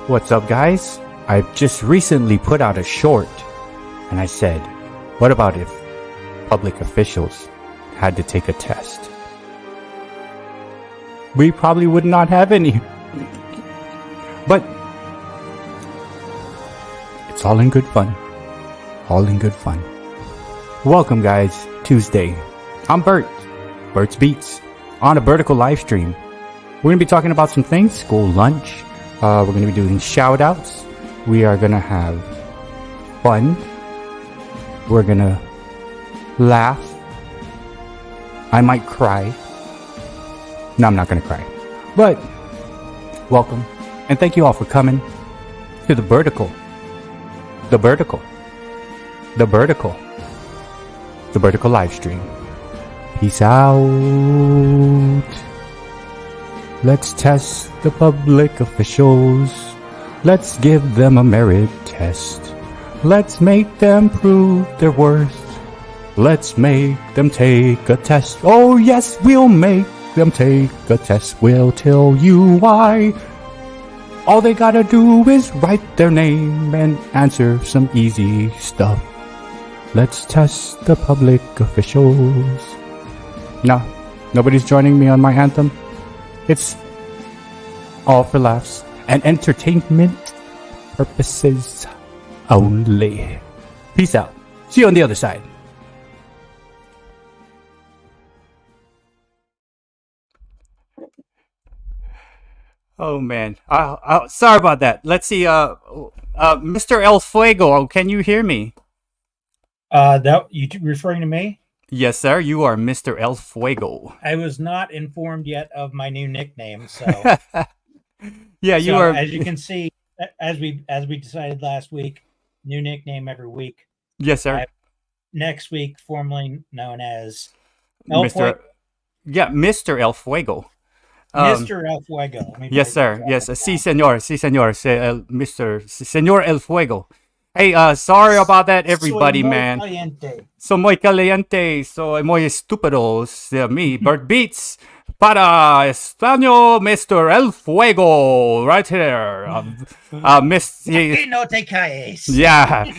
What's up, guys? I just recently put out a short, and I said, what about if public officials had to take a test? We probably would not have any. But it's all in good fun. All in good fun. Welcome, guys. Tuesday. I'm Bert. Bert's Beats. On a vertical live stream. We're going to be talking about some things. School lunch. We're going to be doing shoutouts. We are going to have fun. We're going to laugh. I might cry. No, I'm not going to cry. But welcome. And thank you all for coming to the vertical. The vertical. The vertical. The vertical live stream. Peace out. Let's test the public officials. Let's give them a merit test. Let's make them prove their worth. Let's make them take a test. Oh yes, we'll make them take a test. We'll tell you why. All they gotta do is write their name and answer some easy stuff. Let's test the public officials. No, nobody's joining me on my anthem. It's all for laughs and entertainment purposes only. Peace out. See you on the other side. Oh man, sorry about that. Let's see. Mr. Elfuego, can you hear me? That you referring to me? Yes, sir. You are Mr. Elfuego. I was not informed yet of my new nickname, so yeah, you are. As you can see, as we decided last week, new nickname every week. Yes, sir. Next week, formerly known as Mr. Yeah, Mr. Elfuego. Mr. Elfuego. Yes, sir. Yes, sí, señor. Sí, señor. Mr. Señor Elfuego. Hey, sorry about that, everybody, Soy muy man. caliente. Soy muy caliente. Soy muy estúpido. Me, Bert Beats. Para extraño Mr. Elfuego. Right here. No te caes. Yeah.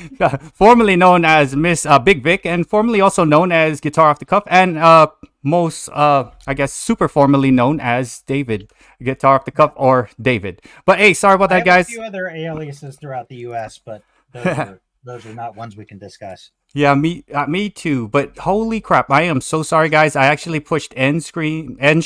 Formerly known as Miss Big Vic, and formerly also known as Guitar Off the Cuff, and most, I guess, super formally known as David. Guitar Off the Cuff or David. But hey, sorry about that, guys. A few other aliases throughout the U.S., but those are not ones we can discuss. Yeah, me too. But holy crap, I am so sorry, guys. I actually pushed end stream, and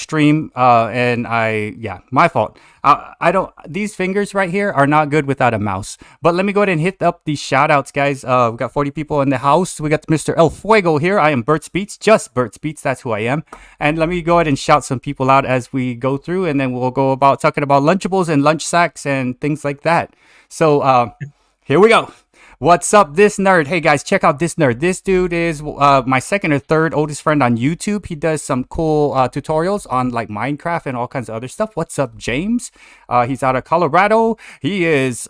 my fault. I don't. These fingers right here are not good without a mouse. But let me go ahead and hit up these shout outs, guys. We got 40 people in the house. We got Mr. Elfuego here. I am Bert's Beats, just Bert's Beats. That's who I am. And let me go ahead and shout some people out as we go through, and then we'll go about talking about Lunchables and lunch sacks and things like that. So here we go. What's up, this nerd? Hey guys, check out this nerd. This dude is my second or third oldest friend on YouTube. He does some cool tutorials on like Minecraft and all kinds of other stuff. What's up, James? He's out of Colorado. He is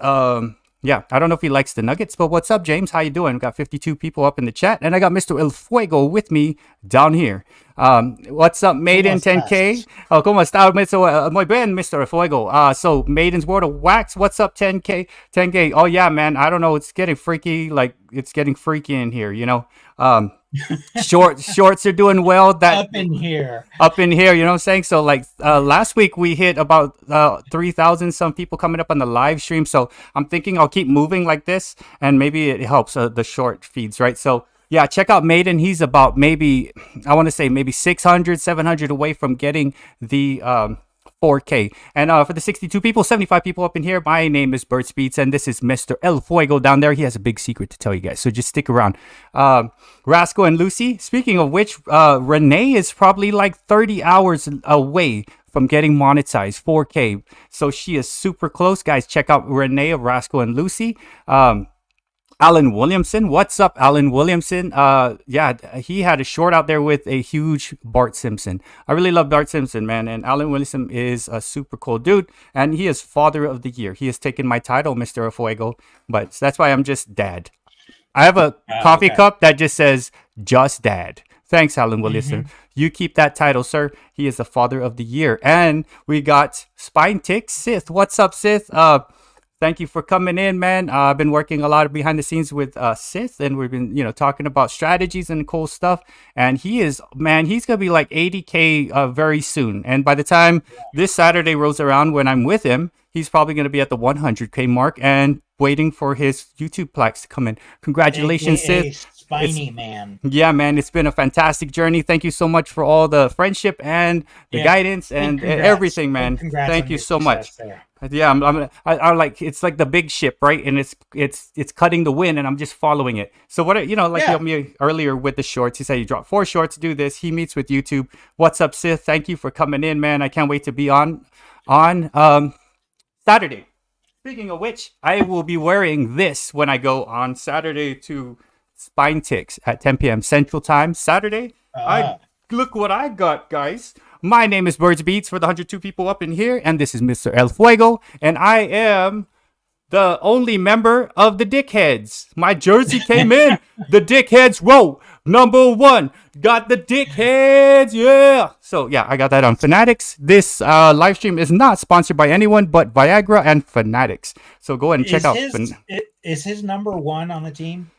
yeah, I don't know if he likes the nuggets, but what's up, James? How you doing? We got 52 people up in the chat, and I got Mr. Elfuego with me down here. What's up, Maiden 10K? Oh, ¿cómo está? Muy bien, Mr. Elfuego. So, Maiden's World of Wax. What's up, 10K? 10K. Oh, yeah, man. I don't know. It's getting freaky. Like, it's getting freaky in here, you know? Shorts are doing well. Up in here, you know what I'm saying? So like last week we hit about 3,000 some people coming up on the live stream. So I'm thinking I'll keep moving like this, and maybe it helps the short feeds, right? So yeah, check out Maiden. He's about maybe, I want to say maybe 600, 700 away from getting the 4K. And for the 62 people, 75 people up in here, my name is Bert's Beats, and this is Mr. Elfuego down there. He has a big secret to tell you guys, so just stick around. Rascal and Lucy, speaking of which, Renee is probably like 30 hours away from getting monetized 4K, so she is super close. Guys, check out Renee of Rascal and Lucy. Alan Williamson. What's up, Alan Williamson? Yeah, he had a short out there with a huge Bart Simpson. I really love Bart Simpson, man. And Alan Williamson is a super cool dude. And he is Father of the Year. He has taken my title, Mr. Elfuego. But that's why I'm just Dad. I have a coffee cup that just says, just Dad. Thanks, Alan Williamson. You keep that title, sir. He is the Father of the Year. And we got Spine Tick Sith. What's up, Sith? Thank you for coming in, man. I've been working a lot behind the scenes with Sith, and we've been, talking about strategies and cool stuff. And he is, man, he's gonna be like 80K very soon. And by the time this Saturday rolls around, when I'm with him, he's probably gonna be at the 100K mark and waiting for his YouTube plaques to come in. Congratulations, AKA Sith. Spiny Man. Yeah, man, it's been a fantastic journey. Thank you so much for all the friendship and the guidance and everything, man. Thank you so much. There. Yeah, I like, it's like the big ship, right? And it's cutting the wind, and I'm just following it. So what, you helped me earlier with the shorts. He said you dropped 4 shorts. Do this. He meets with YouTube. What's up, Sith? Thank you for coming in, man. I can't wait to be on Saturday. Speaking of which, I will be wearing this when I go on Saturday to Spine Ticks at 10 p.m. Central Time. Saturday. Look what I got, guys. My name is BertsBEATS for the 102 people up in here, and this is Mr. Elfuego, and I am the only member of the Dickheads. My jersey came in. The Dickheads row. Number 1. Got the Dickheads. Yeah. So, yeah, I got that on Fanatics. This live stream is not sponsored by anyone but Viagra and Fanatics. So go ahead and check out. Is his number 1 on the team?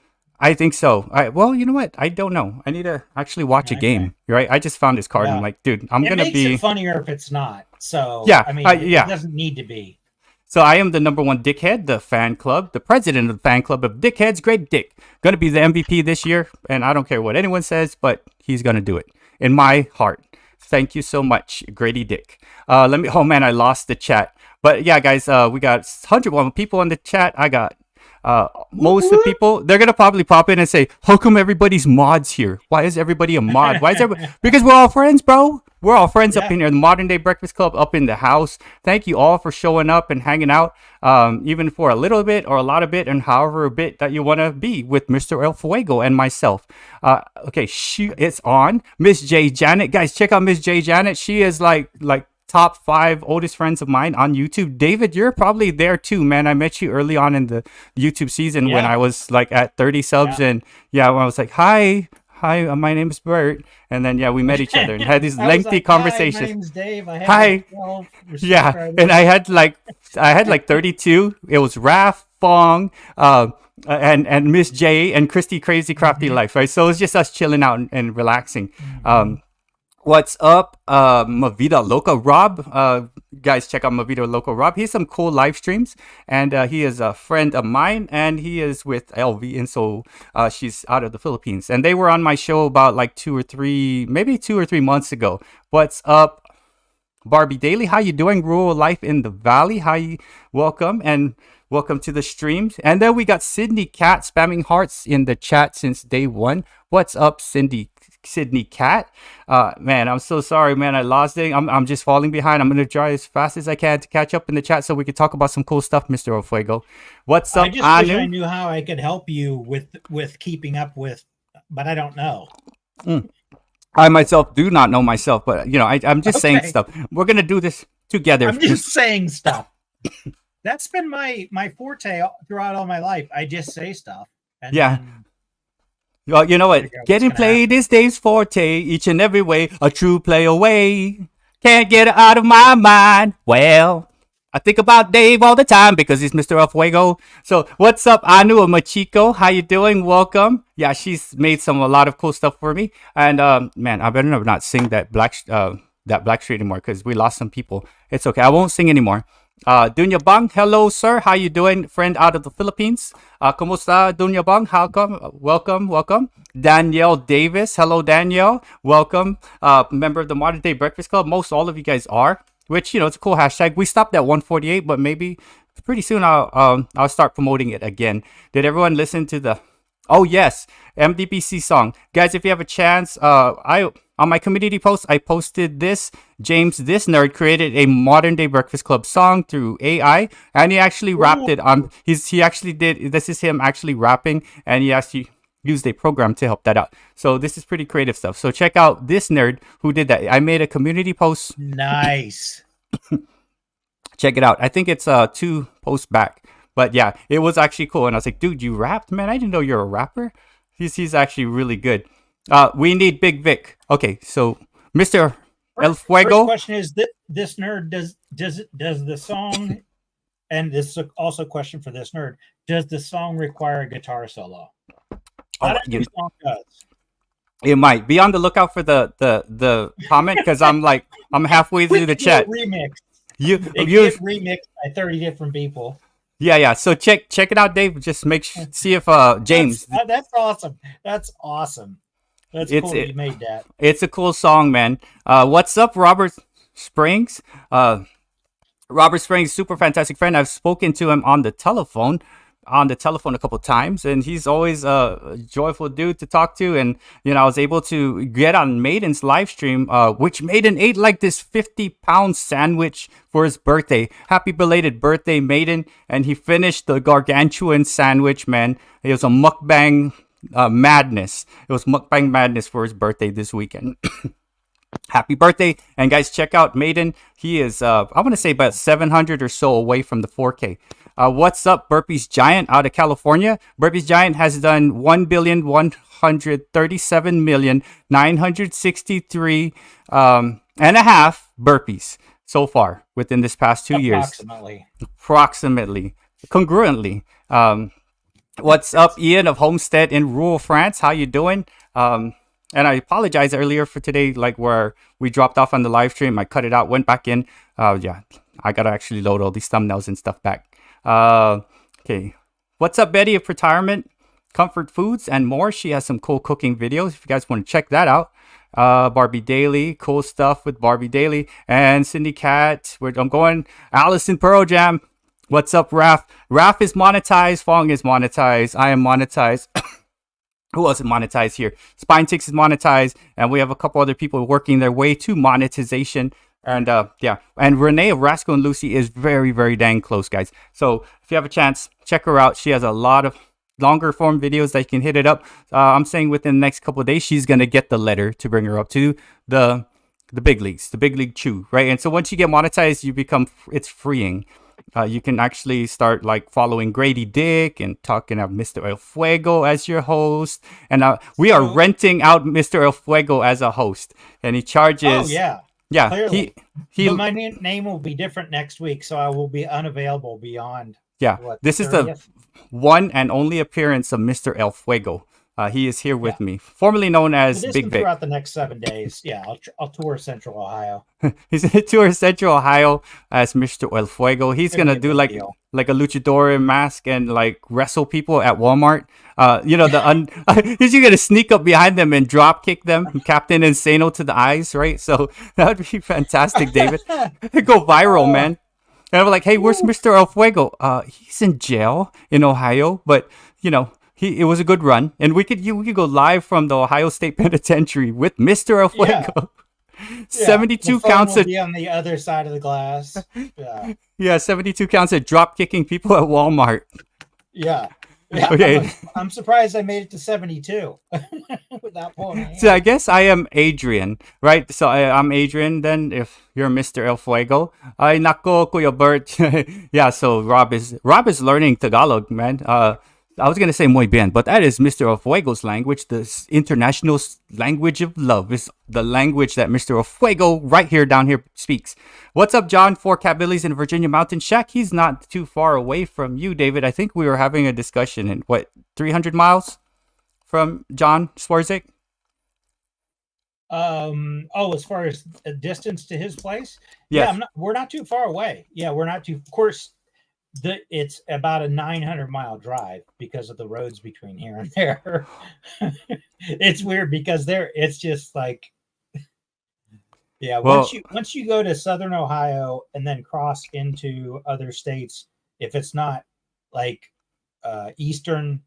I think so. Well, you know what? I don't know. I need to actually watch a game, right? I just found this card. And I'm like, dude, I'm going to be... It makes it funnier if it's not. So, yeah, I mean, it doesn't need to be. So I am the number 1 dickhead, the fan club, the president of the fan club of dickheads, Great Dick. Going to be the MVP this year, and I don't care what anyone says, but he's going to do it. In my heart. Thank you so much, Grady Dick. Oh man, I lost the chat. But yeah, guys, we got 101 people in the chat. I got most of the people, they're gonna probably pop in and say, how come everybody's mods here? Why is everybody a mod? Why is everybody? Because we're all friends, bro. We're all friends up in here. The Modern Day Breakfast Club up in the house. Thank you all for showing up and hanging out, even for a little bit or a lot of bit, and however a bit that you want to be with Mr. Elfuego and myself. Okay, it's on. Miss J Janet, guys, check out Miss J Janet. She is like top 5 oldest friends of mine on YouTube. David, you're probably there too, man. I met you early on in the YouTube season when I was like at 30 subs, and when I was like, hi, my name is Bert, and then we met each other and had these lengthy conversations. Hi, my name's Dave. I hi. And I had like 32. It was Raph, Fong, and Miss J and Christy Crazy Crafty Life, right? So it's just us chilling out and relaxing. What's up, Mavita Loca Rob? Guys, check out Mavita Loca Rob. He has some cool live streams, and he is a friend of mine, and he is with LV, and so she's out of the Philippines. And they were on my show about like 2 or 3 months ago. What's up, Barbie Daily? How you doing? Rural life in the valley. Welcome to the streams. And then we got Sydney Cat spamming hearts in the chat since day 1. What's up, Sydney Cat? Man, I'm so sorry, man. I lost it. I'm just falling behind. I'm gonna try as fast as I can to catch up in the chat so we can talk about some cool stuff, Mr. Elfuego. What's up, I just wish I knew how I could help you with keeping up with, but I don't know. I myself do not know myself, but I'm just saying stuff. We're gonna do this together. I'm just saying stuff. That's been my forte throughout all my life. I just say stuff. And then, well, you know what? Getting played is Dave's forte, each and every way, a true play away. Can't get it out of my mind. Well, I think about Dave all the time because he's Mr. Elfuego. So, what's up, Anu Machiko? How you doing? Welcome. Yeah, she's made a lot of cool stuff for me. And man, I better not sing that Black Street anymore because we lost some people. It's okay. I won't sing anymore. Dunya Bang, hello sir, how you doing? Friend out of the Philippines. Kumusta, Dunya Bang? How come? Welcome. Danielle Davis, hello Danielle, welcome. Member of the Modern Day Breakfast Club. Most all of you guys are, which it's a cool hashtag. We stopped at 148, but maybe pretty soon I'll start promoting it again. Did everyone listen to the? Oh yes, MDBC song, guys. If you have a chance, on my community post, I posted this. James, this nerd, created a Modern Day Breakfast Club song through AI, and he actually rapped it on. He actually did. This is him actually rapping, and he actually used a program to help that out. So this is pretty creative stuff. So check out this nerd who did that. I made a community post. Nice. Check it out. I think it's 2 posts back. But yeah, it was actually cool. And I was like, dude, you rapped, man. I didn't know you're a rapper. He's actually really good. We need Big Vic. Okay, so Mr. Elfuego. First question is this nerd does the song And this is also a question for this nerd. Does the song require a guitar solo? Oh, Not every song does. it might be on the lookout for the comment because I'm halfway through the chat. Remix. You get remixed by 30 different people. Yeah. So check it out, Dave. Just see if James. That's awesome. That's awesome. That's cool. You made that. It's a cool song, man. What's up, Robert Springs? Robert Springs, super fantastic friend. I've spoken to him on the telephone a couple times, and he's always a joyful dude to talk to. And I was able to get on Maiden's live stream, which Maiden ate like this 50-pound sandwich for his birthday. Happy belated birthday, Maiden! And he finished the gargantuan sandwich, man. It was a mukbang madness. It was mukbang madness for his birthday this weekend. Happy birthday. And guys, check out Maiden. He is I want to say about 700 or so away from the 4K. What's up, Burpees Giant out of California? Burpees Giant has done 1,137,963 and a half burpees so far within this past 2 years. Approximately. Congruently. What's up, Ian of Homestead in rural France? How you doing? And I apologize earlier for today, like where we dropped off on the live stream. I cut it out, went back in. Yeah, I got to actually load all these thumbnails and stuff back. Okay. What's up, Betty of Retirement? Comfort Foods and more. She has some cool cooking videos if you guys want to check that out. Barbie Daily, cool stuff with Barbie Daily. And Cindy Cat, I'm going. Allison Pearl Jam. What's up, Raph? Raph is monetized. Fong is monetized. I am monetized. Who else is monetized here? Spinetix is monetized, and we have a couple other people working their way to monetization. And and Renee of Rascal and Lucy is very, very dang close, guys. So if you have a chance, check her out. She has a lot of longer form videos that you can hit it up. I'm saying within the next couple of days, she's gonna get the letter to bring her up to the big leagues, the big league chew, right? And so once you get monetized, it's freeing. You can actually start like following Grady Dick and talking about Mr. Elfuego as your host. And we are renting out Mr. Elfuego as a host. And he charges... Oh, yeah. Yeah. Clearly. But my name will be different next week, so I will be unavailable beyond... Yeah. This 30th? Is the one and only appearance of Mr. Elfuego. He is here with me, formerly known as Big Vic. Throughout the next 7 days. Yeah, I'll tour Central Ohio. He's going to tour Central Ohio as Mr. Elfuego. He's going to do like a luchador mask and like wrestle people at Walmart. He's going to sneak up behind them and drop kick them, Captain Insano to the eyes, right? So that would be fantastic, David. It'd go viral, man. And I'm like, hey, where's Mr. Elfuego? He's in jail in Ohio, but it was a good run, and we could go live from the Ohio State Penitentiary with Mr. Elfuego. Yeah. 72 counts of be on the other side of the glass. Yeah, 72 counts of drop kicking people at Walmart. Yeah. Okay. I'm surprised I made it to 72 without pulling. So I guess I am Adrian, right? So I'm Adrian. Then if you're Mr. Elfuego, ay nako Kuya Bert. Yeah. So Rob is learning Tagalog, man. I was going to say muy bien, but that is Mr. Elfuego's language. The international language of love is the language that Mr. Elfuego right here down here speaks. What's up, John? 4 Cat-Billies in Virginia Mountain Shack. He's not too far away from you, David. I think we were having a discussion in 300 miles from John Swarzik? As far as a distance to his place? Yes. Yeah, we're not too far away. Yeah, we're not too, of course, it's about a 900-mile drive because of the roads between here and there. It's weird because it's just like, yeah. Once you go to Southern Ohio and then cross into other states, if it's not like Western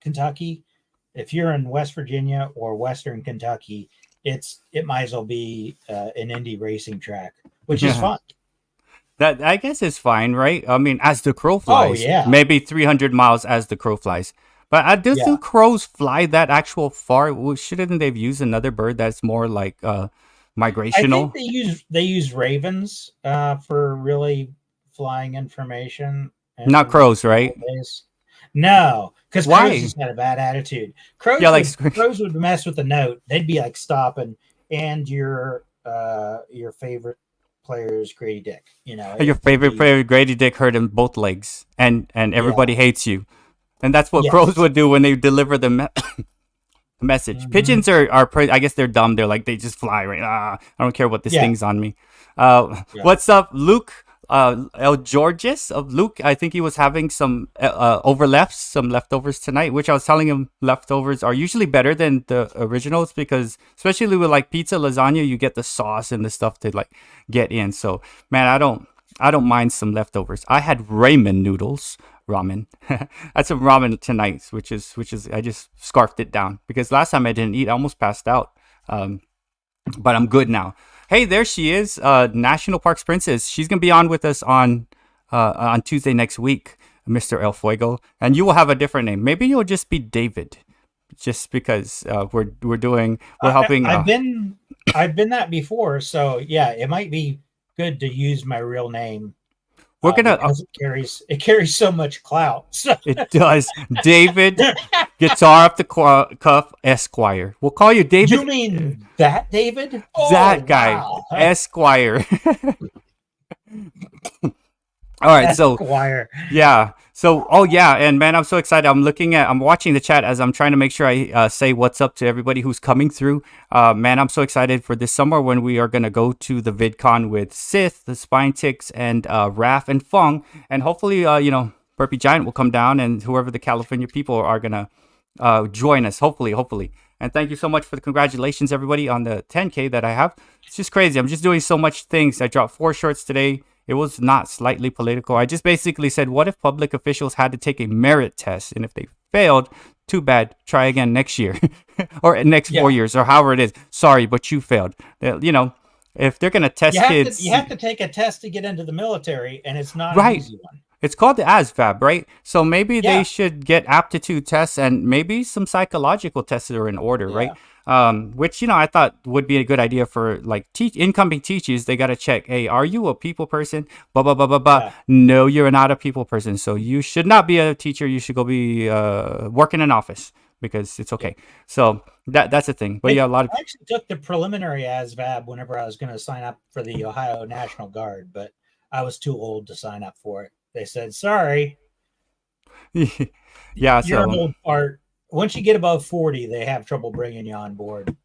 Kentucky, if you're in West Virginia or Western Kentucky, it might as well be an Indy racing track, which is fun. That I guess is fine, right? I mean, as the crow flies. Oh, yeah. Maybe 300 miles as the crow flies. But do crows fly that actual far? Shouldn't they use another bird that's more like migrational? I think they use ravens for really flying information. Not crows, right? No, because crows just had a bad attitude. Crows would mess with the note. They'd be like stopping, and your favorite player's Grady Dick. You know, Your favorite player, Grady Dick, hurt him both legs, and everybody hates you. And that's what crows would do when they deliver the message. Pigeons are I guess they're dumb. They're like, they just fly, right? I don't care what this thing's on me. What's up, Luke? El Georges of Luke, I think he was having some some leftovers tonight, which I was telling him leftovers are usually better than the originals, because especially with like pizza, lasagna, you get the sauce and the stuff to like get in. So man, I don't mind some leftovers. I had ramen noodles, ramen. I had some ramen tonight, which is I just scarfed it down because last time I didn't eat, I almost passed out. But I'm good now. Hey, there she is, National Parks Princess. She's gonna be on with us on Tuesday next week, Mr. Elfuego, and you will have a different name. Maybe you'll just be David, just because we're helping. I've been that before, so yeah, it might be good to use my real name. We're gonna. It carries so much clout. So. It does, David. Guitar off the cuff, Esquire. We'll call you David. You mean that David? That guy, wow. Esquire. All right, so Esquire. Yeah. So, and man, I'm so excited. I'm watching the chat as I'm trying to make sure I say what's up to everybody who's coming through. Man, I'm so excited for this summer when we are gonna go to the VidCon with Sith, the Spine Ticks, and Raph and Fung, and hopefully, Burpee Giant will come down, and whoever the California people are gonna join us. Hopefully. And thank you so much for the congratulations, everybody, on the 10K that I have. It's just crazy. I'm just doing so much things. I dropped 4 shorts today. It was not slightly political. I just basically said, what if public officials had to take a merit test? And if they failed, too bad. Try again next year or next 4 years or however it is. Sorry, but you failed. If they're going to test kids. You have to take a test to get into the military, and it's not an easy one. It's called the ASVAB, right? So maybe they should get aptitude tests and maybe some psychological tests that are in order, right? Which, I thought would be a good idea for like incoming teachers. They got to check, hey, are you a people person? Blah, blah, blah, blah, blah. Yeah. No, you're not a people person. So you should not be a teacher. You should go be work in an office because it's okay. So that's the thing. But a lot of I actually took the preliminary ASVAB whenever I was going to sign up for the Ohio National Guard, but I was too old to sign up for it. They said, sorry. You're an old part. Once you get above 40, they have trouble bringing you on board.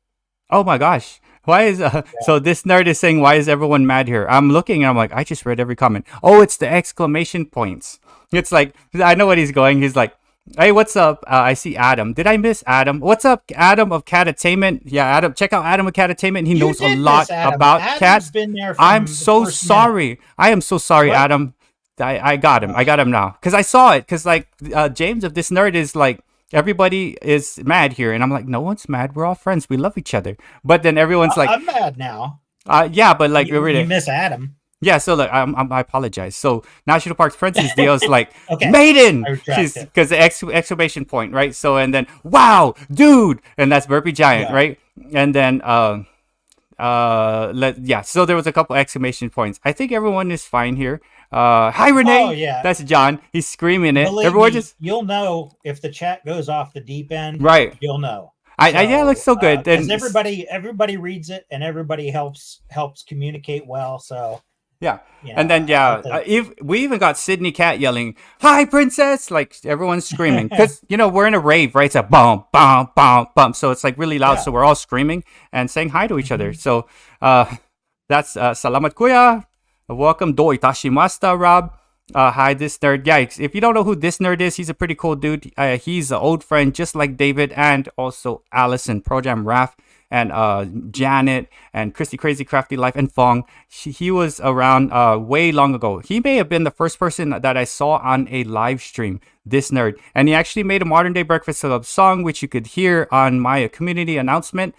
Oh my gosh. Why is so this nerd is saying, why is everyone mad here? I'm looking and I'm like, I just read every comment. Oh, it's the exclamation points. It's like, I know what he's going. He's like, hey, what's up? I see Adam. Did I miss Adam? What's up, Adam of Catattainment? Yeah, Adam. Check out Adam of Catattainment. He knows a lot about cats. I'm so sorry. I am so sorry, what? Adam. I got him. I got him now. Because I saw it. Because like James of this nerd is like, everybody is mad here. And I'm like, no one's mad. We're all friends. We love each other. But then everyone's like, I'm mad now. Yeah, but like, you miss Adam. Yeah, so like, I apologize. So National Parks Princess deal is like, okay, Maiden, because the exclamation point, right? So and then wow, dude, and that's Burpee Giant, right? And then so there was a couple exclamation points. I think everyone is fine here. Hi Renee. Oh, yeah. That's John. He's screaming it. Believe everyone me, you'll know if the chat goes off the deep end. Right. You'll know. It looks so good. Because everybody reads it and everybody helps communicate well. So yeah. And then we even got Sydney Cat yelling, "Hi Princess!" Like everyone's screaming because we're in a rave, right? It's a bum bum bum bum. So it's like really loud. Yeah. So we're all screaming and saying hi to each other. So that's Salamat Kuya. Welcome, do itashimashita, Rob. Hi, this nerd. Yeah, if you don't know who this nerd is, he's a pretty cool dude. He's an old friend, just like David, and also Allison, Pro Jam Raph, and Janet, and Christy Crazy Crafty Life, and Fong. He was around way long ago. He may have been the first person that I saw on a live stream, this nerd. And he actually made a Modern Day Breakfast Club song, which you could hear on my community announcement.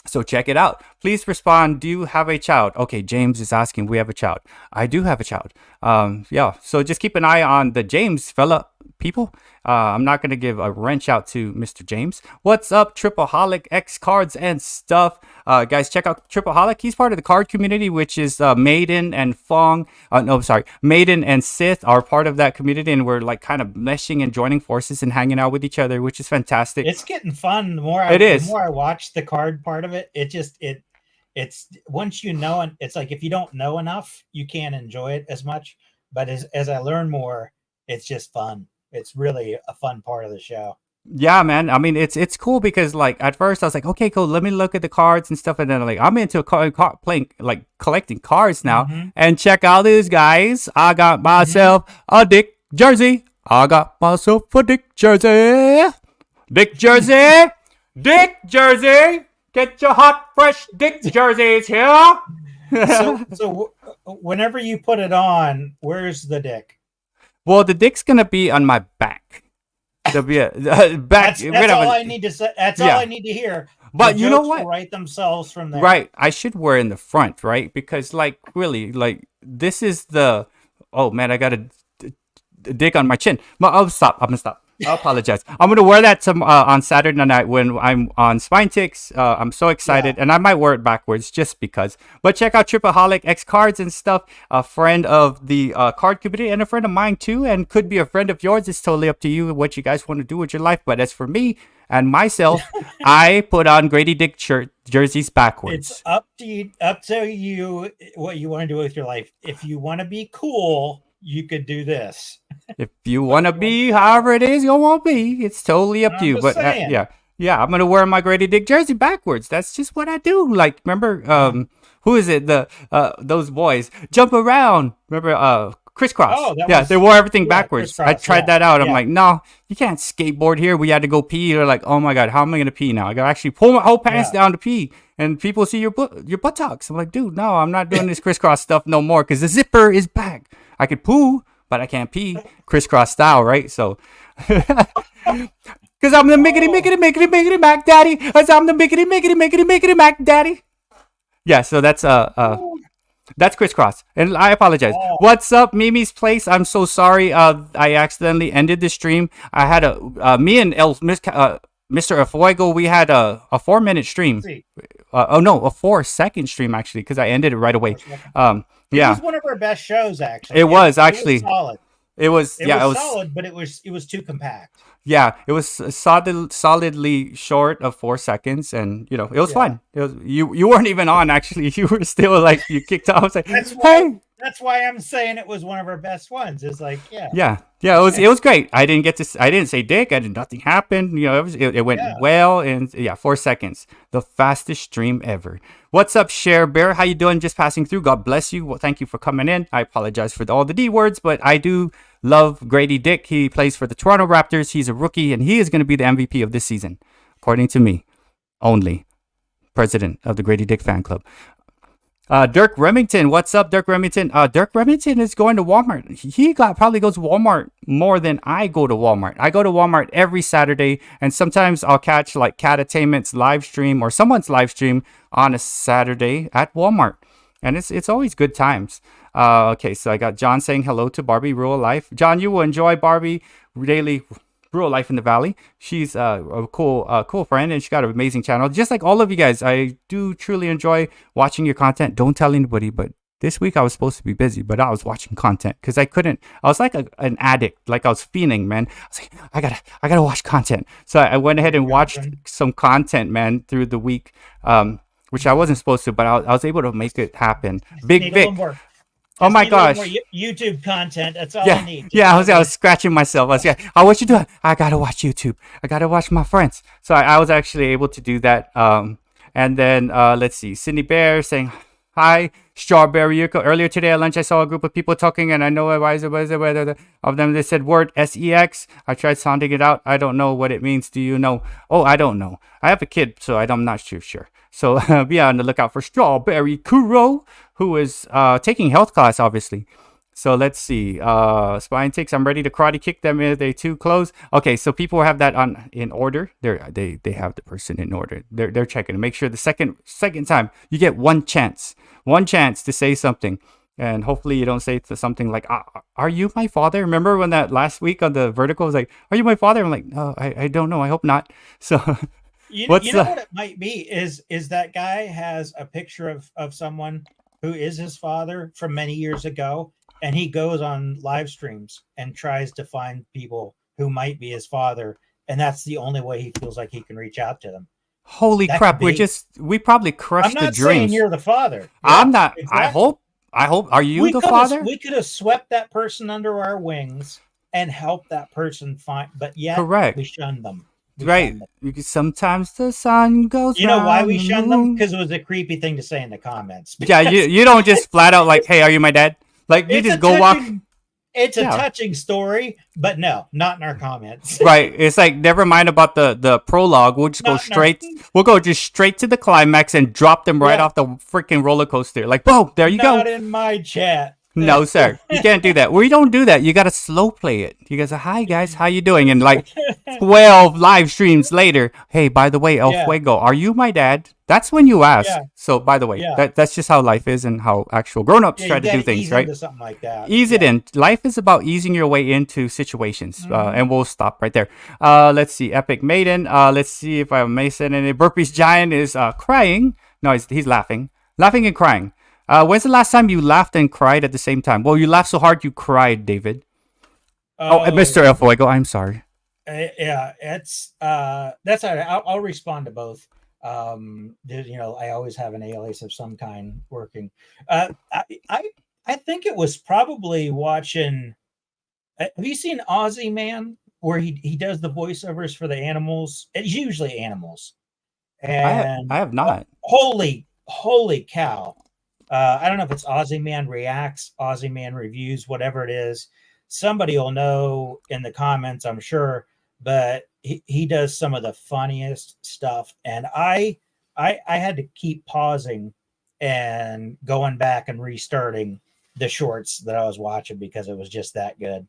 So check it out. Please respond. Do you have a child? Okay, James is asking. We have a child. I do have a child. So just keep an eye on the James fella people. I'm not going to give a wrench out to Mr. James. What's up, Tripleaholic, X Cards and stuff? Guys, check out Tripleaholic. He's part of the card community, which is Maiden and Fong. Maiden and Sith are part of that community, and we're like kind of meshing and joining forces and hanging out with each other, which is fantastic. It's getting fun. The more I watch the card part of it, it's once you know, and it's like if you don't know enough, you can't enjoy it as much. But as I learn more, it's just fun. It's really a fun part of the show. Yeah, man. I mean, it's cool because like at first I was like, okay, cool. Let me look at the cards and stuff, and then like I'm into playing like collecting cards now. Mm-hmm. And check out these guys. I got myself a Dick jersey. I got myself a Dick jersey. Dick jersey. Dick jersey. Get your hot, fresh Dick jerseys here. So whenever you put it on, where's the dick? Well, the dick's gonna be on my back. There'll be a back. That's all I need to say. That's all I need to hear. But the you know jokes what? will write themselves from there. Right. I should wear in the front, right? Because like really, like this is the. Oh man, I got a dick on my chin. Oh, stop. I'm gonna stop. I apologize. I'm gonna wear that on Saturday night when I'm on Spine Ticks. I'm so excited, and I might wear it backwards just because. But check out Tripaholic X Cards and stuff. A friend of the card community and a friend of mine too, and could be a friend of yours. It's totally up to you what you guys want to do with your life. But as for me and myself, I put on Grady Dick jerseys backwards. It's up to you what you want to do with your life. If you want to be cool, you could do this. If you want to be however it is you want to be, it's totally up to you. But yeah, I'm gonna wear my Grady Dick jersey backwards. That's just what I do. Like, remember, who is it? Those boys jump around. Remember, crisscross. Oh, they wore everything backwards. I tried that out. I'm like, no, you can't skateboard here. We had to go pee. They're like, oh my god, how am I gonna pee now? I gotta actually pull my whole pants down to pee, and people see your buttocks. I'm like, dude, no, I'm not doing this crisscross stuff no more because the zipper is back. I could poo, but I can't pee crisscross style, right? So, because I'm the mickety mac daddy. Cause I'm the mickety mac daddy. Yeah, so that's crisscross, and I apologize. What's up, Mimi's Place? I'm so sorry. I accidentally ended the stream. I had me and Mr. Elfuego, we had a 4-minute stream. A 4-second stream actually, because I ended it right away. It was one of our best shows, actually. It was actually solid. It was solid, but it was too compact. Yeah, it was solidly short of 4 seconds, and it was fun. It was you weren't even on actually. You were still like you kicked off. I was like, that's why I'm saying it was one of our best ones. It's like yeah. It was great. I didn't say dick. Nothing happened. It went well, and 4 seconds, the fastest stream ever. What's up, Cher Bear? How you doing? Just passing through. God bless you. Well, thank you for coming in. I apologize for all the D words, but I do love Grady Dick. He plays for the Toronto Raptors. He's a rookie, and he is going to be the MVP of this season, according to me. Only president of the Grady Dick fan club. Dirk Remington, what's up, Dirk Remington? Dirk Remington is going to Walmart. He probably goes to Walmart more than I go to Walmart. I go to Walmart every Saturday, and sometimes I'll catch like Catattainment's live stream or someone's live stream on a Saturday at Walmart, and it's always good times. Okay, so I got John saying hello to Barbie Rural Life. John, you will enjoy Barbie Daily Rural Life in the Valley. She's a cool friend, and she's got an amazing channel. Just like all of you guys, I do truly enjoy watching your content. Don't tell anybody, but this week I was supposed to be busy, but I was watching content because I couldn't. I was like an addict, like I was fiending, man. I was like, I gotta watch content. So I went ahead and watched some content, man, through the week, which I wasn't supposed to, but I was able to make it happen. Big Vic. Oh my gosh! More YouTube content. That's all I need. Yeah, I was scratching myself. I was like, "Oh, what you doing?" I gotta watch YouTube. I gotta watch my friends. So I was actually able to do that. And then let's see, Cindy Bear saying hi. Strawberry Yuko. Earlier today at lunch, I saw a group of people talking, and I know whether of them. They said word sex. I tried sounding it out. I don't know what it means. Do you know? Oh, I don't know. I have a kid, so I'm not too sure. So be on the lookout for Strawberry Kuro, who is taking health class, obviously. So let's see. Spine Ticks. I'm ready to karate kick them if they too close. Okay, so people have that in order. They have the person in order. They're checking to make sure the second time you get one chance to say something, and hopefully you don't say something like, "Are you my father?" Remember when that last week on the vertical was like, "Are you my father?" I'm like, "No, I don't know. I hope not." So. You know what it might be is that guy has a picture of someone who is his father from many years ago, and he goes on live streams and tries to find people who might be his father, and that's the only way he feels like he can reach out to them. Holy That crap! could be. We probably I'm crushed the not saying dreams. you're the father. I'm Yeah, not. exactly. I hope. Are you the father? We could have swept that person under our wings and helped that person find, but yet we Correct. shunned them. We Right. shunned them. Sometimes the sun goes You know why round we the shunned them? moon. Because it was a creepy thing to say in the comments. Yeah, Because you don't just flat out like, hey, are you my dad? Like you it's just a go walk. touching, it's a Yeah. touching story, but no, not in our comments. Right. It's like never mind about the prologue. We'll just go Not in our, straight. We'll go just straight to the climax and drop them right yeah, off the freaking roller coaster. Like, boom, there you go. not in my chat. No, sir. You can't do that. We don't do that. You gotta slow play it. You guys say, hi guys, how you doing? And like 12 live streams later, hey, by the way, El Yeah, Fuego, are you my dad? That's when you ask. yeah, So by the way, yeah, that's just how life is and how actual grown-ups yeah. try You to got do to things, ease right? into something like that. Ease it Yeah. in. Life is about easing your way into situations. Hmm. And we'll stop right there. Let's see. Epic Maiden. Let's see if I'm Mason. And Burpee's Giant is crying. No, he's laughing. Laughing and crying. When's the last time you laughed and cried at the same time? Well, you laughed so hard you cried, David. Oh, Mr. Oh, El Fuego, I'm sorry. yeah. It's that's all right. I'll respond to both. You know, I always have an alias of some kind working. I think it was probably watching. Have you seen Aussie Man, where he does the voiceovers for the animals? It's usually animals. I And have not. holy cow! I don't know if it's Aussie Man Reacts, Aussie Man Reviews, whatever it is. Somebody will know in the comments, I'm sure. But he does some of the funniest stuff, and I had to keep pausing and going back and restarting the shorts that I was watching because it was just that good.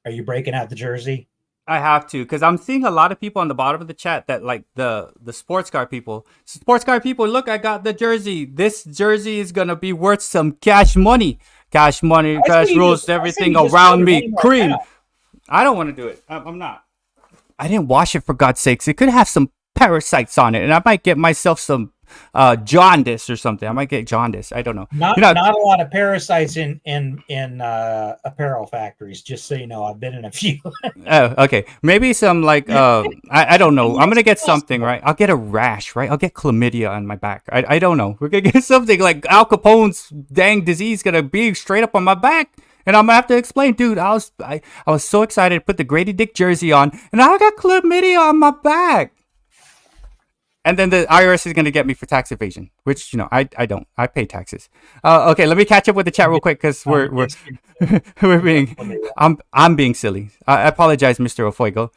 Are you breaking out the jersey? I have to because I'm seeing a lot of people on the bottom of the chat that like the sports car people. Sports car people, look, I got the jersey. This jersey is gonna be worth some cash money. Cash money, cash rules I say everything you just throw around your me. name right Cream. now. I don't want to do it. I'm not. I didn't wash it for God's sakes. It could have some parasites on it, and I might get myself some jaundice or something. I might get jaundice. I don't know. Not You know, not a lot of parasites in apparel factories. Just so you know, I've been in a few. oh, okay. Maybe some like I don't know. I'm It's gonna get something, possible. right? I'll get a rash, right? I'll get chlamydia on my back. I don't know. We're gonna get something like Al Capone's dang disease gonna be straight up on my back. And I'm gonna have to explain, dude. I was so excited to put the Grady Dick jersey on, and I got chlamydia on my back. And then the IRS is going to get me for tax evasion, which I don't. I pay taxes. Okay, let me catch up with the chat real quick because we're we're being I'm being silly. I apologize, Mr. Ofuego.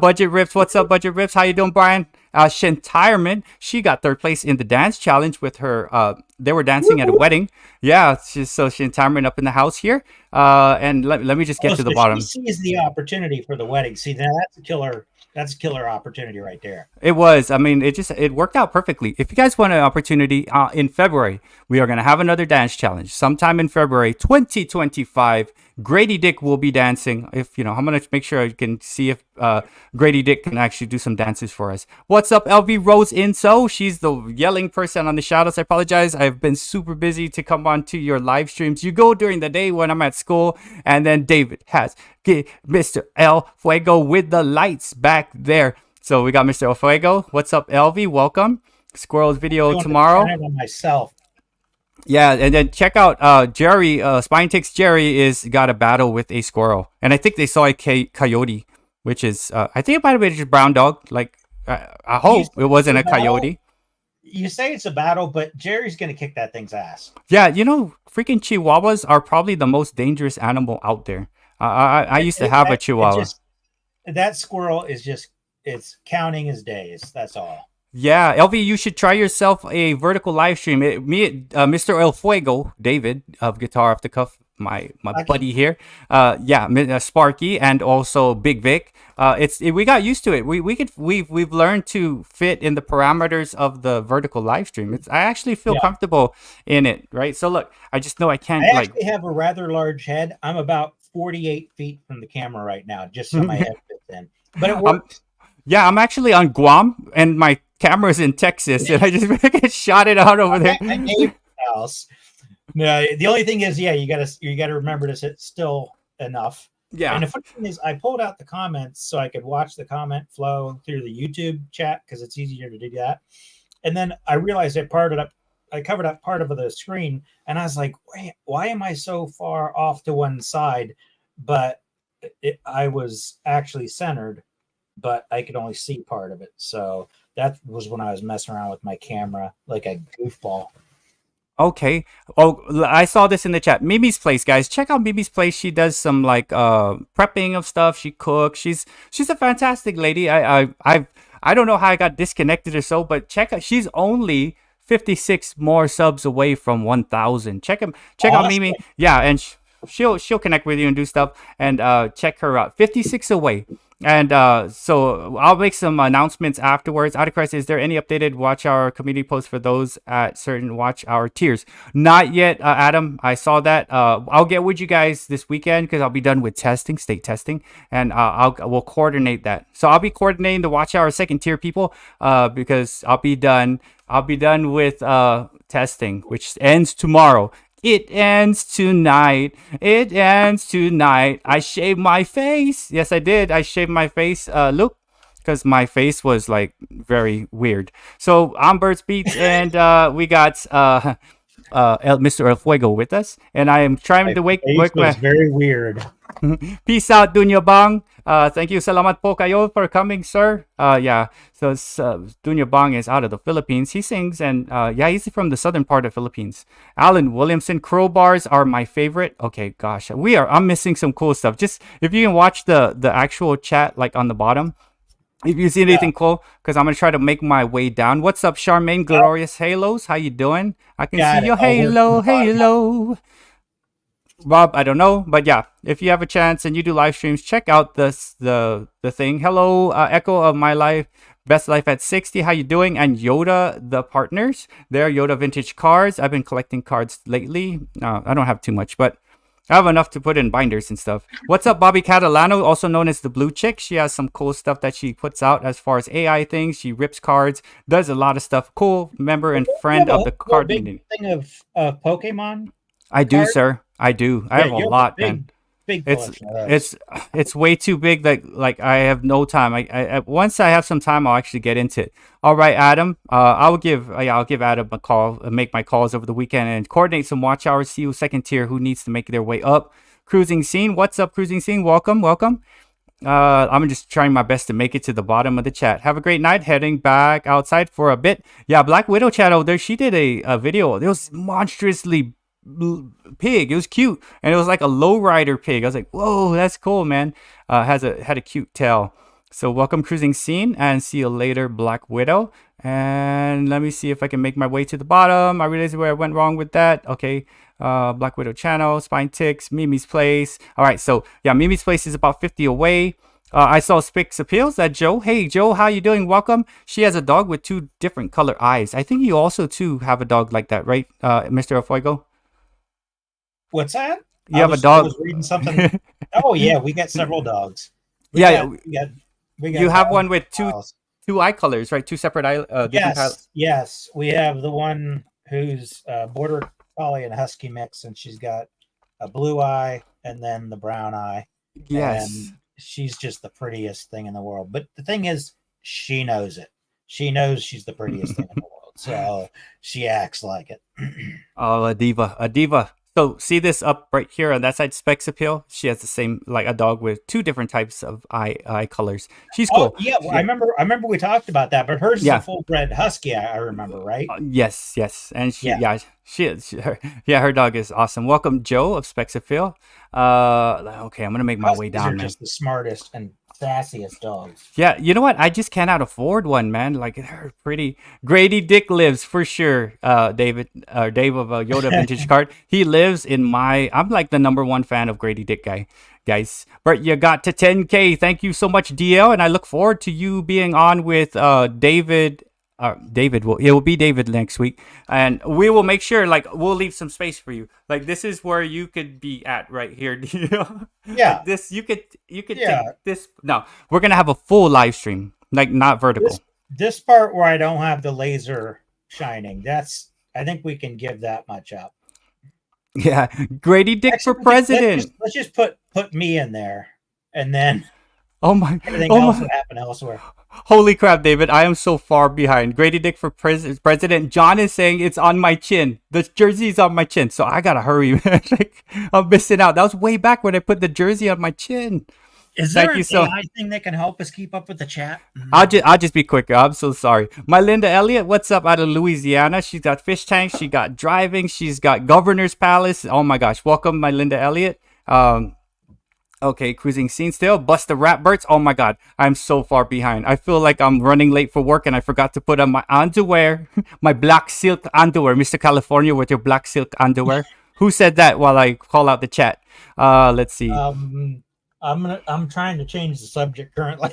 Budget Rips, what's up, Budget Rips? How you doing, Brian? Shintireman, she got third place in the dance challenge with her. They were dancing at a wedding. Yeah, so Shintireman up in the house here. And let me just get Oh, to the so bottom. she sees the opportunity for the wedding. See, now that's a killer. That's a killer opportunity right there. It was. I mean, it worked out perfectly. If you guys want an opportunity in February, we are going to have another dance challenge sometime in February 2025. Grady Dick will be dancing. If I'm going to make sure I can see if Grady Dick can actually do some dances for us. What's up, LV Rose Inso? She's the yelling person on the shoutouts. I apologize. I've been super busy to come on to your live streams. You go during the day when I'm at school, and then David has Mr. El Fuego with the lights back there. So we got Mr. El Fuego. What's up, LV? Welcome. Squirrel's video tomorrow. Myself. Yeah, and then check out Jerry. Spine Ticks Jerry is got a battle with a squirrel, and I think they saw a coyote, which is I think it might have been just brown dog. Like I hope it wasn't a coyote. You say it's a battle, but Jerry's gonna kick that thing's ass. Yeah, freaking Chihuahuas are probably the most dangerous animal out there. I used to have a Chihuahua. That squirrel is it's counting his days. That's all. Yeah, LV, you should try yourself a vertical live stream. Mr. El Fuego, David of Guitar Off the Cuff, my buddy here. Sparky and also Big Vic. We got used to it. We've learned to fit in the parameters of the vertical live stream. I actually feel comfortable in it, right? So look, I just know I can't. I actually have a rather large head. I'm about 48 feet from the camera right now, just so my head fits in. But it works. Yeah, I'm actually on Guam, and my camera's in Texas, and I just shot it out over there. House. No, the only thing is, you gotta remember to sit still enough. Yeah. And the funny thing is, I pulled out the comments so I could watch the comment flow through the YouTube chat because it's easier to do that. And then I realized I covered up part of the screen, and I was like, "Wait, why am I so far off to one side?" But I was actually centered, but I could only see part of it. So that was when I was messing around with my camera like a goofball. Okay. Oh, I saw this in the chat. Mimi's Place, guys. Check out Mimi's Place. She does some like prepping of stuff. She cooks. She's a fantastic lady. I don't know how I got disconnected or so, but check out. She's only 56 more subs away from 1,000. Check out Awesome. Mimi. Yeah, and she'll connect with you and do stuff. And check her out. 56 away. And so I'll make some announcements afterwards. Out of Christ, is there any updated Watch Hour community posts for those at certain Watch Hour tiers? Not yet, Adam. I saw that. I'll get with you guys this weekend because I'll be done with state testing, and we'll coordinate that. So I'll be coordinating the Watch Hour second tier people because I'll be done. I'll be done with testing, which ends tomorrow. It ends tonight. It ends tonight. I shaved my face. Yes, I did. I shaved my face. Look, because my face was like very weird. So I'm BertsBEATS, and we got Mr. Elfuego with us, and I am trying to work my. Very weird. Peace out, Dunya Bang. Thank you, salamat po kayo for coming, sir. Yeah. So Dunya Bang is out of the Philippines. He sings, and yeah, he's from the southern part of the Philippines. Alan Williamson, crowbars are my favorite. Okay, gosh, I'm missing some cool stuff. Just if you can watch the actual chat, like on the bottom. If you see anything cool, because I'm gonna try to make my way down. What's up, Charmaine Glorious Halos? How you doing? I can see your halo. Rob, I don't know, but yeah, if you have a chance and you do live streams, check out the thing. Hello, Echo of My Life, Best Life at 60. How you doing? And Yoda, the partners, they're Yoda Vintage Cards. I've been collecting cards lately. I don't have too much, but I have enough to put in binders and stuff. What's up, Bobby Catalano, also known as the Blue Chick? She has some cool stuff that she puts out as far as AI things. She rips cards, does a lot of stuff. Cool member and friend of the card community. Thing of Pokemon. I do, sir. I do. I have a lot, man. Big it's way too big that like I have no time. I once I have some time, I'll actually get into it. All right, Adam. I'll give Adam a call, make my calls over the weekend, and coordinate some watch hours. See who second tier who needs to make their way up. Cruising Scene. What's up, Cruising Scene? Welcome. I'm just trying my best to make it to the bottom of the chat. Have a great night. Heading back outside for a bit. Yeah, Black Widow channel there. She did a video. It was monstrously pig. It was cute, and it was like a lowrider pig. I was like, whoa, that's cool, man. Had a cute tail. So welcome, Cruising Scene, and see you later, Black Widow. And let me see if I can make my way to the bottom. I realized where I went wrong with that. Okay, Black Widow channel, Spine Ticks, Mimi's Place. All right, so yeah, Mimi's Place is about 50 away. I saw Spix Appeals. That Joe. Hey, Joe, how you doing? Welcome. She has a dog with 2 different color eyes. I think you also too have a dog like that, right, Mr. Fuego? What's that? You have a dog. I was reading something. Oh yeah, we got several dogs. We got you have one with two eye colors, right? 2 separate eye. Yes. We have the one who's border collie and husky mix, and she's got a blue eye and then the brown eye. Yes. And she's just the prettiest thing in the world. But the thing is, she knows it. She knows she's the prettiest thing in the world, so she acts like it. Oh, a diva. So see this up right here on that side, Specs Appeal. She has the same, like a dog with 2 different types of eye colors. She's cool. Oh, yeah, I remember we talked about that, but hers is a full bred husky. I remember, right? Yes, and her dog is awesome. Welcome, Joe of Specs Appeal. Okay, I'm gonna make my way down. Just the smartest and sassiest dogs. Yeah, you know what? I just cannot afford one, man. Like, they're pretty. Grady Dick lives for sure. Dave of Yoda Vintage Card. He lives in my. I'm like the #1 fan of Grady Dick guys. But you got to 10K. Thank you so much, DL, and I look forward to you being on with David. It will be David next week, and we will make sure, like, we'll leave some space for you. Like, this is where you could be at right here. Yeah. Like this you could take this. No, we're gonna have a full live stream, like not vertical. This part where I don't have the laser shining, I think we can give that much up. Yeah, Grady Dick for Actually, president. let's just put me in there, and then Oh my, everything oh else will my. happen elsewhere. Holy crap, David. I am so far behind. Grady Dick for president. John is saying it's on my chin. The jersey is on my chin. So I got to hurry, man. Like, I'm missing out. That was way back when I put the jersey on my chin. Is there Thank you an so. AI thing that can help us keep up with the chat? I'll just be quicker. I'm so sorry. My Linda Elliott, what's up out of Louisiana? She's got fish tanks. She got driving. She's got governor's palace. Oh my gosh. Welcome, my Linda Elliott. Okay, cruising scene still. Bust the rap Berts. Oh my god, I'm so far behind. I feel like I'm running late for work and I forgot to put on my underwear, my black silk underwear. Mr. California with your black silk underwear. Who said that while I call out the chat? Let's see. I'm trying to change the subject currently.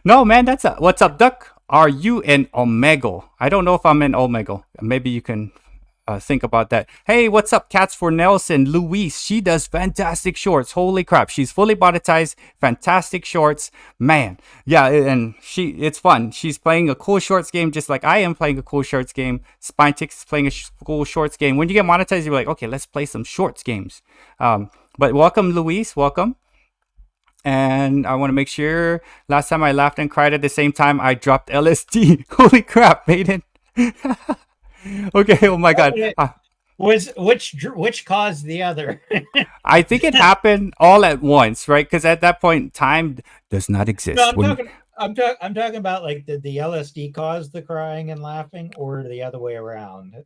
No, man, that's a what's up, Duck? Are you an Omega? I don't know if I'm an Omega. Maybe you can think about that. Hey, what's up, Cats for Nelson? Louise, she does fantastic shorts. Holy crap, she's fully monetized. Fantastic shorts, man. Yeah, and it's fun. She's playing a cool shorts game, just like I am playing a cool shorts game. Spinetix is playing a cool shorts game. When you get monetized, you're like, okay, let's play some shorts games. But welcome, Louise. Welcome. And I want to make sure. Last time I laughed and cried at the same time, I dropped LSD. Holy crap, Maiden. Okay, oh my god. Was which caused the other? I think it happened all at once, right? Because at that point, time does not exist. No, I'm talking about like the LSD caused the crying and laughing, or the other way around.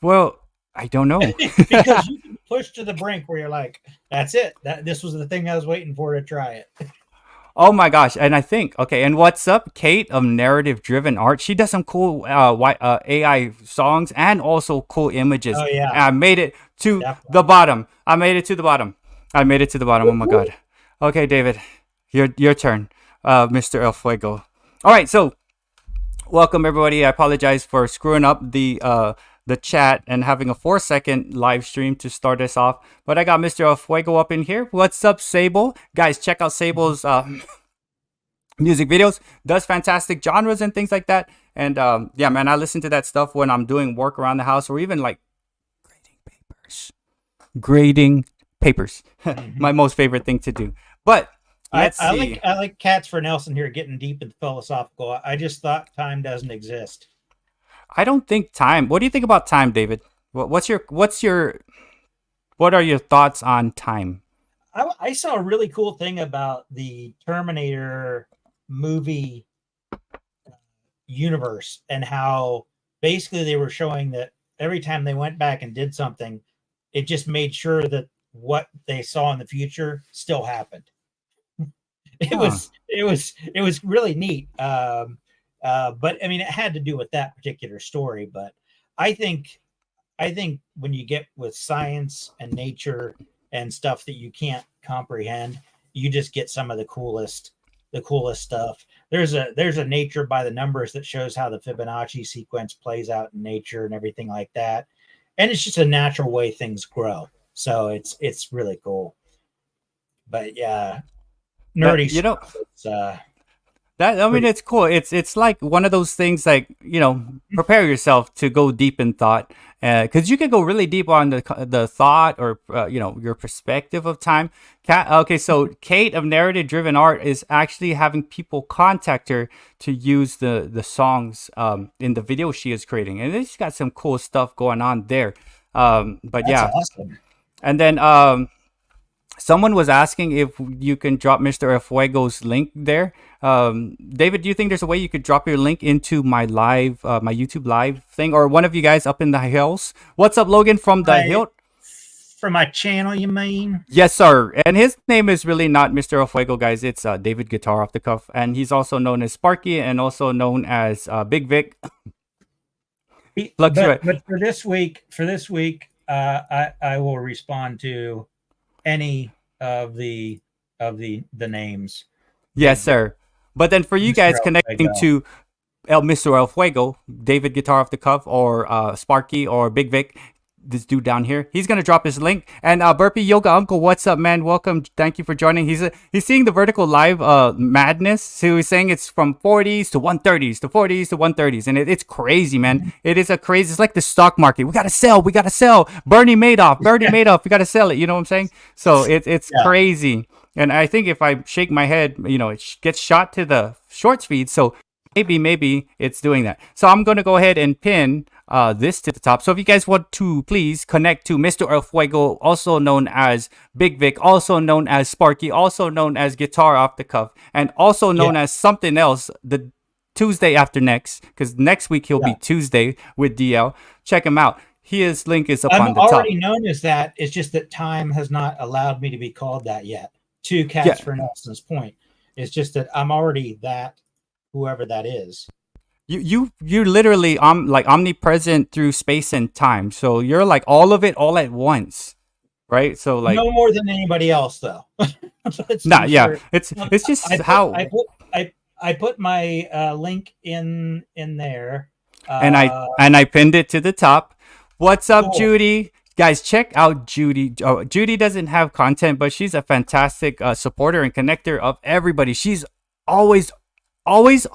Well, I don't know. Because you can push to the brink where you're like, that's it. This was the thing I was waiting for to try it. Oh my gosh. And I think, okay, and what's up, Kate of Narrative Driven Art? She does some cool AI songs and also cool images. Oh, yeah. And I made it to Definitely. the bottom. I made it to the bottom. Oh my god. Okay, David, your turn, Mr. Elfuego. All right, so welcome everybody. I apologize for screwing up the chat and having a 4-second live stream to start us off. But I got Mr. Elfuego up in here. What's up, Sable? Guys, check out Sable's music videos. Does fantastic genres and things like that. And yeah, man, I listen to that stuff when I'm doing work around the house or even like grading papers. My most favorite thing to do. But let's see. I like Cats for Nelson here getting deep and philosophical. I just thought time doesn't exist. I don't think time. What do you think about time, David? What are your thoughts on time? I saw a really cool thing about the Terminator movie universe and how basically they were showing that every time they went back and did something, it just made sure that what they saw in the future still happened. It was really neat. But I mean, it had to do with that particular story. But I think when you get with science and nature and stuff that you can't comprehend, you just get some of the coolest stuff. There's a nature by the numbers that shows how the Fibonacci sequence plays out in nature and everything like that. And it's just a natural way things grow. So it's really cool. But yeah, nerdy stuff. It's cool. It's like one of those things, like, prepare yourself to go deep in thought, because you can go really deep on the thought or your perspective of time. Okay, so Kate of Narrative Driven Art is actually having people contact her to use the songs in the video she is creating, and it's got some cool stuff going on there. But That's yeah, awesome. and then someone was asking if you can drop Mr. Elfuego's link there. David, do you think there's a way you could drop your link into my YouTube live thing, or one of you guys up in the hills? What's up, Logan from the hill? From my channel, you mean? Yes, sir. And his name is really not Mr. Elfuego, guys. It's David Guitar Off the Cuff, and he's also known as Sparky and also known as Big Vic. But for this week, I will respond to any of the names. Yes, sir. But then for you guys connecting to Mr. Elfuego, David Guitar Off the Cuff, or Sparky or Big Vic, this dude down here. He's gonna drop his link. And Burpee Yoga Uncle, what's up, man? Welcome. Thank you for joining. He's seeing the vertical live madness. So he's saying it's from 40s to 130s to 40s to 130s, and it's crazy, man. It is a crazy. It's like the stock market. We gotta sell. We gotta sell. Bernie Madoff. We gotta sell it. You know what I'm saying? So it's crazy. And I think if I shake my head, it gets shot to the shorts feed. So maybe it's doing that. So I'm going to go ahead and pin this to the top. So if you guys want to, please connect to Mr. Elfuego, also known as Big Vic, also known as Sparky, also known as Guitar Off the Cuff, and also known as something else the Tuesday after next, because next week he'll be Tuesday with DL. Check him out. His link is up on the top. I'm already known as that. It's just that time has not allowed me to be called that yet. Two cats for Nelson's point. It's just that I'm already that, whoever that is. You're literally like omnipresent through space and time. So you're like all of it all at once, right? So like no more than anybody else, though. It's just I put my link in there, and I pinned it to the top. What's up, cool. Judy? Guys, check out Judy. Oh, Judy doesn't have content, but she's a fantastic supporter and connector of everybody. She's always almost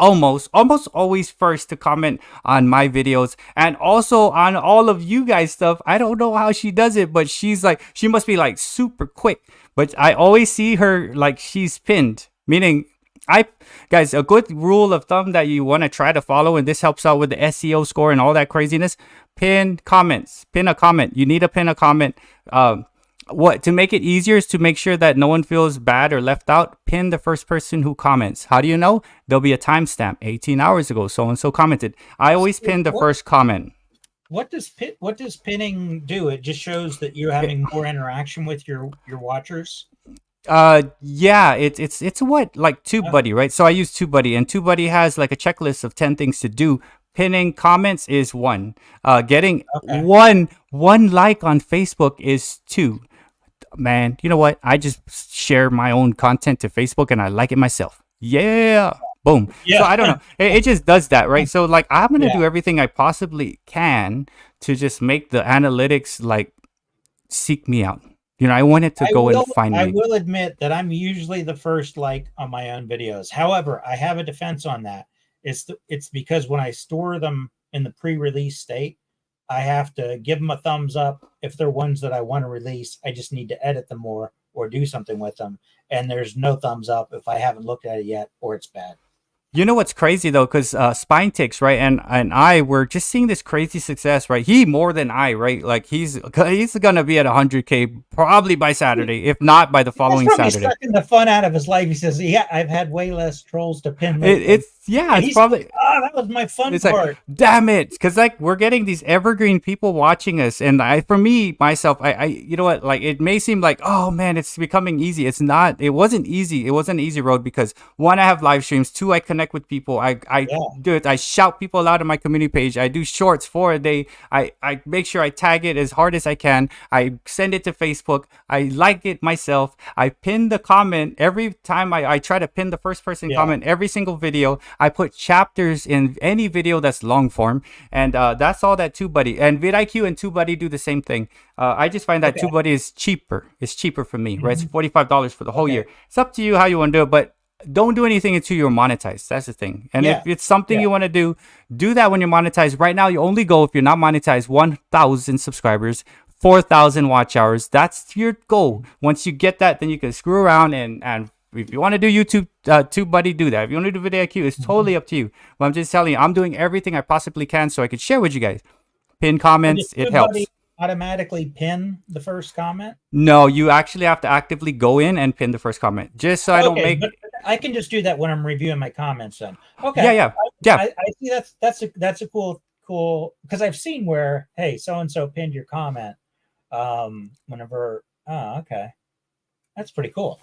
always first to comment on my videos and also on all of you guys stuff. I don't know how she does it, but she must be like super quick. But I always see her like she's pinned, meaning guys, a good rule of thumb that you want to try to follow, and this helps out with the SEO score and all that craziness. Pin a comment. You need to pin a comment. What to make it easier is to make sure that no one feels bad or left out. Pin the first person who comments. How do you know? There'll be a timestamp. 18 hours ago, so and so commented. I always pin the first comment. What does pinning do? It just shows that you're having more interaction with your watchers. Yeah, it's what, like TubeBuddy, right? So I use TubeBuddy, and TubeBuddy has like a checklist of 10 things to do. Pinning comments is 1. Getting one like on Facebook is 2. Man, you know what? I just share my own content to Facebook and I like it myself. Yeah. Boom. Yeah. So I don't know. It just does that, right? So like I'm gonna do everything I possibly can to just make the analytics like seek me out. I want it to go and find me. I will admit that I'm usually the first like on my own videos. However, I have a defense on that. It's because when I store them in the pre-release state, I have to give them a thumbs up. If they're ones that I want to release, I just need to edit them more or do something with them. And there's no thumbs up if I haven't looked at it yet or it's bad. You know what's crazy though, because Spine Ticks, right, and I were just seeing this crazy success, right? He more than I, right? Like he's gonna be at 100K probably by Saturday, if not by the following Saturday. He's sucking the fun out of his life. He says, "Yeah, I've had way less trolls to pin." It's probably that was my fun part. Like, damn it, because like we're getting these evergreen people watching us, and for me myself, I you know what, like it may seem like, oh man, it's becoming easy. It's not. It wasn't easy. It wasn't an easy road because 1, I have live streams. 2, I connect with people. I do it. I shout people out on my community page. I do shorts for a day. I make sure I tag it as hard as I can. I send it to Facebook. I like it myself. I pin the comment every time. I try to pin the first person comment every single video. I put chapters in any video that's long form, and that's all that TubeBuddy and vidIQ and TubeBuddy do the same thing. I just find that TubeBuddy is cheaper. It's cheaper for me, right? It's $45 for the whole year. It's up to you how you want to do it, but don't do anything until you're monetized. That's the thing. And if it's something you want to do that when you're monetized. Right now, you only go if you're not monetized 1,000 subscribers, 4,000 watch hours. That's your goal. Once you get that, then you can screw around and if you want to do YouTube, TubeBuddy, do that. If you want to do vidIQ, it's totally up to you. But I'm just telling you, I'm doing everything I possibly can so I can share with you guys. Pin comments, it helps. Automatically pin the first comment? No, you actually have to actively go in and pin the first comment, just so I don't make. But I can just do that when I'm reviewing my comments. Then, okay, yeah. I see that's a cool because I've seen where so and so pinned your comment. Whenever, okay, that's pretty cool.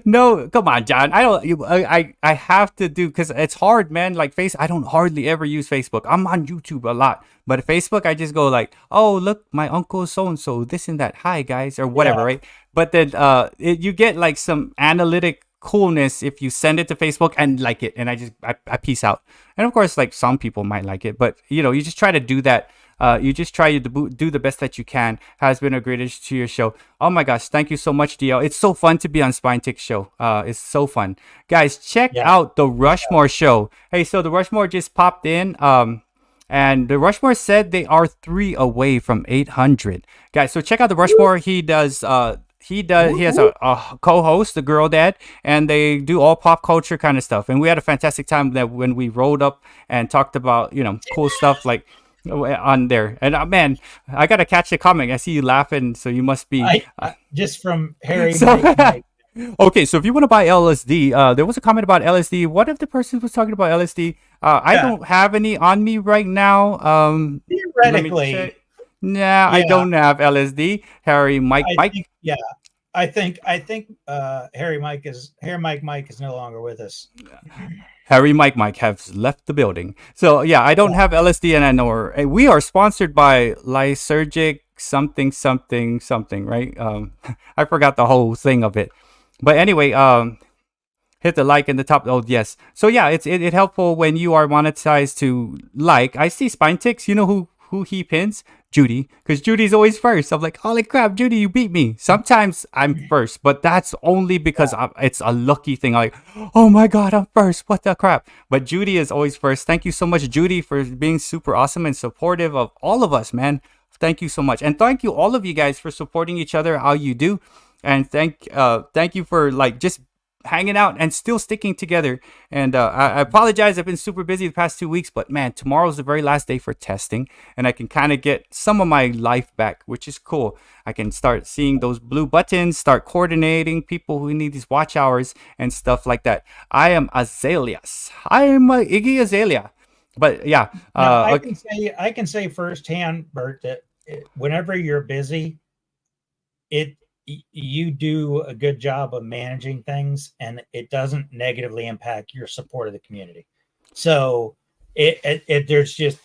No, come on, John. I have to do because it's hard, man. Like I don't hardly ever use Facebook. I'm on YouTube a lot, but Facebook, I just go like, oh, look, my uncle so and so, this and that. Hi guys, or whatever, right? But then you get like some analytic coolness if you send it to Facebook and like it, and I peace out. And of course, like some people might like it, but you just try to do that You just try to do the best that you can. Has been a great addition to your show. Oh my gosh, thank you so much, DL. It's so fun to be on Spine Tick show. It's so fun. Guys, check Yeah. out the Rushmore show. Hey, so the Rushmore just popped in. And the Rushmore said they are 3 away from 800. Guys, so check out the Rushmore. He has a co-host, the girl dad, and they do all pop culture kind of stuff. And we had a fantastic time that when we rolled up and talked about, cool stuff like on there. And man, I gotta catch it coming. I see you laughing, so you must be just from Harry. so, okay, so if you want to buy LSD, there was a comment about LSD. What if the person was talking about LSD? I don't have any on me right now. Theoretically, I don't have LSD. Harry Mike. I think Harry Mike is no longer with us. Harry Mike has left the building. So yeah, I don't have LSD, and I know we are sponsored by Lysergic something, right? I forgot the whole thing of it. But anyway, hit the like in the top. Oh yes. So yeah, it's helpful when you are monetized to like. I see Spine Ticks. You know who he pins? Judy, because Judy's always first. I'm like, holy crap, Judy, you beat me. Sometimes I'm first, but that's only because it's a lucky thing. I'm like, oh my god, I'm first. What the crap? But Judy is always first. Thank you so much, Judy, for being super awesome and supportive of all of us, man. Thank you so much, and thank you all of you guys for supporting each other how you do, and thank you for like just hanging out and still sticking together. And I apologize, I've been super busy the past 2 weeks, but man, tomorrow's the very last day for testing, and I can kind of get some of my life back, which is cool. I can start seeing those blue buttons, start coordinating people who need these watch hours and stuff like that. I am Azaleas. I am Iggy Azalea. But yeah, I can say firsthand, Bert, that whenever you're busy, you do a good job of managing things, and it doesn't negatively impact your support of the community. So there's just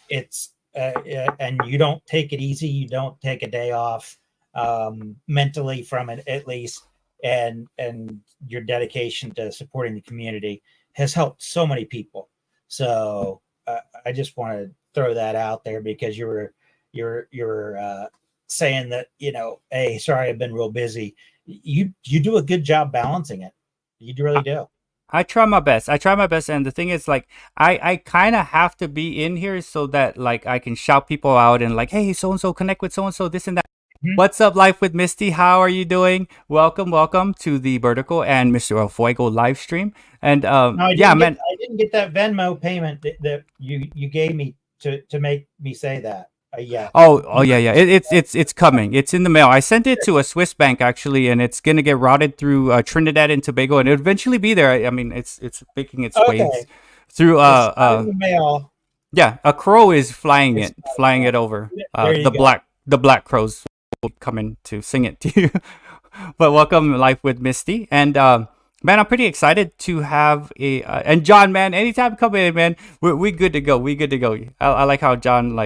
and you don't take it easy. You don't take a day off mentally from it, at least, and your dedication to supporting the community has helped so many people. So I just want to throw that out there because you're saying that, hey, sorry, I've been real busy. You do a good job balancing it. You really do. I try my best. And the thing is, like, I kind of have to be in here so that, like, I can shout people out and, like, hey, so and so, connect with so and so, this and that. Mm-hmm. What's up, Life with Misty? How are you doing? Welcome to the Vertical and Mr. Elfuego live stream. And man, I didn't get that Venmo payment that you gave me to make me say that. Yeah. Oh yeah. It's coming. It's in the mail. I sent it to a Swiss bank actually, and it's gonna get routed through Trinidad and Tobago, and it'll eventually be there. I mean, it's making its way through the mail. Yeah, a crow is flying it over. The black crows will come in to sing it to you. But welcome, Life with Misty, and man, I'm pretty excited to have and John, man, anytime come in, man, we good to go. I like how John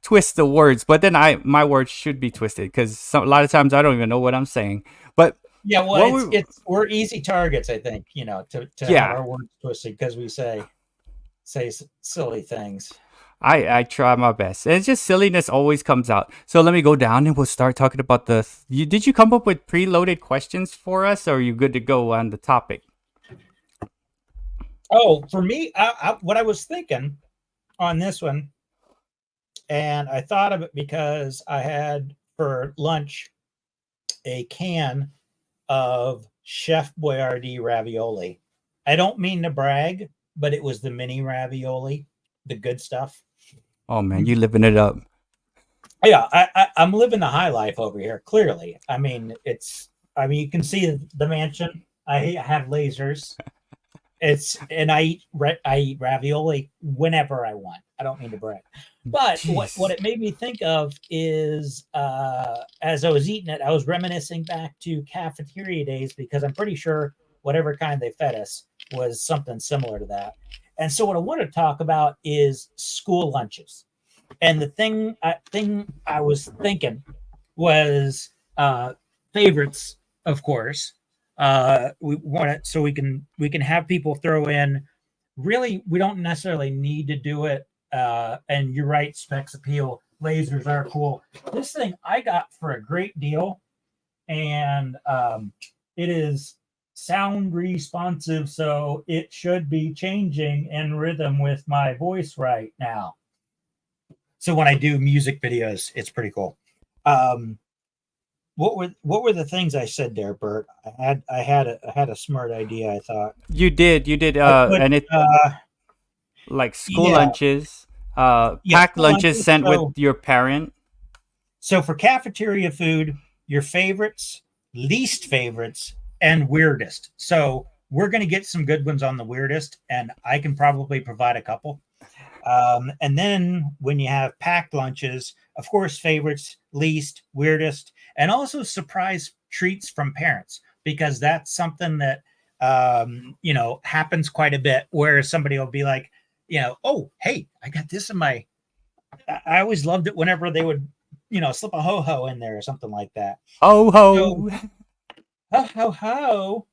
twist the words, but then my words should be twisted because a lot of times I don't even know what I'm saying. But yeah, well, we're easy targets, I think, to have our words twisted because we say silly things. I try my best. And it's just silliness always comes out. So let me go down and we'll start talking about did you come up with preloaded questions for us, or are you good to go on the topic? Oh, for me, what I was thinking on this one, and I thought of it because I had for lunch a can of Chef Boyardee ravioli. I don't mean to brag, but it was the mini ravioli, the good stuff. Oh man, you living it up. Yeah, I'm living the high life over here. Clearly, I mean, you can see the mansion. I have lasers. And I eat ravioli whenever I want. I don't mean to brag, but what it made me think of is as I was eating it, I was reminiscing back to cafeteria days because I'm pretty sure whatever kind they fed us was something similar to that. And so what I want to talk about is school lunches. And the thing I was thinking was favorites, of course. We want it so we can have people throw in. Really, we don't necessarily need to do it And you're right, specs appeal. Lasers are cool. This thing I got for a great deal, and it is sound responsive, so it should be changing in rhythm with my voice right now. So when I do music videos, it's pretty cool. What were the things I said there, Bert? I had a smart idea. I thought You did, and it like school lunches, packed lunches sent with your parent. So for cafeteria food, your favorites, least favorites, and weirdest. So we're going to get some good ones on the weirdest, and I can probably provide a couple. And then when you have packed lunches, of course, favorites, least, weirdest, and also surprise treats from parents, because that's something that, happens quite a bit, where somebody will be like, oh, hey, I got this in my, I always loved it whenever they would, slip a ho-ho in there or something like that. Ho-ho. Ho-ho-ho.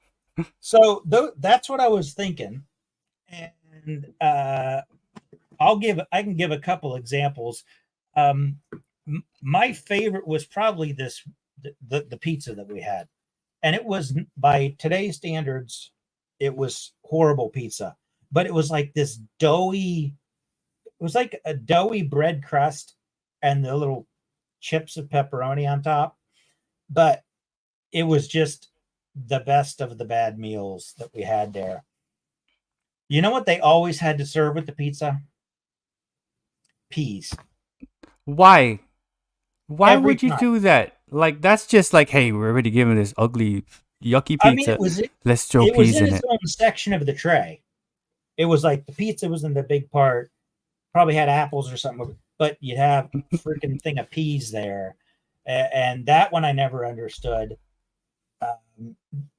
So that's what I was thinking. And I can give a couple examples. My favorite was probably the pizza that we had. And it was, by today's standards, it was horrible pizza. But it was like this doughy, it was like a doughy bread crust and the little chips of pepperoni on top. But it was just the best of the bad meals that we had there. You know what they always had to serve with the pizza? Peas. Why? Why would you do that? Like, that's just like, hey, we're already giving this ugly, yucky pizza. Let's throw peas in it. It was in its own section of the tray. It was like the pizza was in the big part. Probably had apples or something, but you'd have a freaking thing of peas there. And that one I never understood.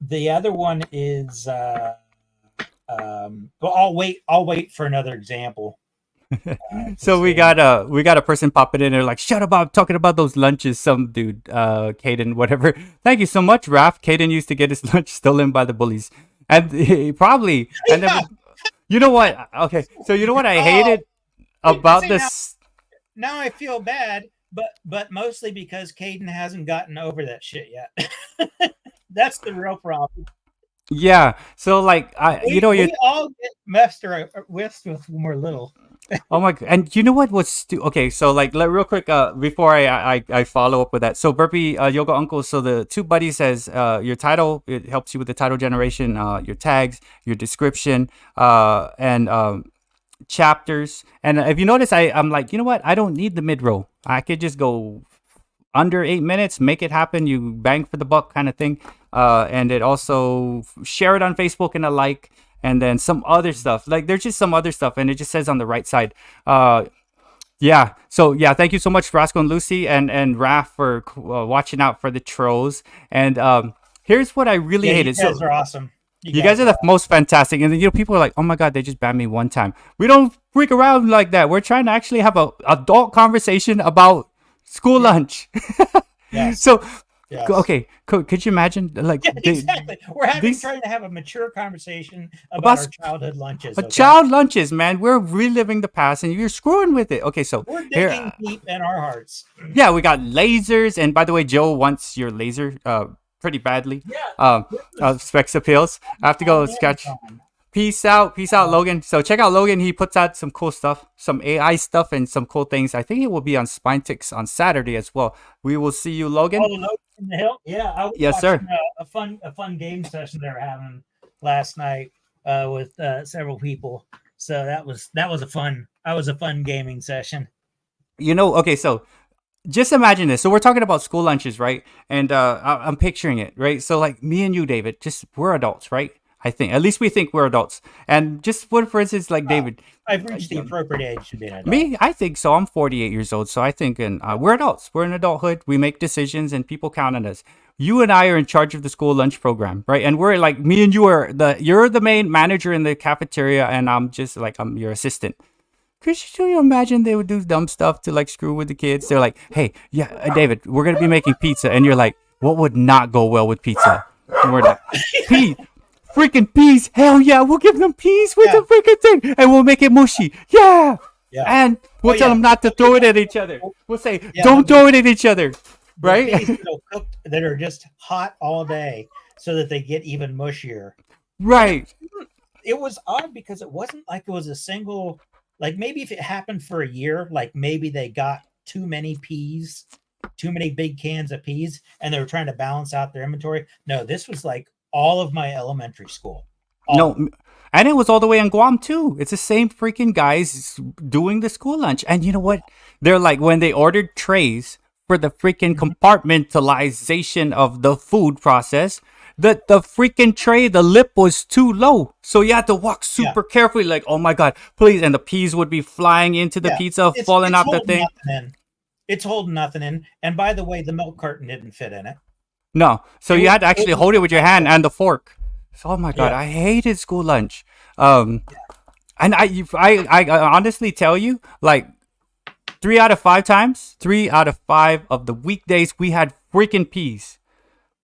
The other one is, well, I'll wait for another example. So we got a person popping in there like, shut up, I'm talking about those lunches. Some dude, Caden, whatever. Thank you so much, Raph. Caden used to get his lunch stolen by the bullies, and he probably. And then, you know what? Okay, so you know what I hated about this. Now I feel bad, but mostly because Caden hasn't gotten over that shit yet. That's the real problem. Yeah. So like, we all get messed with when we're little. Oh my god! And you know what was okay? So like, real quick, before I follow up with that. So Burpee Yoga Uncle. So the two buddies says your title, it helps you with the title generation, your tags, your description, and chapters. And if you notice, I'm like, you know what? I don't need the mid row. I could just go under 8 minutes, make it happen. You bang for the buck kind of thing. And it also share it on Facebook and a like. And then some other stuff, like there's just some other stuff, and it just says on the right side. Yeah. So yeah, thank you so much, Roscoe and Lucy and Raph, for watching out for the trolls. And here's what I really hated. You guys are awesome. You guys are the most fantastic. And then, people are like, oh my god, they just banned me one time. We don't freak around like that. We're trying to actually have a adult conversation about school lunch. Yes. So. Yes. Okay, could you imagine? Like, exactly. We're trying to have a mature conversation about our childhood lunches. Child lunches, man. We're reliving the past, and you're screwing with it. Okay, so we're digging deep in our hearts. Yeah, we got lasers, and by the way, Joe wants your laser pretty badly. Yeah. Specs appeals. I have to go sketch. Peace out, Logan. So check out Logan. He puts out some cool stuff, some AI stuff, and some cool things. I think it will be on Spinetix on Saturday as well. We will see you, Logan. Oh, Logan in the Hill? Yeah. I was yes, sir. A fun game session they were having last night with several people. So that was a fun gaming session. Okay, so just imagine this. So we're talking about school lunches, right? And I'm picturing it, right? So like me and you, David, we're adults, right? I think at least we think we're adults. And just for instance, like David, I've reached the appropriate age to be an adult. Me, I think so. I'm 48 years old, so I think we're adults. We're in adulthood. We make decisions, and people count on us. You and I are in charge of the school lunch program, right? And we're like, me and you you're the main manager in the cafeteria, and I'm just like, I'm your assistant. Could you imagine they would do dumb stuff to like screw with the kids? They're like, hey, yeah, David, we're gonna be making pizza, and you're like, what would not go well with pizza? And we're like, peas. Freaking peas. Hell yeah, we'll give them peas with the freaking thing, and we'll make it mushy. Yeah. Yeah. And Oh we'll tell yeah. them not to throw it at each other. We'll say, Yeah. don't throw it at each other. The Right? peas that are cooked that are just hot all day so that they get even mushier. And Right. it was odd because it wasn't like it was a single, like maybe if it happened for a year, like maybe they got too many peas, too many big cans of peas, and they were trying to balance out their inventory. No, this was like all of my elementary school. All No, of it. and it was all the way in Guam too. It's the same freaking guys doing the school lunch. And you know what? They're like when they ordered trays for the freaking Mhm. compartmentalization of the food process, the freaking tray, the lip was too low. So you had to walk Yeah. super carefully, like, oh my god, please. And the peas would be flying into the Yeah. pizza, falling It's out the holding thing. nothing in. It's holding nothing in. And by the way, the milk carton didn't fit in it. No. So It you was, had to it actually was hold it with your hand and the fork. So, oh my god, yeah. I hated school lunch. Um and I honestly tell you, like 3 out of 5 times, 3 out of 5 of the weekdays, we had freaking peas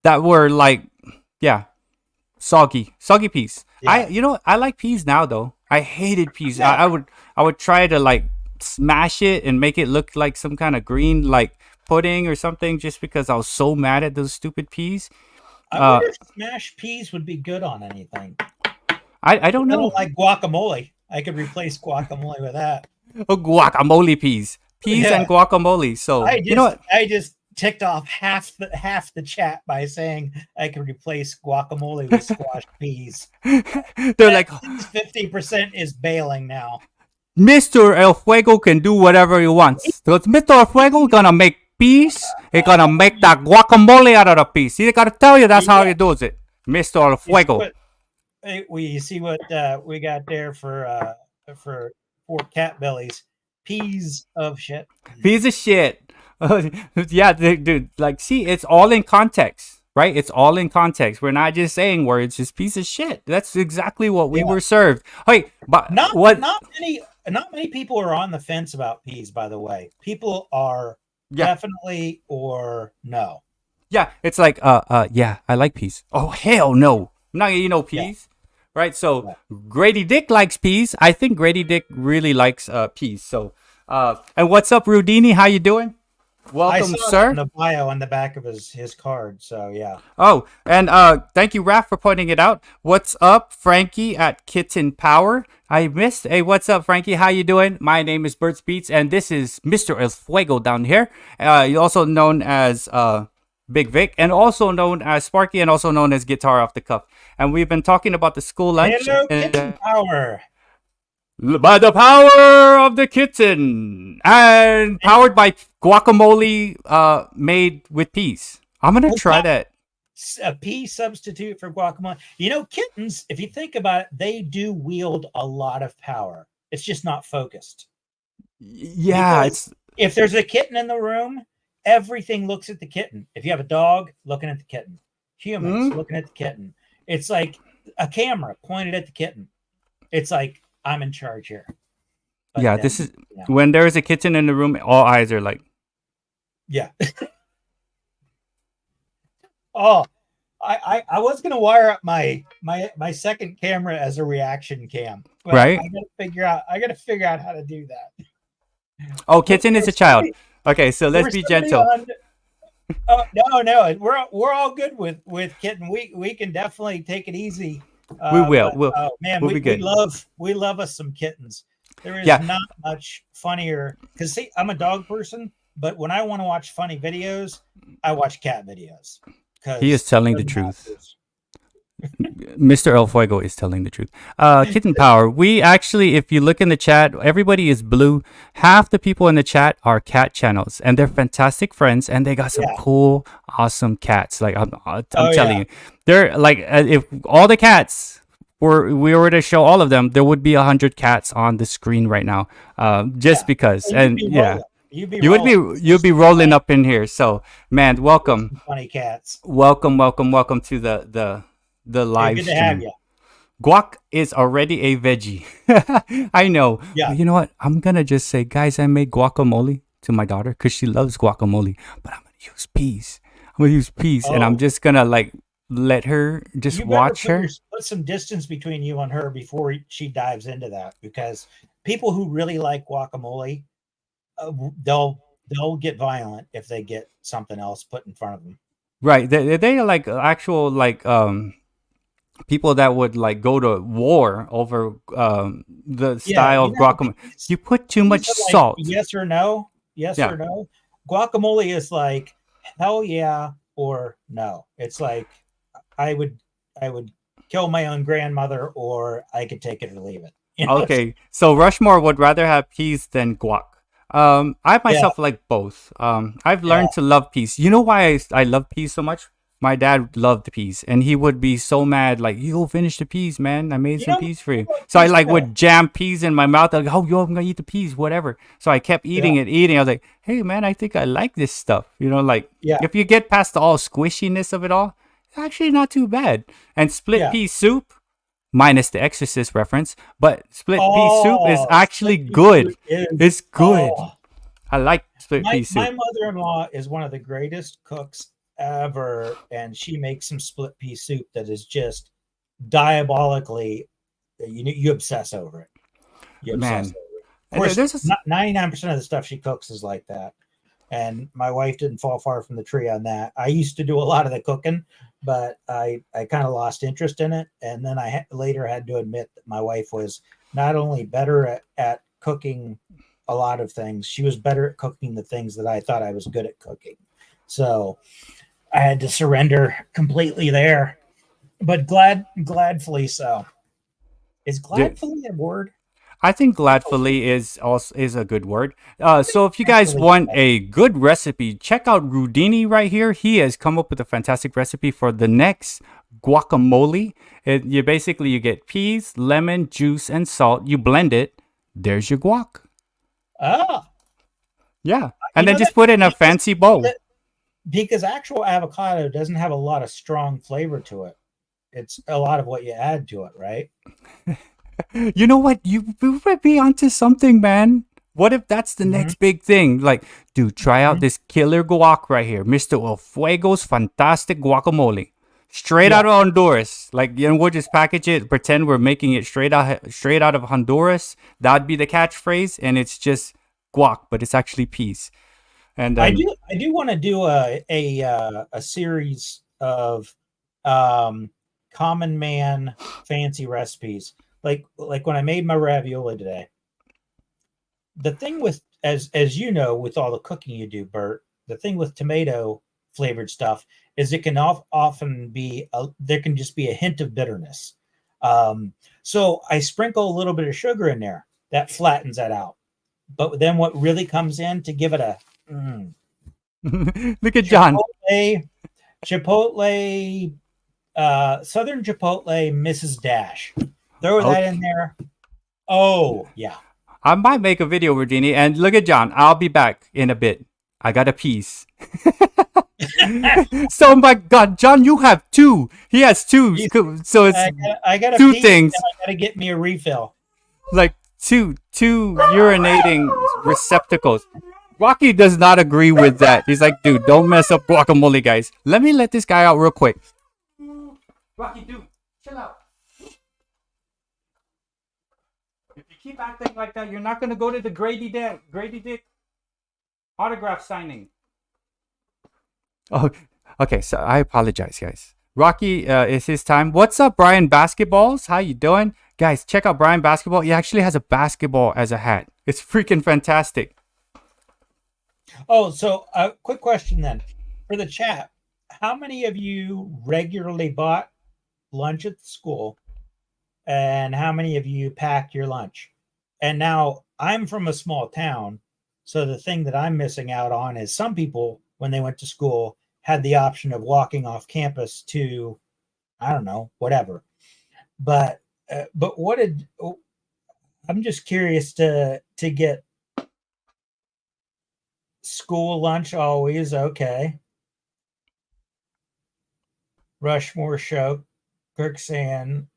that were like, yeah, soggy peas. Yeah. I like peas now though. I hated peas. Yeah. I would try to like smash it and make it look like some kind of green like pudding or something, just because I was so mad at those stupid peas. I Uh, wonder if smashed peas would be good on anything. I don't I know. don't like guacamole. I could replace guacamole with that. Oh, guacamole peas and Yeah. guacamole. So you know what? I just ticked off half the chat by saying I could replace guacamole with squashed peas. They're like, 50% is bailing now. Mr. El Fuego can do whatever he wants. Because Mr. El Fuego gonna make peas. He gonna make that guacamole out of the peas. He gotta tell you that's how he does it. Mr. El Fuego. You see what we got there for cat bellies. Peas of shit. Piece of shit. Yeah, dude. Like, see, it's all in context, right? It's all in context. We're not just saying words, just piece of shit. That's exactly what we were served. Hey, but Not what? not many people are on the fence about peas, by the way. People are definitely or no. Yeah, it's like, yeah, I like peas. Oh, hell no. I'm not gonna eat no peas. Right? So Grady Dick likes peas. I think Grady Dick really likes peas. So and what's up, Rudini? How you doing? Welcome, I saw sir. the bio on the back of his card. So yeah. Oh, and thank you, Raph, for pointing it out. What's up, Frankie at Kitten Power? I missed. Hey, what's up, Frankie? How you doing? My name is BertsBEATS, and this is Mr. Elfuego down here. You're also known as Big Vic, and also known as Sparky, and also known as Guitar Off the Cuff. And we've been talking about the school lunch. Hello, Kitten Power. By the power of the kitten, and powered by guacamole made with peas. I'm gonna try that. A pea substitute for guacamole. You know, kittens, if you think about it, they do wield a lot of power. It's just not focused. Yeah, because if there's a kitten in the room, everything looks at the kitten. If you have a dog, looking at the kitten. Humans looking at the kitten. It's like a camera pointed at the kitten. It's like, I'm in charge here. But yeah, this is when there is a kitten in the room, all eyes are like, yeah. Oh, I was gonna wire up my second camera as a reaction cam. Right. I gotta figure out how to do that. Oh, kitten is a child. Okay, so let's be gentle. No, we're all good with kitten. We can definitely take it easy. We will. We'll be good. We love us some kittens. There is not much funnier because see, I'm a dog person, but when I want to watch funny videos, I watch cat videos. He is telling the truth. Mr. Elfuego is telling the truth. Kitten Power. We actually, if you look in the chat, everybody is blue. Half the people in the chat are cat channels, and they're fantastic friends, and they got some cool, awesome cats. Like I'm telling you, they're like if all the cats we were to show all of them, there would be 100 cats on the screen right now. Just because, and you'd be rolling up in here. So, man, welcome. Funny cats. Welcome to the live stream. Guac is already a veggie. I know. Yeah. But you know what? I'm gonna just say, guys, I made guacamole to my daughter because she loves guacamole. But I'm gonna use peas. And I'm just gonna like let her just watch her. Put some distance between you and her before she dives into that, because people who really like guacamole, they'll get violent if they get something else put in front of them. Right. They are like actual like people that would like go to war over the Yeah, style you of know how guacamole. You put too peas much are like salt. yes or no, yes Yeah. or no. Guacamole is like hell yeah or no. It's like I would I would kill my own grandmother, or I could take it or leave it. You know? Okay. So Rushmore would rather have peas than guac. I Yeah, myself like both. I've yeah. learned to love peas. You know why I love peas so much? My dad loved peas, and he would be so mad, like, "You go finish the peas, man. I made You some know, peas for you." I love So I peas like too. would jam peas in my mouth. Like, "Oh, yo, I'm gonna eat the peas, whatever." So I kept Yeah, eating. I was like, "Hey, man, I think I like this stuff." Like yeah, if you get past the all squishiness of it all, it's actually not too bad. And split yeah. pea soup, minus the Exorcist reference, but split pea soup is Oh, actually split pea good. soup is It's good. oh I like split my pea my soup. mother-in-law is one of the greatest cooks ever, and she makes some split pea soup that is just diabolically you obsess over it. You obsess Man, over it. Of and course, there's this. 99% of the stuff she cooks is like that. And my wife didn't fall far from the tree on that. I used to do a lot of the cooking, but I kind of lost interest in it, and then later had to admit that my wife was not only better at cooking a lot of things, she was better at cooking the things that I thought I was good at cooking. So I had to surrender completely there, but gladfully so. Is gladfully a word? I think gladfully is a good word. So if you guys Actually, want a good recipe, check out Rudini right here. He has come up with a fantastic recipe for the next guacamole. You get peas, lemon, juice, and salt. You blend it. There's your guac. ah, Yeah, you and then know that just put it in a because fancy bowl. because actual avocado doesn't have a lot of strong flavor to it. It's a lot of what you add to it, right? You know what? You might be onto something, man. What if that's the Mm-hmm. next big thing? Like, dude, try out Mm-hmm. this killer guac right here, Mr. Elfuego's fantastic guacamole, straight Yeah, out of Honduras. Like, we'll just package it, pretend we're making it straight out of Honduras. That'd be the catchphrase, and it's just guac, but it's actually peas. And then, I do want to do a series of um, common man fancy recipes, like when I made my ravioli today. The thing with as you know, with all the cooking you do, Bert, the thing with tomato flavored stuff is it can often be there can just be a hint of bitterness. Um, so I sprinkle a little bit of sugar in there that flattens that out. But then what really comes in to give it a look at John. chipotle, southern chipotle, Mrs. Dash. Throw that in Okay. there. Oh yeah. I might make a video, Virginia, and look at John. I'll be back in a bit. I got a piece. So my God, John, you have two. He has two. So it's I got a two piece, things, and I got to get me a refill. like two urinating receptacles. Rocky does not agree with that. He's like, dude, don't mess up guacamole, guys. Let this guy out real quick. Rocky, dude, chill out. If you keep acting like that, you're not gonna go to the Grady Dick autograph signing. Oh, okay. So I apologize, guys. Rocky, it's his time. What's up, Brian Basketballs? How you doing, guys? Check out Brian Basketball. He actually has a basketball as a hat. It's freaking fantastic. Oh, so quick question then for the chat: how many of you regularly bought lunch at the school, and how many of you packed your lunch? And now I'm from a small town, so the thing that I'm missing out on is some people, when they went to school, had the option of walking off campus to, I don't know, whatever. But what did I'm just curious to get school lunch always okay. Rushmore show, Kirk saying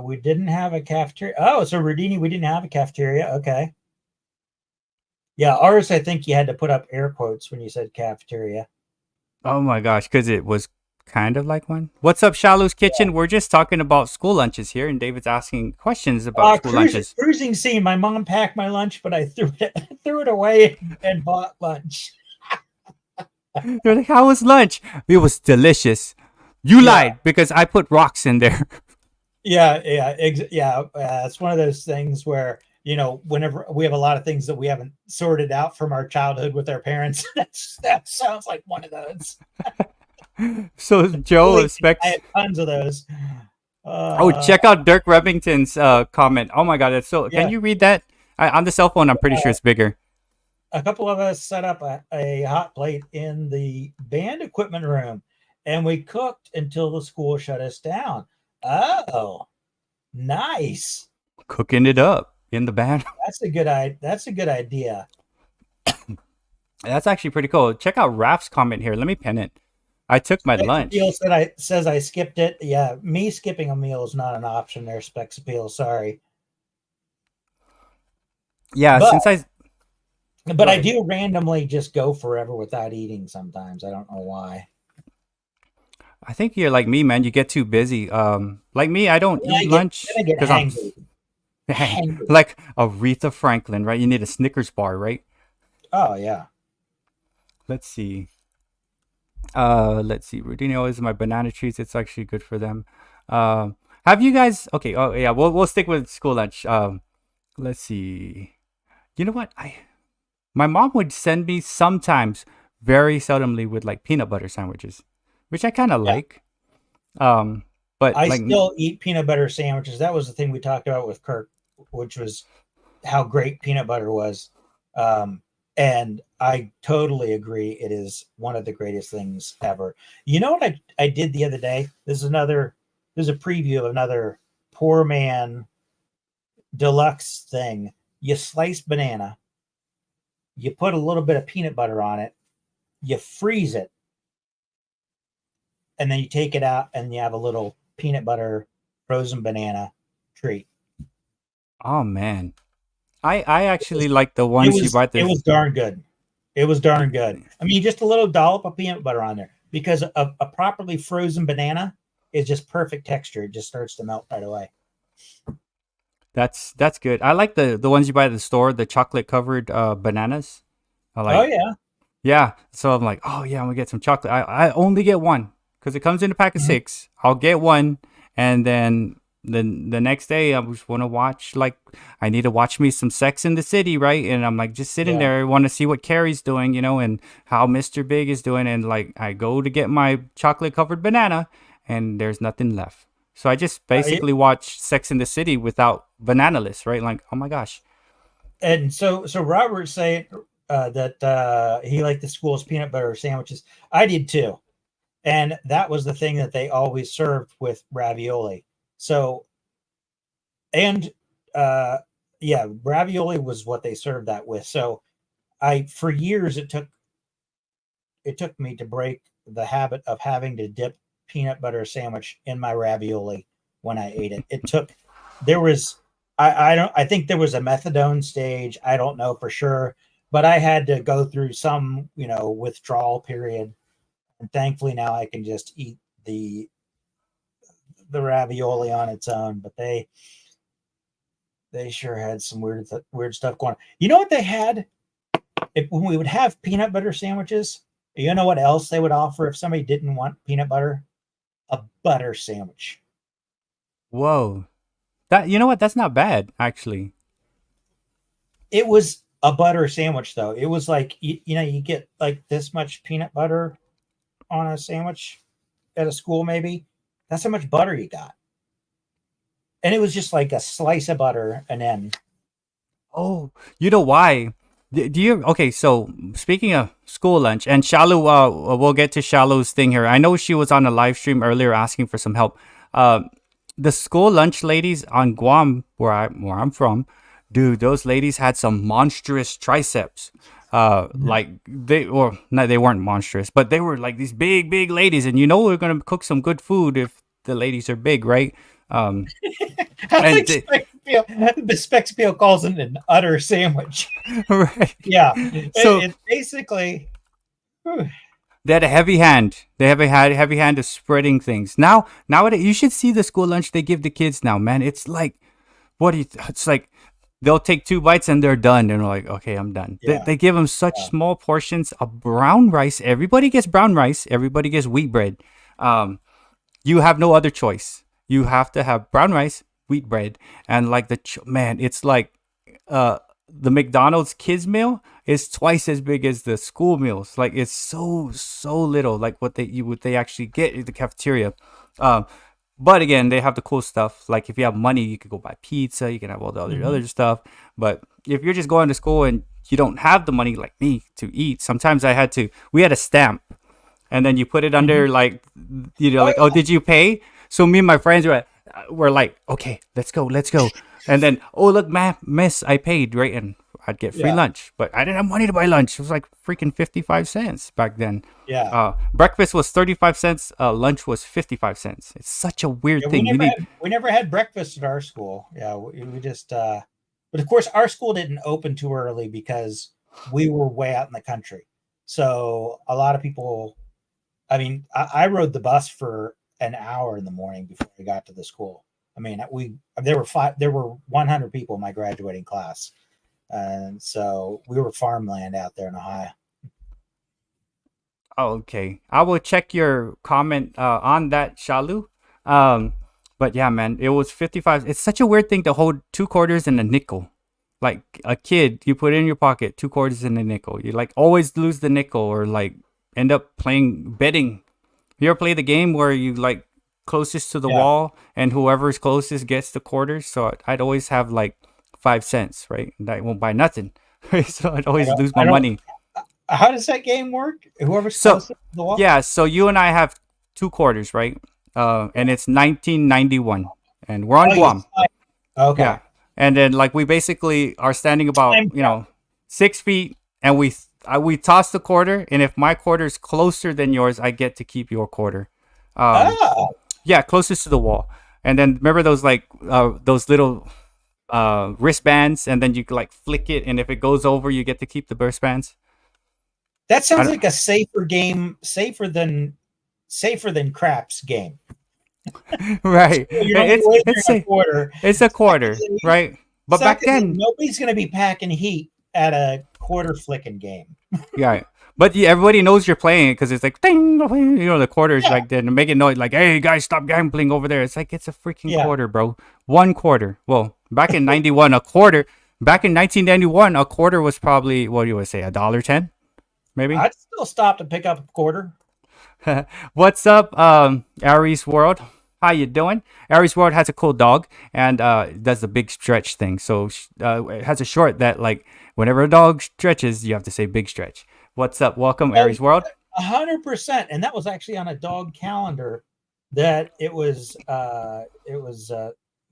we didn't have a cafeteria. Oh, so Rudini, we didn't have a cafeteria. Okay. Yeah, ours, I think you had to put up air quotes when you said cafeteria. Oh my gosh, because it was kind of like one. What's up, Shallow's Kitchen? We're just talking about school lunches here, and David's asking questions about school lunches. Cruising scene. My mom packed my lunch, but I threw it away and bought lunch. They're like, "How was lunch?" It was delicious. You lied because I put rocks in there. Yeah. It's one of those things where, whenever we have a lot of things that we haven't sorted out from our childhood with our parents, that sounds like one of those. So Joe expects. I had tons of those. Check out Dirk Remington's comment. Oh my God, that's so. Can you read that? On the cell phone, I'm pretty sure it's bigger. A couple of us set up a hot plate in the band equipment room, and we cooked until the school shut us down. Oh, nice. Cooking it up in the band. That's a good idea. That's actually pretty cool. Check out Raph's comment here. Let me pin it. I took my lunch. Says I skipped it. Yeah, me skipping a meal is not an option there, Specs Appeal. Sorry. Yeah, But I do randomly just go forever without eating sometimes. I don't know why. I think you're like me, man. You get too busy. Like me, I don't eat lunch because I'm like Aretha Franklin, right? You need a Snickers bar, right? Oh yeah. Let's see. Routine always my banana treats. It's actually good for them. Have you guys? Okay. Oh yeah. We'll stick with school lunch. Let's see. You know what? My mom would send me sometimes, very seldomly, with like peanut butter sandwiches, which I kind of like. But I still eat peanut butter sandwiches. That was the thing we talked about with Kirk, which was how great peanut butter was. And I totally agree. It is one of the greatest things ever. You know what I did the other day? There's a preview of another poor man deluxe thing. You slice banana, you put a little bit of peanut butter on it, you freeze it, and then you take it out and you have a little peanut butter frozen banana treat. Oh man. I actually like the ones you buy. It was darn good. It was darn good. I mean, just a little dollop of peanut butter on there, because a properly frozen banana is just perfect texture. It just starts to melt right away. That's good. I like the ones you buy at the store, the chocolate covered bananas. Oh yeah. Yeah. So I'm like, oh yeah, I'm gonna get some chocolate. I only get one because it comes in a pack of 6. I'll get one, and then the next day I just want to watch, like, I need to watch me some Sex in the City, right? And I'm like just sitting there, want to see what Carrie's doing, and how Mr. Big is doing, and like I go to get my chocolate covered banana, and there's nothing left. So I just basically watch Sex in the City without bananaless, right? Like, oh my gosh. And so Robert's saying that he liked the school's peanut butter sandwiches. I did too. And that was the thing that they always served with ravioli. So, and ravioli was what they served that with. So for years, it took me to break the habit of having to dip peanut butter sandwich in my ravioli when I ate it. I think there was a methadone stage. I don't know for sure, but I had to go through some, withdrawal period. And thankfully now I can just eat the ravioli on its own, but they sure had some weird stuff going on. You know what they had? When we would have peanut butter sandwiches, you know what else they would offer if somebody didn't want peanut butter? A butter sandwich. Whoa. You know what? That's not bad, actually. It was a butter sandwich, though. It was like, you get like this much peanut butter on a sandwich at a school, maybe. That's how much butter you got. And it was just like a slice of butter and then. Oh, you know why? Okay, so speaking of school lunch, and Shallow, we'll get to Shallow's thing here. I know she was on a live stream earlier asking for some help. The school lunch ladies on Guam, where I'm from, dude, those ladies had some monstrous triceps. Like they weren't monstrous, but they were like these big ladies, and we're gonna cook some good food if the ladies are big, right? I think the Specs Appeal calls it an utter sandwich. Right. Yeah. So it's basically. They had a heavy hand. They have a heavy hand of spreading things. Now, nowadays, you should see the school lunch they give the kids now, man. It's like, what do you? It's like they'll take 2 bites and they're done. And they're like, okay, I'm done. They, Yeah. they give them such small portions of brown rice. Everybody gets brown rice. Everybody gets wheat bread. Um, you have no other choice. You have to have brown rice, wheat bread, and like man, it's like uh the McDonald's kids meal is twice as big as the school meals. Like it's so little, like what they actually get at the cafeteria. Um, but again, they have the cool stuff. Like if you have money, you could go buy pizza. You can have all the other Hmm. stuff. But if you're just going to school and you don't have the money like me to eat, sometimes I had to. We had a stamp and then you put it Hmm. under like Oh like, oh, did you pay? So me and my friends were like, okay, let's go, and then, oh, look, miss, I paid, right? And I'd get free yeah, lunch, but I didn't have money to buy lunch. It was like freaking 55 cents back then. yeah, Breakfast was 35 cents, lunch was 55 cents. It's such a weird yeah. We thing. You never need. had we never had breakfast at our school. Yeah, we just. But of course, our school didn't open too early because we were way out in the country. So a lot of people. I mean, I rode the bus for an hour in the morning before I got to the school. I mean, there were 100 people in my graduating class, and so we were farmland out there in Ohio. Oh, okay. I will check your comment on that, Shalu. Um, but yeah, man, it was 55. It's such a weird thing to hold 2 quarters and a nickel. Like a kid, you put it in your pocket, 2 quarters and a nickel. You like always lose the nickel or like end up playing betting. You ever play the game where you like closest to the Yeah, wall and whoever's closest gets the quarters? So I'd always have like 5 cents, right? And I won't buy nothing. So I'd I always don't. lose my I don't. money. How does that game work? Whoever's So closest to the wall. yeah, so you and I have 2 quarters, right? And it's 1991, and we're on Oh, you Guam. slide. Yeah, Okay. and then like we basically are standing about Time travel. 6 feet, and we toss the quarter, and if my quarter is closer than yours, I get to keep your quarter. Um, Oh, yeah, closest to the wall. And then remember those little wristbands, and then you like flick it, and if it goes over, you get to keep the wristbands. that I sounds don't, like a safer game, safer than craps game. right. You're only wagering It's a quarter. a quarter, Secondly, right? But back secondly, then, nobody's going to be packing heat at a quarter flicking game. yeah. But yeah, everybody knows you're playing it because it's like ding, the quarters Yeah, back then and making noise like, "Hey guys, stop gambling over there." It's like it's a freaking yeah. quarter, bro. 1 quarter. Well, back in '91, a quarter. Back in 1991, a quarter was probably what do you want to say, $1.10, maybe. I'd still stop to pick up a quarter. What's up, Aries World? How you doing? Aries World has a cool dog and does the big stretch thing. So it has a short that like whenever a dog stretches, you have to say big stretch. What's up? Welcome, Oh, Aries World. 100%. And that was actually on a dog calendar that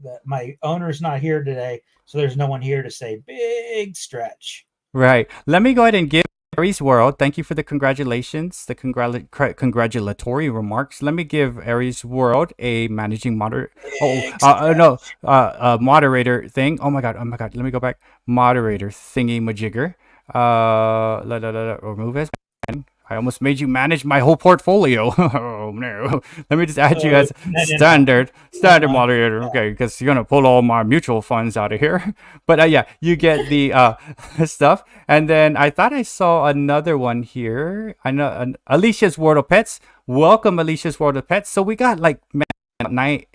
that my owner's not here today, so there's no one here to say big stretch. Right. Let me go ahead and give Aries World. Thank you for the congratulations, the congratulatory remarks. Let me give Aries World a managing moderator. Oh, Big no, stretch. moderator thing. Oh my god. Oh my god. Let me go back. Moderator thingy majigger. Remove as. I almost made you manage my whole portfolio. Oh no! Let me just add you as No. Never standard mind. moderator, Yeah. okay? Because you're gonna pull all my mutual funds out of here. But yeah, you get the stuff, and then I thought I saw another one here. I know Alicia's World of Pets. Welcome, Alicia's World of Pets. So we got like nine.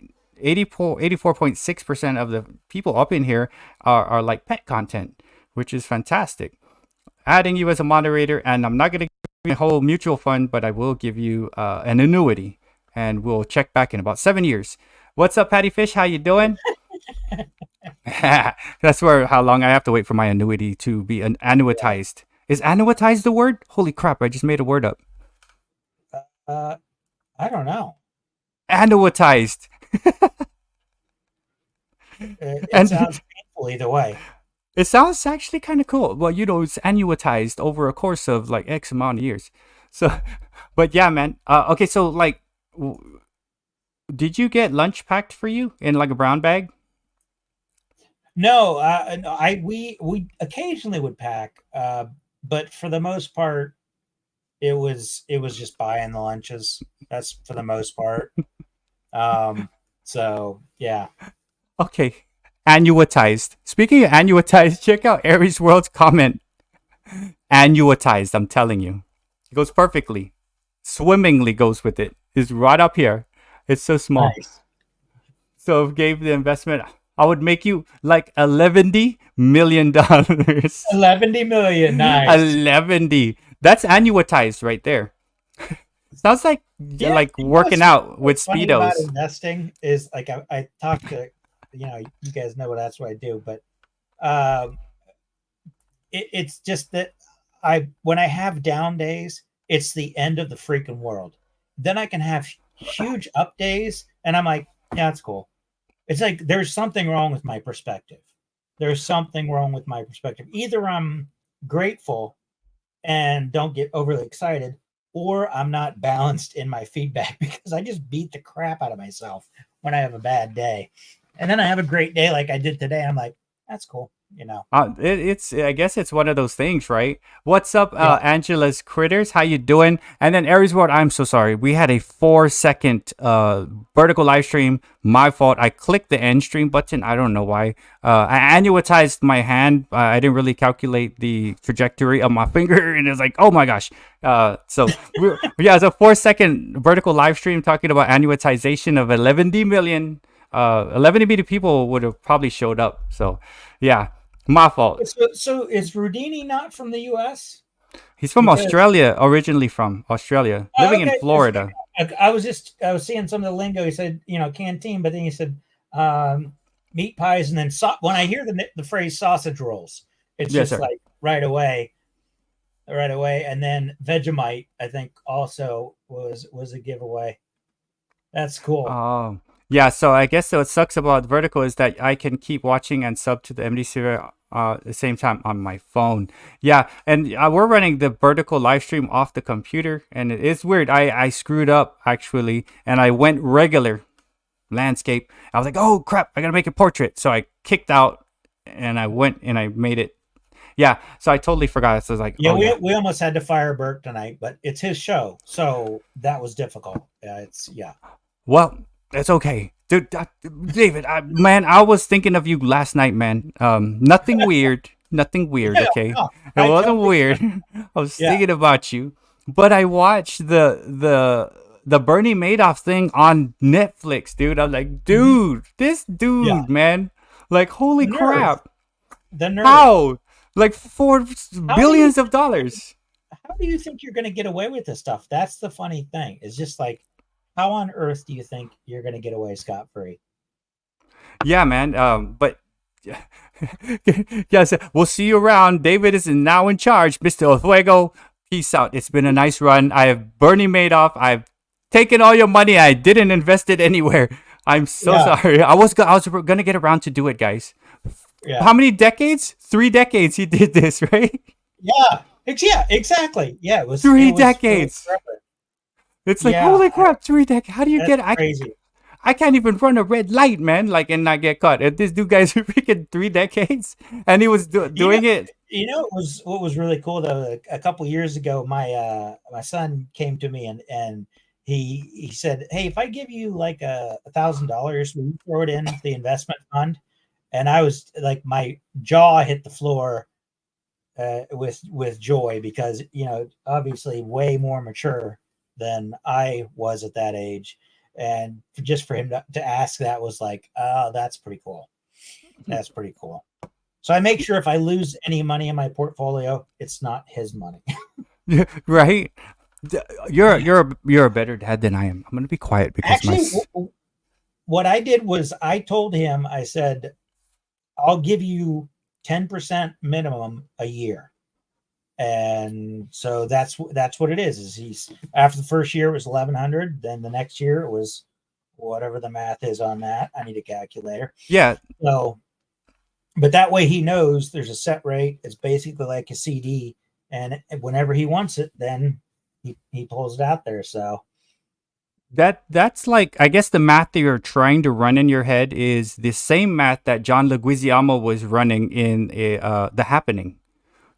84.6% of the people up in here are like pet content, which is fantastic. Adding you as a moderator, and I'm not going to give you a whole mutual fund, but I will give you an annuity, and we'll check back in about 7 years. What's up, Patty Fish? How you doing? That's where how long I have to wait for my annuity to be annuitized. Is annuitized the word? Holy crap! I just made a word up. Uh, I don't know. Annuitized, It and sounds painful either way. it sounds actually kind of cool. Well, it's annuitized over a course of like X amount of years. So, but yeah, man. Okay, so like, did you get lunch packed for you in like a brown bag? No, I we occasionally would pack, but for the most part, it was just buying the lunches. That's for the most part. So yeah. Okay. Annuitized. Speaking of annuitized, check out Aries World's comment. Annuitized, I'm telling you. It goes perfectly. Swimmingly goes with it. It's right up here. It's so small. Nice. So gave the investment, I would make you like $11 million. 11 million. Nice. 11. That's annuitized right there. Sounds like Yeah, like you know working out with what's funny about Speedos. investing is like I talk to, you guys know that's what I do, but um it's just that when I have down days, it's the end of the freaking world. Then I can have huge up days, and I'm like, yeah, that's cool. It's like there's something wrong with my perspective. There's something wrong with my perspective. Either I'm grateful and don't get overly excited, or I'm not balanced in my feedback because I just beat the crap out of myself when I have a bad day. And then I have a great day like I did today. I'm like, that's cool, It's I guess it's one of those things, right? What's up, Yeah. Angela's critters? How you doing? And then Aries World, I'm so sorry. We had a 4-second vertical live stream. My fault. I clicked the end stream button. I don't know why. I annuitized my hand. I didn't really calculate the trajectory of my finger, and it's like, oh my gosh. Yeah, it's a 4-second vertical live stream talking about annuitization of 11 million. 11 people would have probably showed up. So, yeah. My fault. So is Rudini not from the U.S.? He's from Because- Australia, originally from Australia, living in Florida. I was seeing some of the lingo. He said, canteen, but then he said meat pies, and then when I hear the phrase sausage rolls, it's Yes, just sir. like right away. And then Vegemite, I think, also was a giveaway. That's cool. Oh, yeah. So I guess what sucks about Vertical is that I can keep watching and sub to the MDC at the same time on my phone. Yeah, and we're running the Vertical live stream off the computer, and it is weird. I screwed up actually, and I went regular landscape. I was like, oh crap, I gotta make a portrait. So I kicked out, and I went and I made it. Yeah, so I totally forgot. So I was like, Yeah, oh, we almost had to fire Bert tonight, but it's his show, so that was difficult. Well, it's okay, dude. David, man, I was thinking of you last night, man. Nothing weird, nothing weird. Yeah, Okay, no, it I wasn't totally- weird. I was Yeah. thinking about you, but I watched the Bernie Madoff thing on Netflix, dude. I'm like, dude, this dude, Yeah. man, like, holy The nerve. crap, The nerve. how? Like $4 do billions of dollars. How do you think you're going to get away with this stuff? That's the funny thing. It's just like, how on earth do you think you're going to get away scot-free? Yeah, man. But yes, we'll see you around. David is now in charge. Mr. Fuego, peace out. It's been a nice run. I have Bernie Madoff. I've taken all your money. I didn't invest it anywhere. I'm so Yeah. sorry. I was gonna get around to do it, guys. Yeah. How many decades? 3 decades he did this, right? Yeah. Exactly. Yeah. It was 3 it was decades. forever. It's like, Yeah, holy crap, 3 decades. How do you That's get it? crazy. I can't even run a red light, man, like, and not get caught. And this dude guy's freaking 3 decades, and he was doing it. What was really cool though. A couple years ago, my son came to me and he said, "Hey, if I give you like $1,000, will you throw it in the investment fund?" And I was like, my jaw hit the floor with joy because obviously way more mature than I was at that age, and just for him to ask that was like, oh, that's pretty cool. That's pretty cool. So I make sure if I lose any money in my portfolio, it's not his money. Right? You're a better dad than I am. I'm gonna be quiet because Actually, what I did was I told him, I said, I'll give you 10% minimum a year. And so that's what it is he's after the first year it was 1,100, then the next year it was whatever the math is on that. I need a calculator. yeah. So, but that way he knows there's a set rate. It's basically like a CD, and whenever he wants it, then he pulls it out there. So That's like, I guess the math that you're trying to run in your head is the same math that John Leguizamo was running in The Happening.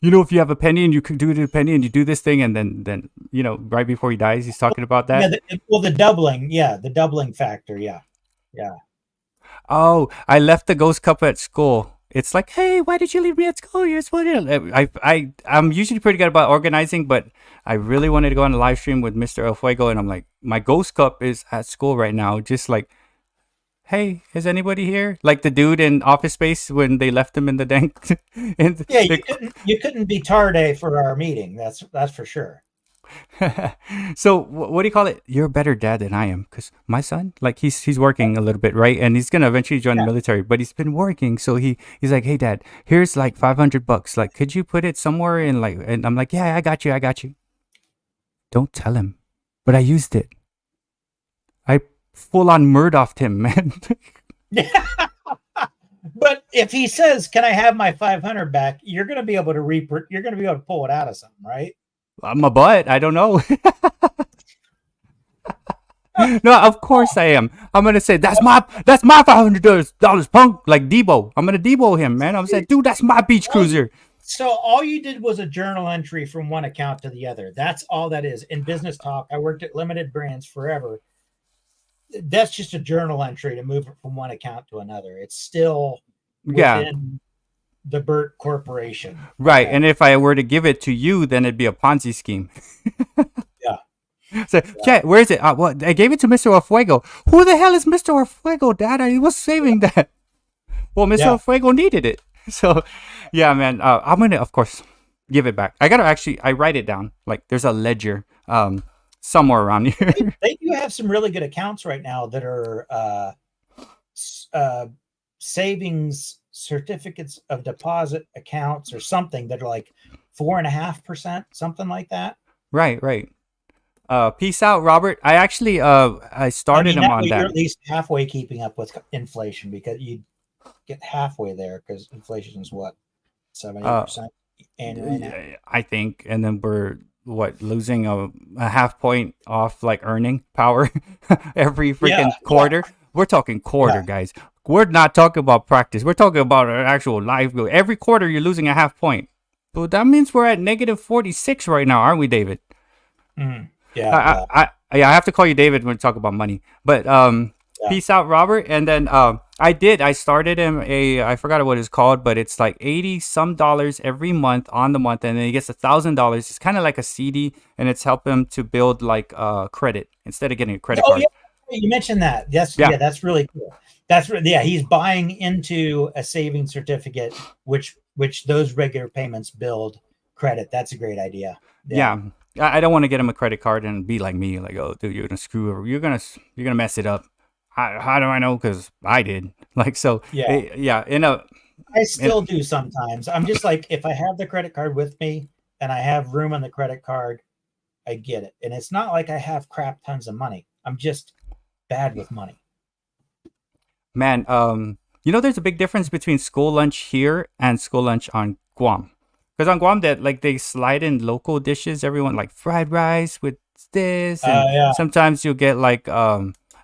If you have a penny and you can do the penny and you do this thing, and then right before he dies, he's talking about Yeah, that. the doubling, the doubling factor, yeah. Oh, I left the ghost cup at school. It's like, hey, why did you leave me at school? You're supposed to. I'm usually pretty good about organizing, but I really wanted to go on a live stream with Mr. Elfuego, and I'm like, my ghost cup is at school right now. Just like, hey, is anybody here? Like the dude in Office Space when they left him in the dank. in Yeah, the, you couldn't be tarde for our meeting. That's for sure. So what do you call it? You're a better dad than I am, because my son, like he's working a little bit, right? And he's gonna eventually join the Yeah. military, but he's been working. So he's like, hey dad, here's like $500. Like, could you put it somewhere in like? And I'm like, yeah, I got you. Don't tell him, but I used it. I full on Murdoffed him, man. But if he says, "Can I have my 500 back?" You're going to be able to you're going to be able to pull it out of something, right? I'm a butt. I don't know. No, of course I am. I'm gonna say that's my $500, punk. Like Debo, I'm gonna Debo him, man. I'm saying, dude, that's my beach cruiser. So all you did was a journal entry from one account to the other. That's all that is. In business talk, I worked at limited brands forever. That's just a journal entry to move it from one account to another. It's still Yeah, within the Bert Corporation. right. And if I were to give it to you, then it'd be a Ponzi scheme. Yeah. So, chat, where is it? Well, I gave it to Mr. Orfuego. Who the hell is Mr. Orfuego, Dad? I was saving that. Well, Mr. Orfuego needed it. So, yeah, man. I'm gonna, of course, give it back. I write it down. Like, there's a ledger somewhere around here. They do have some really good accounts right now that are savings certificates of deposit accounts or something that are like 4.5%, something like that. Right. Peace out, Robert. I actually I started him on You're that. at least halfway keeping up with inflation, because you get halfway there, because inflation is what, 70% annually now? I think, and then we're losing a half point off like earning power every freaking quarter. We're talking quarter, guys. We're not talking about practice. We're talking about an actual life. Every quarter you're losing a half point. So that means we're at negative 46 right now, aren't we, David? Yeah. I have to call you David when we talk about money. But peace out, Robert. And then I started him I forgot what it's called, but it's like 80 some dollars every month on the month, and then he gets $1,000. It's kind of like a CD, and it's helped him to build like credit instead of getting a credit card. Yeah. You mentioned that. That's really cool. He's buying into a savings certificate, which those regular payments build credit. That's a great idea. Yeah. I don't want to get him a credit card and be like me, like, oh, dude, you're gonna screw over. You're gonna mess it up. How do I know? Because I did. Like, so yeah. I still do sometimes. I'm just like, if I have the credit card with me and I have room on the credit card, I get it. And it's not like I have crap tons of money. I'm just bad with money. Man, there's a big difference between school lunch here and school lunch on Guam. Because on Guam, they slide in local dishes. Everyone like fried rice with this, and sometimes you'll get like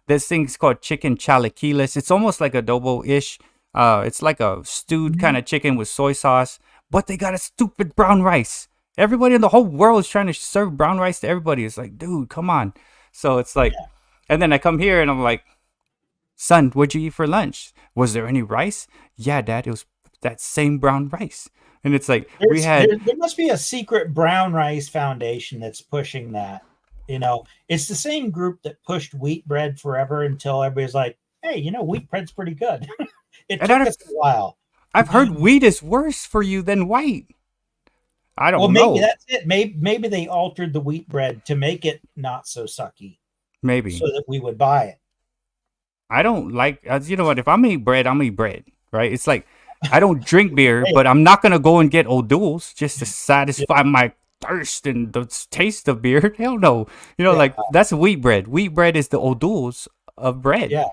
this thing's called chicken chilaquiles. It's almost like adobo-ish. It's like a stewed kind of chicken with soy sauce, but they got a stupid brown rice. Everybody in the whole world is trying to serve brown rice to everybody. It's like, dude, come on. So it's like, and then I come here and I'm like, son, what'd you eat for lunch? Was there any rice? Yeah, Dad, it was that same brown rice. And it's like, there must be a secret brown rice foundation that's pushing that. It's the same group that pushed wheat bread forever until everybody's like, hey, wheat bread's pretty good. It took us a while. I've heard wheat is worse for you than white. I don't know. Well, maybe that's it. Maybe they altered the wheat bread to make it not so sucky. Maybe. So that we would buy it. I don't like, you know what? If I'm eat bread, I'm eat bread, right? It's like, I don't drink beer, but I'm not going to go and get O'Doul's just to satisfy my thirst and the taste of beer. Hell no. Like, that's wheat bread. Wheat bread is the O'Doul's of bread. Yeah.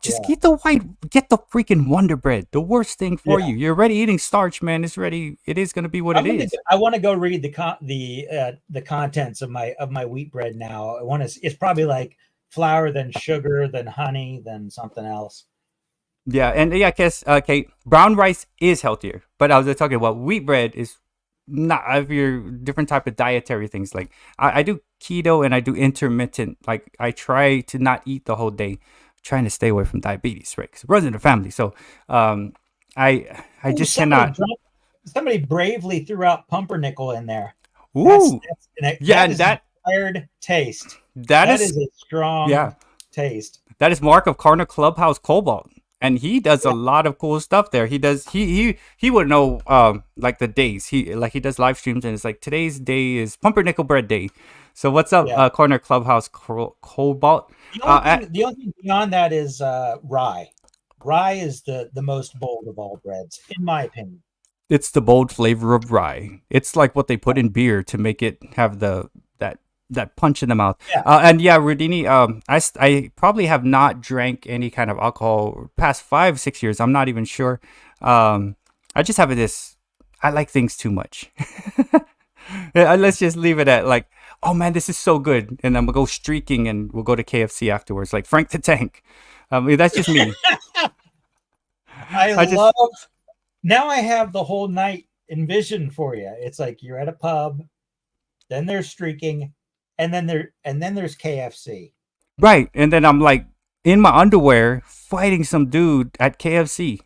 Just get the freaking Wonder Bread. The worst thing for you. You're already eating starch, man. It is going to be what it is. I want to go read the contents of my wheat bread now. It's probably like flour, then sugar, then honey, then something else. Yeah, and Kate, brown rice is healthier. But I was talking about wheat bread is not of your different type of dietary things. Like I do keto and I do intermittent. Like I try to not eat the whole day, trying to stay away from diabetes, right? Because it runs in the family. So um, I Ooh, just cannot. somebody bravely threw out pumpernickel in there. Ooh, yeah, That and is an acquired taste. that That is is a strong yeah, taste. that is Mark of Corner Clubhouse Cobalt. And he does a Yeah. lot of cool stuff there. He would know like the days. He does live streams and it's like today's day is pumpernickel bread day. So what's up, Yeah. Corner Clubhouse Cobalt? The only thing beyond that is rye. Rye is the most bold of all breads, in my opinion. It's the bold flavor of rye. It's like what they put in beer to make it have that that punch in the mouth. Yeah. And yeah, Rudini, I probably have not drank any kind of alcohol past 5 6 years. I'm not even sure. I just have this. I like things too much. Let's just leave it at like, oh man, this is so good, and I'm gonna go streaking, and we'll go to KFC afterwards, like Frank the Tank. That's just me. I love. Now I have the whole night envisioned for you. It's like you're at a pub, then there's streaking, and then there's KFC. Right, and then I'm like in my underwear fighting some dude at KFC,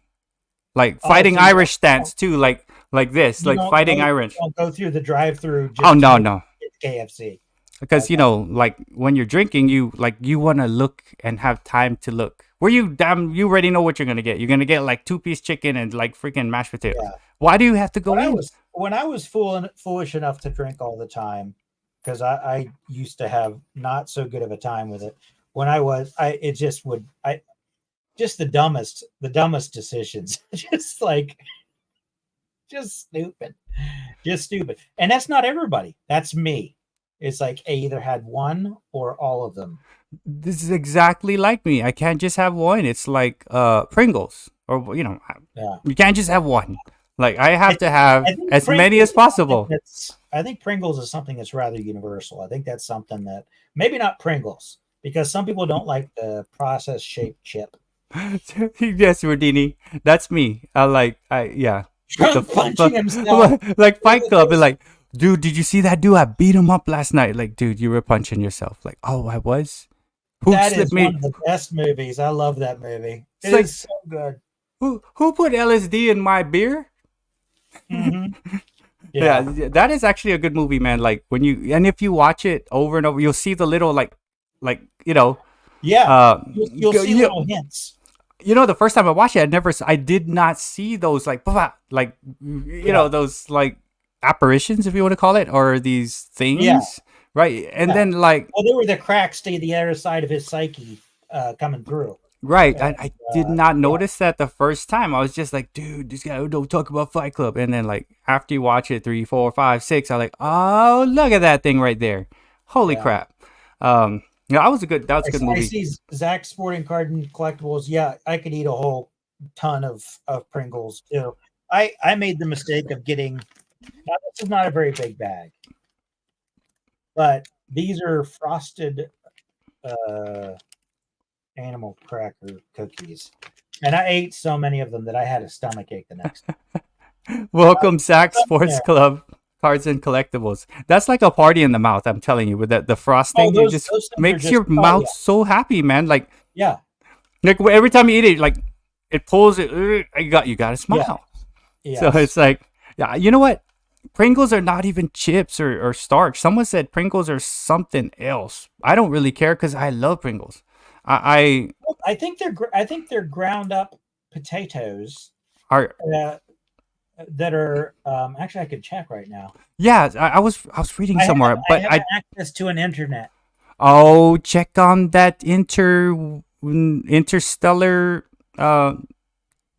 like fighting so Irish stance too, like this, like fighting Irish. Don't go through the drive-through. Oh no, it's KFC. because you know, like when you're drinking, you want to look and have time to look. Where you already know what you're gonna get. You're gonna get like 2-piece chicken and like freaking mashed potatoes. Yeah. Why do you have to go in? When I was foolish enough to drink all the time, because I used to have not so good of a time with it. When it just would just the dumbest decisions, just stupid, and that's not everybody. That's me. It's like I either had one or all of them. This is exactly like me. I can't just have one. It's like Pringles, or Yeah. you can't just have one. Like I have to have as many as possible. I think Pringles is something that's rather universal. I think that's something that maybe not Pringles, because some people don't like the processed shaped chip. Yes, Rodini, that's me. Yeah. Trump punching himself. Like Fight Club, and like, dude, did you see that dude? I beat him up last night. Like, dude, you were punching yourself. Like, oh, I was. That is one of the best movies. I love that movie. It's like, so good. Who put LSD in my beer? Mm-hmm. Yeah, that is actually a good movie, man. Like if you watch it over and over, you'll see the little like you know. Yeah, you'll see little hints. You know, the first time I watched it, I did not see those like you know, those like apparitions, if you want to call it, or these things. Yeah. Right. And then they were the cracks to the other side of his psyche coming through. Right. And, I did not notice that the first time. I was just like, dude, this guy don't talk about Fight Club. And then like after you watch it 3, 4, 5, 6, I'm like, oh, look at that thing right there. Holy crap. Yeah, that was a good movie. I see Zach Sporting Card and Collectibles. Yeah, I could eat a whole ton of Pringles too. I made the mistake of getting, now this is not a very big bag, but these are frosted animal cracker cookies. And I ate so many of them that I had a stomach ache the next day. Welcome, Zach Sports Club Cards and Collectibles. That's like a party in the mouth, I'm telling you, with the frosting. It just makes your mouth so happy, man. Like, yeah. Like every time you eat it, like it pulls it. You got to smile. Yeah. So it's like, yeah, you know what? Pringles are not even chips or starch. Someone said Pringles are something else. I don't really care because I love Pringles. I think they're ground up potatoes that are actually I could check right now. Yeah, I was reading somewhere, but I have access to an internet. Oh, check on that interstellar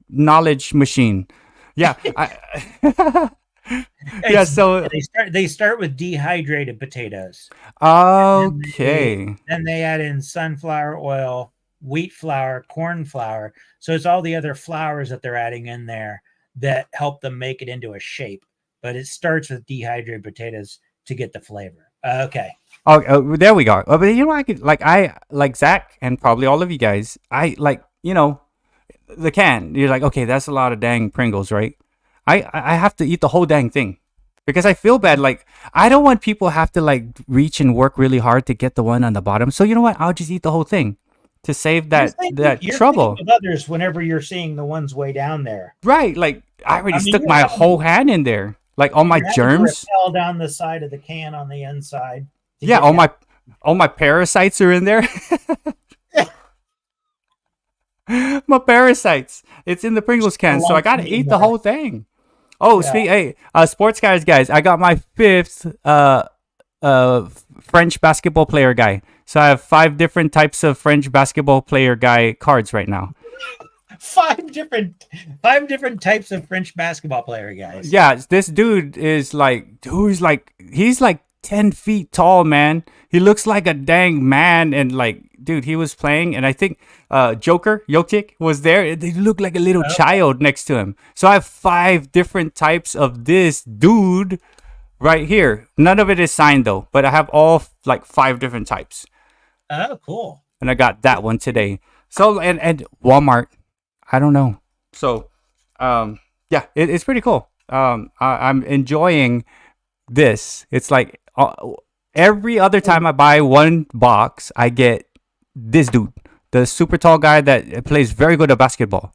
knowledge machine. Yeah, yeah. So they start with dehydrated potatoes. Okay. Then they add in sunflower oil, wheat flour, corn flour. So it's all the other flours that they're adding in there that help them make it into a shape. But it starts with dehydrated potatoes to get the flavor. Okay. Oh, there we go. But you know, I like Zach and probably all of you guys. I like, you know, the can. You're like, okay, that's a lot of dang Pringles, right? I have to eat the whole dang thing. because I feel bad. Like, I don't want people have to like reach and work really hard to get the one on the bottom. So you know what? I'll just eat the whole thing to save that You're thinking trouble. of others whenever you're seeing the ones way down there. Right? Like, I already I mean, stuck my whole hand in there, like all my you're having to germs. rappel down the side of the can on the inside to Yeah, get down. all my parasites are in there. My parasites. It's in the Pringles can, so I gotta eat the whole thing. Oh, hey, sports guys, I got my fifth French basketball player guy. So I have 5 different types of French basketball player guy cards right now. Five different types of French basketball player guys. Yeah, this dude is like, he's like 10 feet tall, man. He looks like a dang man, and like, dude, he was playing, and I think Jokic was there. They look like a little child next to him. So I have 5 different types of this dude right here. None of it is signed though, but I have all like 5 different types. Oh, cool. And I got that one today. So and Walmart, I don't know. So yeah, it's pretty cool. I'm enjoying this. It's like every other time I buy one box, I get this dude, the super tall guy that plays very good at basketball.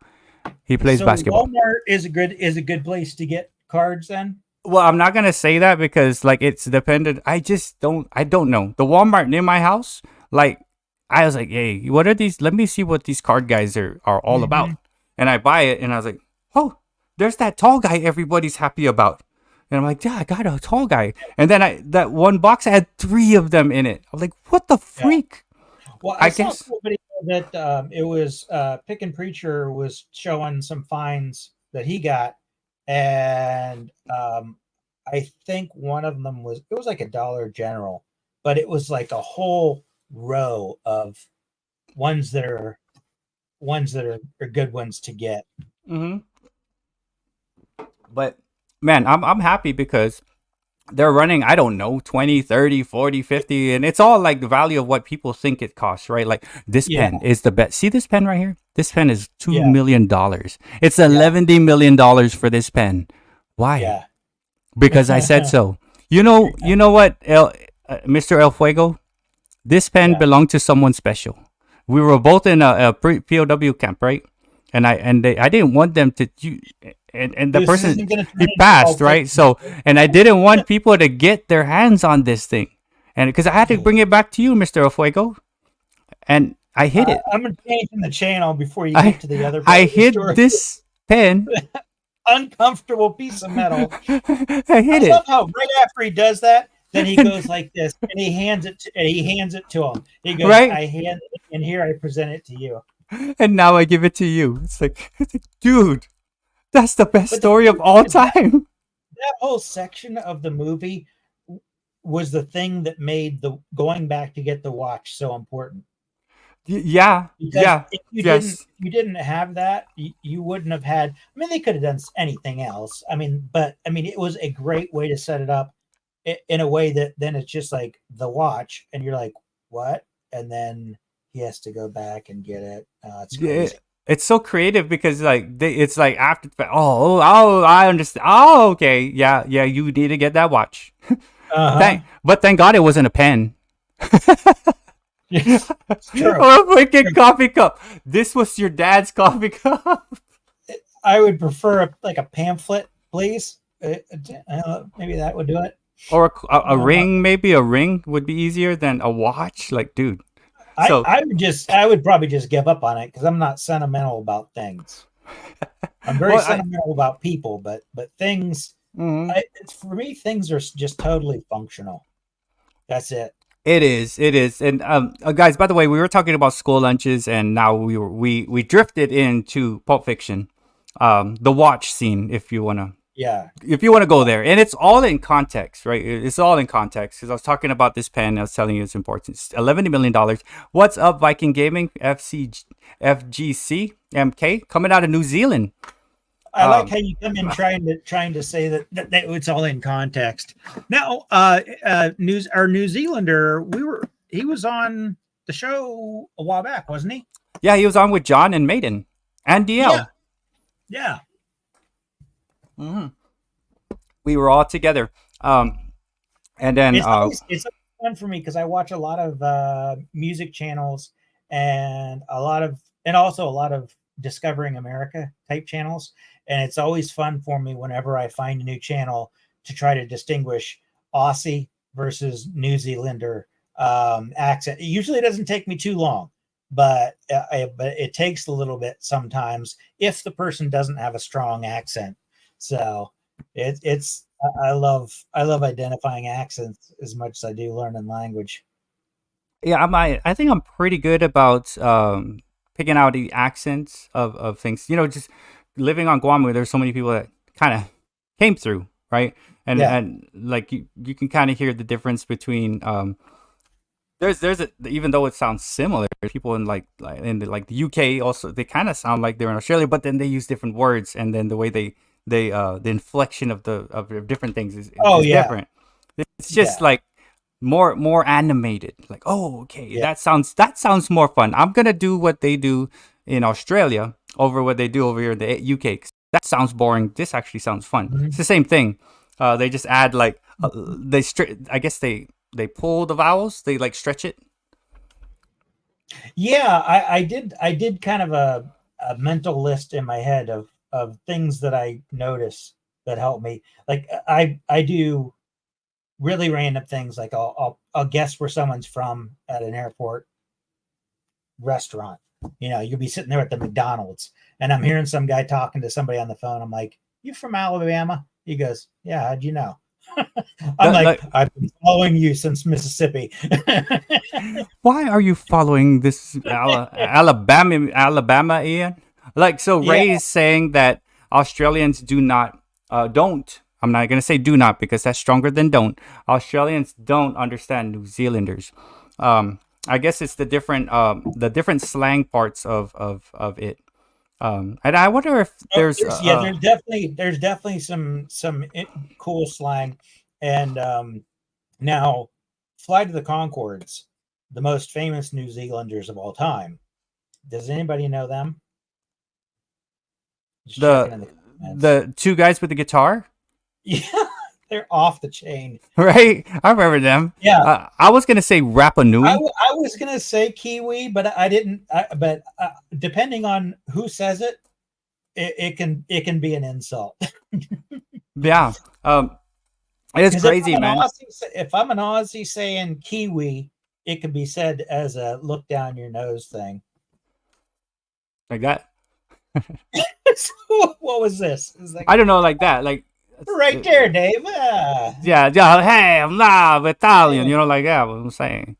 He plays basketball. Walmart is a good place to get cards then. Well, I'm not gonna say that because like it's dependent. I don't know. The Walmart near my house, like I was like, hey, what are these? Let me see what these card guys are all about. And I buy it, and I was like, oh, there's that tall guy everybody's happy about. And I'm like, yeah, I got a tall guy. And then that one box had 3 of them in it. I'm like, what the freak? Yeah. Well, I saw a video that it was Pick and Preacher was showing some finds that he got, and I think one of them was like a Dollar General, but it was like a whole row of ones that are good ones to get. Mm-hmm. But man, I'm happy because they're running, I don't know, 20, 30, 40, 50, and it's all like the value of what people think it costs, right? Like this pen is the best. See this pen right here? This pen is $2 million. It's $11 million for this pen. Why? Yeah. Because I said so. You know what, Mr. Elfuego? This pen belonged to someone special. We were both in a POW camp, right? And I didn't want them to. And the person, he passed, right? So, and I didn't want people to get their hands on this thing, and because I had to bring it back to you, Mr. Elfuego, and I hid it. I'm gonna change the channel before you get to the other. I hid this pen. Uncomfortable piece of metal. I hid it. Somehow, right after he does that, then he goes like this, and he hands it to him. He goes, right? I hand it, and here I present it to you. And now I give it to you. It's like dude, that's the best story of all time. That whole section of the movie was the thing that made the going back to get the watch so important. Yeah. Because yeah. If you didn't have that, you wouldn't have had. I mean, they could have done anything else. I mean, it was a great way to set it up in a way that then it's just like the watch, and you're like, what? And then he has to go back and get it. It's crazy. Yeah, it's so creative because like it's like after I understand. Oh, okay, yeah, you need to get that watch. But thank God it wasn't a pen. Yes, it's true. Or a freaking coffee cup. This was your dad's coffee cup. I would prefer a pamphlet, please. Maybe that would do it. Or a ring, maybe a ring would be easier than a watch. Like, dude. So, I would probably just give up on it because I'm not sentimental about things. I'm very sentimental about people, but things. For me, things are just totally functional. That's it. It is, and guys. By the way, we were talking about school lunches, and now we drifted into Pulp Fiction, the watch scene. If you wanna go there, and it's all in context, right? It's all in context because I was talking about this pen. I was telling you its importance. $11 million. What's up, Viking Gaming? FGC MK coming out of New Zealand. I like how you come in trying to say that it's all in context. Now, our New Zealander, he was on the show a while back, wasn't he? Yeah, he was on with John and Maiden and DL. Yeah. Mm-hmm. we were all together. And then It's fun for me because I watch a lot of music channels and also a lot of Discovering America type channels, and it's always fun for me whenever I find a new channel to try to distinguish Aussie versus New Zealander accent. It usually doesn't take me too long, but it takes a little bit sometimes if the person doesn't have a strong accent. So it's I love identifying accents as much as I do learning language. yeah, I think I'm pretty good about picking out the accents of things. Just living on Guam, where there's so many people that kind of came through, right? And Yeah. and like you can kind of hear the difference between even though it sounds similar, people in like the UK also, they kind of sound like they're in Australia, but then they use different words, and then the way they the inflection of different things Oh is yeah. different. It's just Yeah. like more animated. Like, oh, okay, Yeah. that sounds more fun. I'm gonna do what they do in Australia over what they do over here in the UK. 'Cause that sounds boring. This actually sounds fun. Mhm. It's the same thing. They just add like I guess they pull the vowels. They like stretch it. Yeah, I did kind of a mental list in my head of things that I notice that help me. Like I do really random things, like I'll guess where someone's from at an airport restaurant. You'll be sitting there at the McDonald's and I'm hearing some guy talking to somebody on the phone. I'm like, "You from Alabama?" He goes, "Yeah, how'd you know?" I'm like, "I've been following you since Mississippi." Why are you following this Alabama, Ian? Like, so Yeah. Ray is saying that Australians don't. I'm not gonna say do not because that's stronger than don't. Australians don't understand New Zealanders. I guess it's the different slang parts of it. And I wonder if there's There's definitely some cool slang, and now Flight of the Conchords, the most famous New Zealanders of all time. Does anybody know them? Just checking in the the comments. the two guys with the guitar, Yeah, they're off the chain. right? I remember them. Yeah. I was gonna say Rapa Nui. I was gonna say Kiwi, but I didn't. But depending on who says it, it can be an insult. Yeah. It's crazy, man. If I'm an Aussie saying Kiwi, it can be said as a look down your nose thing. Like that. What was this? It was like, I don't know, like that. Like right there, Dave. yeah. Hey, I'm not Italian. Like yeah, what I'm saying.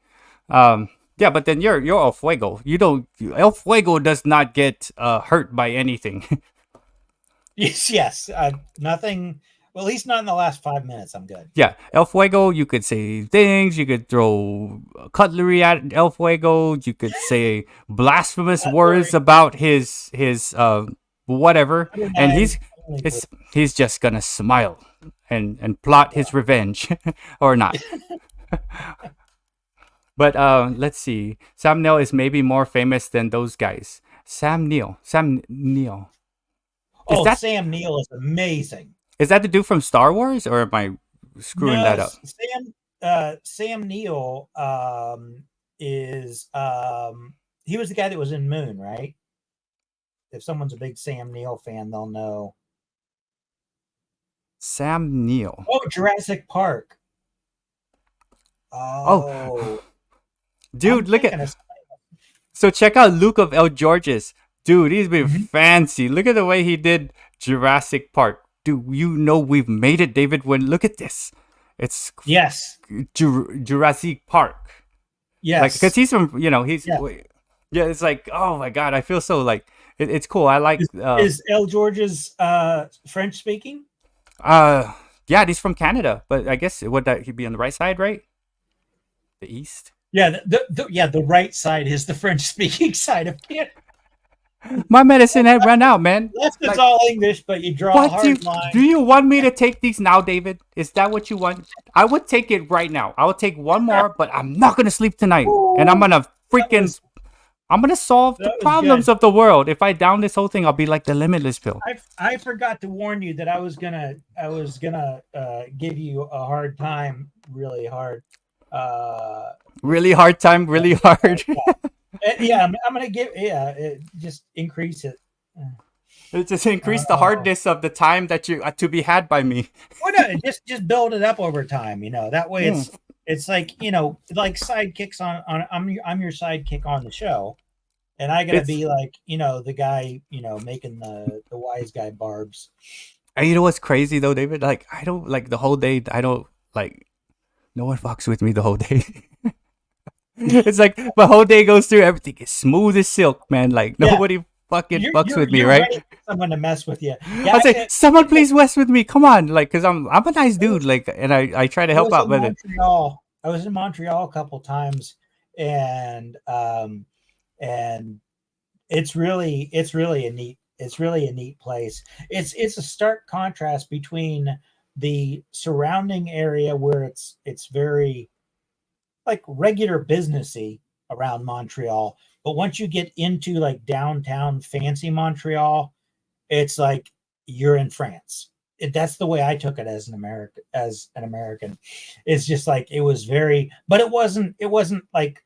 Yeah, but then you're Elfuego. You don't. Elfuego does not get hurt by anything. Yes. Nothing. Well, at least not in the last 5 minutes. I'm good. Yeah, Elfuego. You could say things. You could throw cutlery at Elfuego. You could say blasphemous words about his whatever, and he's just gonna smile and plot his revenge, or not. But let's see. Sam Neill is maybe more famous than those guys. Sam Neill. Sam Neill. Sam Neill is amazing. Is that the dude from Star Wars, or am I screwing that up? Sam Neill is he was the guy that was in Moon, right? If someone's a big Sam Neill fan, they'll know. Sam Neill. Oh, Jurassic Park. Oh. Dude, look at. So check out Luke of El Georges. Dude, he's been fancy. Look at the way he did Jurassic Park. Dude, we've made it, David. Look at this. It's Jurassic Park. Yes. Like, because he's from, yeah, it's like, oh my God, I feel so like, it's cool. I like. Is El Georges French speaking? Yeah, he's from Canada, but I guess he'd be on the right side, right? The east. Yeah, the right side is the French speaking side of Canada. My medicine had run out, man. Left is all English, but you draw a hard line. Do you want me to take these now, David? Is that what you want? I would take it right now. I would take one more, but I'm not going to sleep tonight. And I'm going to freaking I'm gonna solve the That was problems good. of the world. If I down this whole thing, I'll be like the Limitless pill. I forgot to warn you that I was gonna give you a hard time, really hard. Uh, Really hard time, really hard. yeah, I'm gonna give just increase it. It just increase the Oh, hardness of the time that you to be had by me. well, no, just build it up over time. That way Mm. it's like like sidekicks on. I'm your sidekick on the show, and I gotta It's be like the guy making the wise guy barbs. and you know what's crazy though, David? Like I don't like the whole day. I don't like no one fucks with me the whole day. It's like my whole day goes through everything is smooth as silk, man. Like Yeah, nobody fucking you're fucks you're with me, you're right? ready for someone to mess with you. I Yeah, was like, someone please mess with me. Come on, like, cause I'm a nice dude, like, and I try to I help was out in with it. Montreal. I was in Montreal a couple times, and and it's really a neat place. It's a stark contrast between the surrounding area where it's very like regular businessy around Montreal, but once you get into like downtown fancy Montreal, it's like you're in France. That's the way I took it as an American. It's just like it was very, but it wasn't like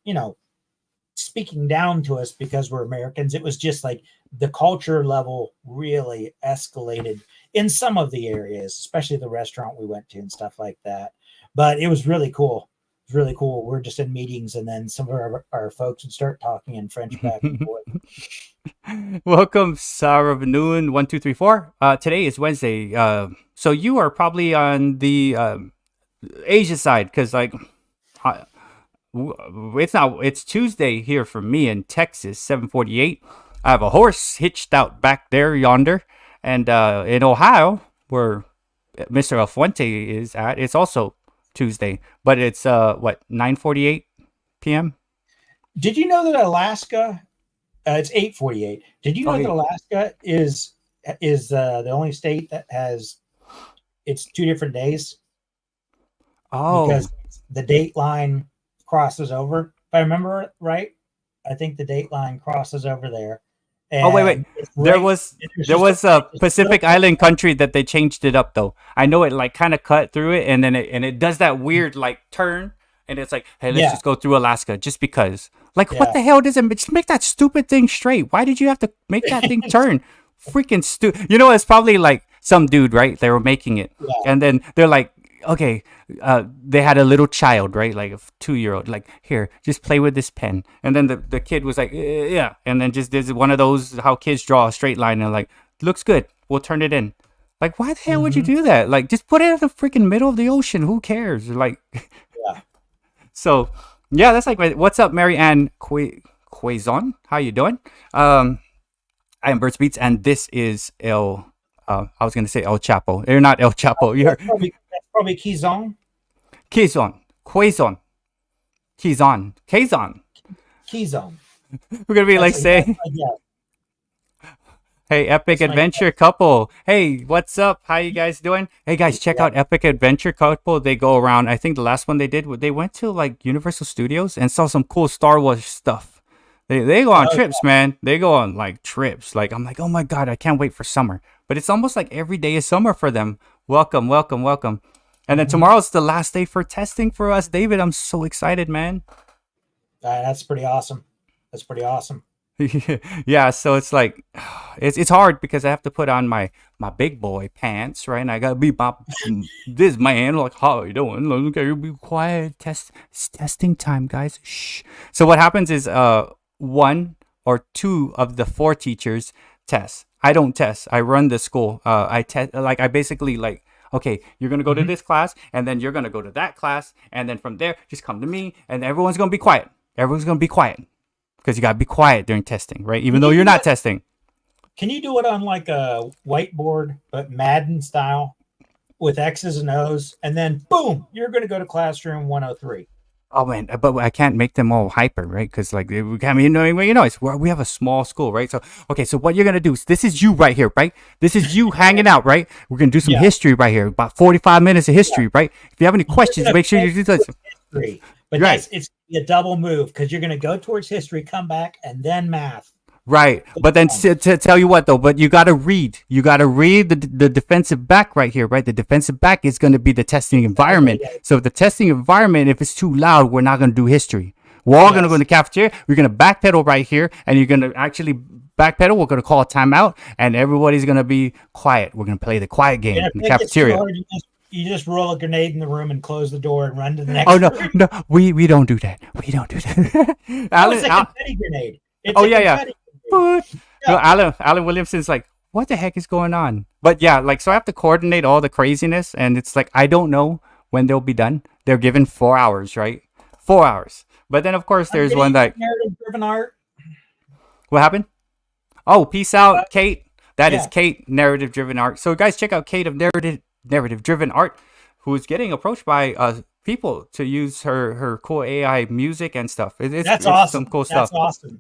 speaking down to us because we're Americans. It was just like the culture level really escalated in some of the areas, especially the restaurant we went to and stuff like that. But it was really cool. It was really cool. We're just in meetings, and then some of our folks would start talking in French back and forth. Welcome, Sarah Noon 1234. Today is Wednesday. So you are probably on the Asia side, because like I, it's not. It's Tuesday here for me in Texas, 7:48. I have a horse hitched out back there yonder, and in Ohio, where Mr. El Fuente is at, it's also Tuesday, but it's what 9:48 p.m. Did you know that Alaska? It's 8:48. Did you know that Okay. Alaska is the only state that has it's 2 different days Oh. because the date line crosses over. If I remember right, I think the date line crosses over there, Oh wait, wait. and it's There right. was There's there just was a just a little Pacific Island country that they changed it up though. I know it like kind of cut through it, and then it does that weird like turn, and it's like, hey, let's yeah, just go through Alaska just because. Like, what yeah, the hell does it? Just make that stupid thing straight. Why did you have to make that thing turn? Freaking stupid. You know, it's probably like some dude, right? They were making it, yeah. and then they're like, okay, they had a little child, right? Like a 2-year-old, like, here, just play with this pen. And then the kid was like, yeah. And then just did one of those, how kids draw a straight line and like, looks good. We'll turn it in. Like, why the hell would you Hmm. do that? Like, just put it in the freaking middle of the ocean. Who cares? Like, Yeah. so, yeah, that's like, what's up, Mary Ann Quaison? How you doing? I am BertsBEATS, and this is I was going to say El Chapo. You're not El Chapo. You're That's probably Kizon. Quaison. Kazon. Kizon. We're gonna be like That's saying, my guess. "Hey, Epic That's my guess. Adventure Couple. Hey, what's up? How you guys doing? Hey, guys, check Yeah. out Epic Adventure Couple. They go around. I think the last one they did, they went to like Universal Studios and saw some cool Star Wars stuff. They go on Oh, trips, man. They go on like trips. Like I'm like, oh my god, I can't wait for summer. But it's almost like every day is summer for them. Welcome, welcome, welcome. And then Mhm. tomorrow's the last day for testing for us, David. I'm so excited, man. That's pretty awesome. That's pretty awesome. Yeah, so it's like it's hard because I have to put on my big boy pants, right? And I gotta be this man, like, how you doing? Like, okay, you be quiet. It's testing time, guys. Shh. So what happens is one or two of the four teachers test. I don't test. I run the school. I test, like, I basically like, okay, you're gonna go to Mhm. this class, and then you're gonna go to that class, and then from there just come to me, and everyone's gonna be quiet. Everyone's gonna be quiet because you gotta be quiet during testing, right? Even Can though you you're do not it? testing. Can you do it on like a whiteboard, but Madden style, with X's and O's, and then boom, you're going to go to classroom 103. Oh man, but I can't make them all hyper, right? Because like we can't, we have a small school, right? So okay, so what you're gonna do is this is you right here, right? This is you hanging out, right? We're gonna do some Yeah, history right here, about 45 minutes of yeah. history, right? If you have any You're questions, going to make sure you fake do this. history. But Right. it's a double move because you're going to go towards history, come back, and then math. Right. But then to tell you what though, but you got to read. You got to read the defensive back right here, right? The defensive back is going to be the testing environment. So the testing environment, if it's too loud, we're not going to do history. We're all going to go in the cafeteria. We're going to backpedal right here, and you're going to actually backpedal. We're going to call a timeout, and everybody's going to be quiet. We're going to play the quiet game in the cafeteria. You just roll a grenade in the room and close the door and run to the next. Oh no, room. no, we don't do that. We don't do that. It's a confetti grenade. No, Alan Williamson's like, what the heck is going on? But yeah, like, so I have to coordinate all the craziness, and it's like I don't know when they'll be done. They're given 4 hours, right? 4 hours. But then of course there's one like narrative-driven art. What happened? Oh, peace out, Kate. That is Kate, narrative-driven art. So guys, check out Kate of narrative-driven art, who is getting approached by people to use her cool AI music and stuff. It's awesome. Some cool stuff. That's awesome.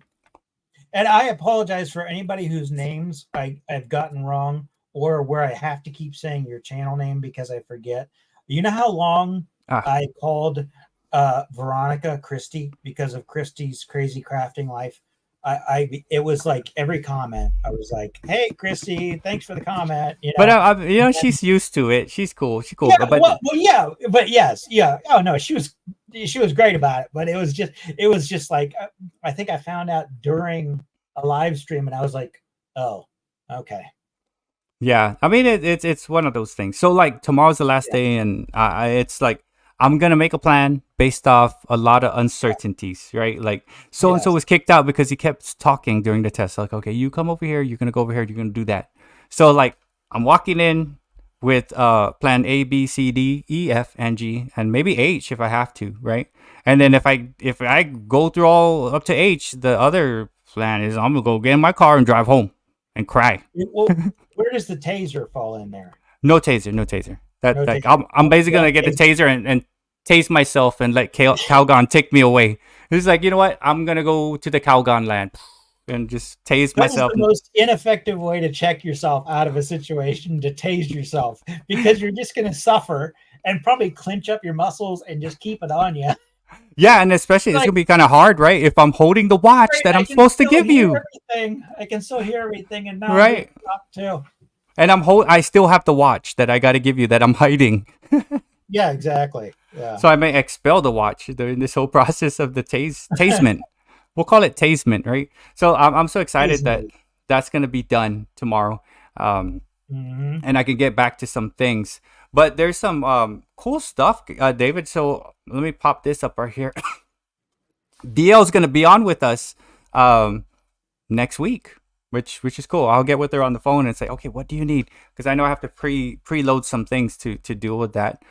And I apologize for anybody whose names I've gotten wrong or where I have to keep saying your channel name because I forget. You know how long I called Veronica Christie because of Christie's crazy crafting life? It was like every comment I was like, "Hey Christy, thanks for the comment." You know? But she's used to it. She's cool. She's cool. Yeah, but yes. Oh no, she was great about it. But it was just like I think I found out during a live stream, and I was like, "Oh, okay." Yeah, I mean it's one of those things. So like tomorrow's the last day, and it's like I'm gonna make a plan based off a lot of uncertainties, right? Like so and so was kicked out because he kept talking during the test. Like, okay, you come over here, you're gonna go over here, you're gonna do that. So like I'm walking in with plan A, B, C, D, E, F, and G, and maybe H if I have to, right? And then if I go through all up to H, the other plan is I'm gonna go get in my car and drive home and cry. Well, where does the taser fall in there? No taser. I'm basically gonna get the taser and tase myself and let Calgon take me away. It's like, you know what? I'm gonna go to the Calgon land and just tase myself. That's the most ineffective way to check yourself out of a situation, to tase yourself, because you're just gonna suffer and probably clench up your muscles and just keep it on you. Yeah, and especially it's gonna be kind of hard, right? If I'm holding the watch that I'm supposed to give you. I can still hear everything, and now right too. And I still have the watch that I got to give you that I'm hiding. Yeah, exactly. Yeah. So I may expel the watch during this whole process of the tasement. We'll call it tasement, right? So I'm so excited that that's going to be done tomorrow. And I can get back to some things. But there's some cool stuff, David. So let me pop this up right here. DL is going to be on with us next week. Which is cool. I'll get with her on the phone and say, okay, what do you need? Because I know I have to preload some things to deal with that.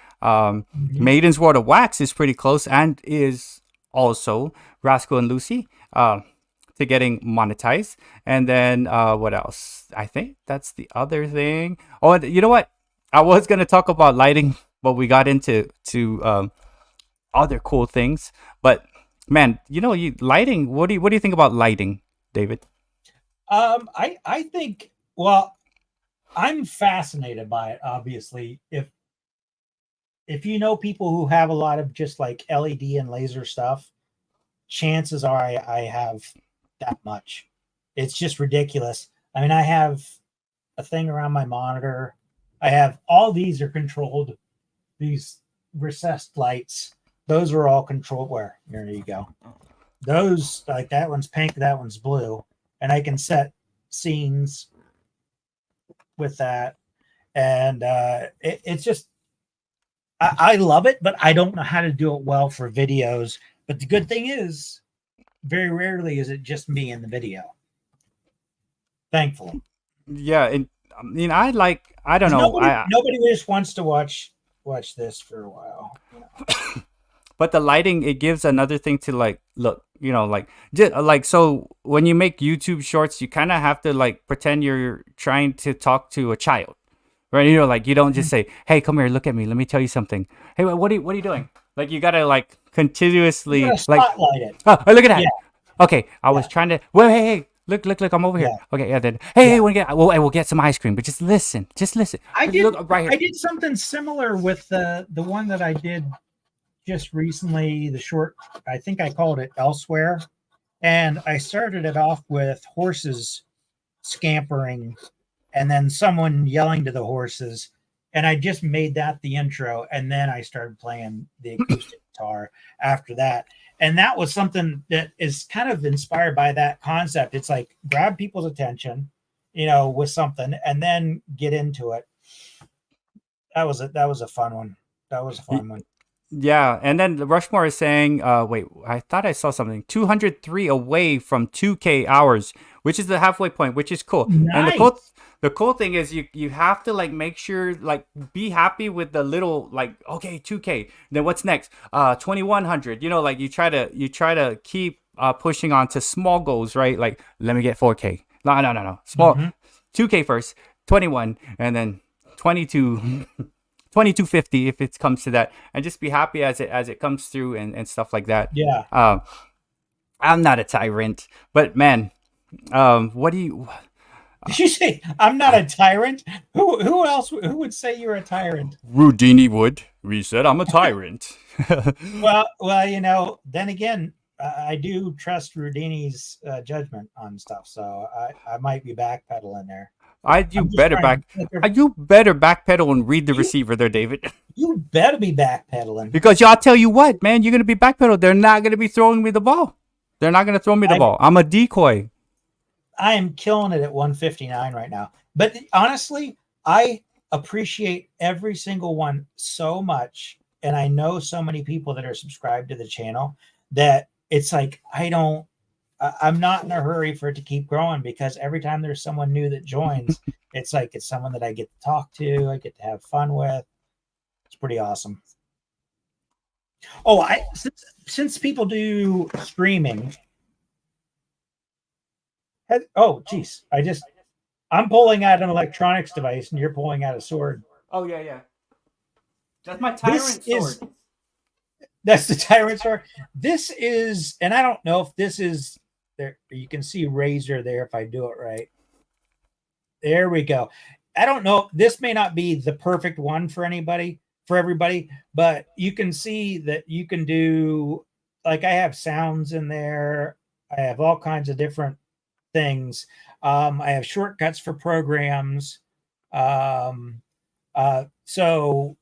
Maiden's World of Wax is pretty close and is also Rascal and Lucy to getting monetized. And then what else? I think that's the other thing. Oh, and you know what? I was going to talk about lighting, but we got into other cool things. But man, lighting, what do you think about lighting, David? I think, well, I'm fascinated by it, obviously. If you know people who have a lot of just like LED and laser stuff, chances are I have that much. It's just ridiculous. I mean, I have a thing around my monitor. I have all these are controlled, these recessed lights. Those are all controlled. There you go. Those, like that one's pink, that one's blue. And I can set scenes with that. And it's just, I love it, but I don't know how to do it well for videos. But the good thing is, very rarely is it just me in the video. Thankfully. Yeah. And I mean, I don't know. Nobody just wants to watch this for a while. You know? But the lighting, it gives another thing to like look, like so when you make YouTube shorts, you kind of have to like pretend you're trying to talk to a child, right? You don't just say, "Hey, come here, look at me, let me tell you something." Hey, what are you doing? Like you gotta like continuously like spotlight it. Oh, look at that. Yeah. Okay, I was trying to. Well, hey, look, I'm over here. Okay, yeah. Then hey, we'll get some ice cream, but just listen. I did look right here. I did something similar with the one that I did just recently the short, I think I called it Elsewhere. And I started it off with horses scampering and then someone yelling to the horses. And I just made that the intro. And then I started playing the acoustic guitar after that. And that was something that is kind of inspired by that concept. It's like grab people's attention, with something and then get into it. That was a fun one. That was a fun one. Yeah, and then Rushmore is saying, wait, I thought I saw something. 203 away from 2K hours, which is the halfway point, which is cool. Nice. And the cool thing is you have to like make sure like be happy with the little like okay 2K. Then what's next? 2100. Like you try to keep pushing on to small goals, right? Like let me get 4K. No. Small 2K first, 21, and then 22. 2250 if it comes to that, and just be happy as it comes through and stuff like that. Yeah. I'm not a tyrant, but man, what do you? Did you say I'm not a tyrant? Who else? Who would say you're a tyrant? Rudini would. We said I'm a tyrant. well, then again, I do trust Rudini's judgment on stuff, so I might be backpedaling there. You better backpedal and read the receiver there, David. You better be backpedaling. Because I'll tell you what, man, you're gonna be backpedal. They're not gonna be throwing me the ball. They're not gonna throw me the ball. I'm a decoy. I am killing it at 159 right now. But honestly, I appreciate every single one so much. And I know so many people that are subscribed to the channel that it's like I'm not in a hurry for it to keep growing, because every time there's someone new that joins, it's like it's someone that I get to talk to, I get to have fun with. It's pretty awesome. Oh, since people do streaming. Oh, geez. I'm pulling out an electronics device and you're pulling out a sword. Oh, yeah. That's my tyrant sword. That's the tyrant sword. This is, and I don't know if this is, there. You can see razor there if I do it right. There we go. I don't know. This may not be the perfect one for everybody, but you can see that you can do, like I have sounds in there. I have all kinds of different things. I have shortcuts for programs. So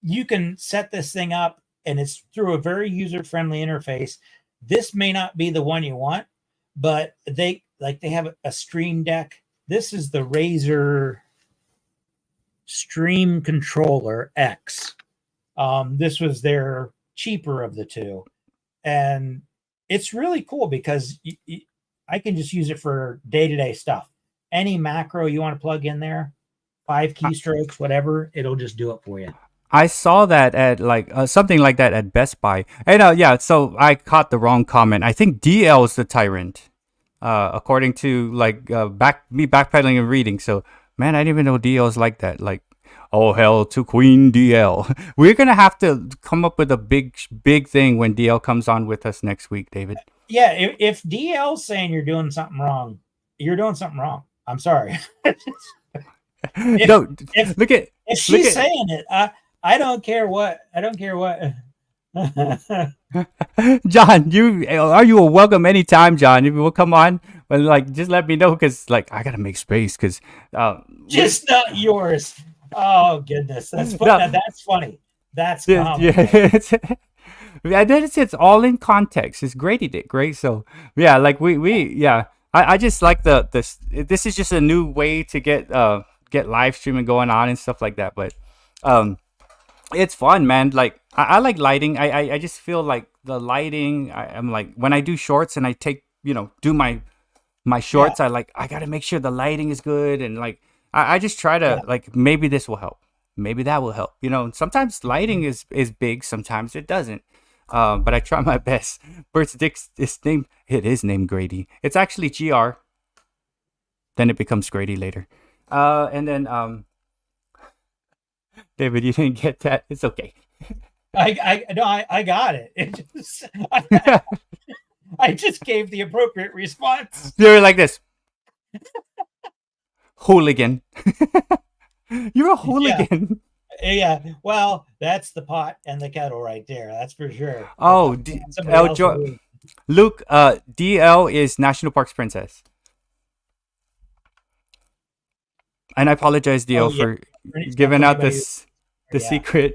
you can set this thing up and it's through a very user-friendly interface. This may not be the one you want, but they have a Stream Deck. This is the Razer Stream Controller X. This was their cheaper of the two. And it's really cool because I can just use it for day-to-day stuff. Any macro you want to plug in there, 5 keystrokes, whatever, it'll just do it for you. I saw that at like something like that at Best Buy. And so I caught the wrong comment. I think DL is the tyrant, according to like backpedaling and reading. So man, I didn't even know DL is like that. Like, oh hell to Queen DL. We're gonna have to come up with a big thing when DL comes on with us next week, David. Yeah, if DL's saying you're doing something wrong, you're doing something wrong. I'm sorry. If she's saying it, I don't care what. John, are you welcome anytime, John? If you will come on, but like just let me know, because like I gotta make space, because just not yours. Oh goodness, that's funny. No. That's funny. That's common. Yeah, it's all in context. It's great. He did great. So yeah, like I just like this is just a new way to get live streaming going on and stuff like that. But it's fun, man. Like I like lighting. I just feel like the lighting. I'm like when I do shorts and I take do my shorts. Yeah. I gotta make sure the lighting is good, and like I just try to like maybe this will help, maybe that will help. Sometimes lighting is big, sometimes it doesn't. But I try my best. BertsBEATS is named Grady. It's actually GR. Then it becomes Grady later. And then David, you didn't get that. It's okay. I got it. I just gave the appropriate response. You're like this. Hooligan. You're a hooligan. Yeah, well, that's the pot and the kettle right there. That's for sure. If Oh, I'm somebody else will do it. Luke, DL is National Parks Princess. And I apologize, Oh DL, yeah, for Ernie stuff giving for out anybody. the Yeah, secret.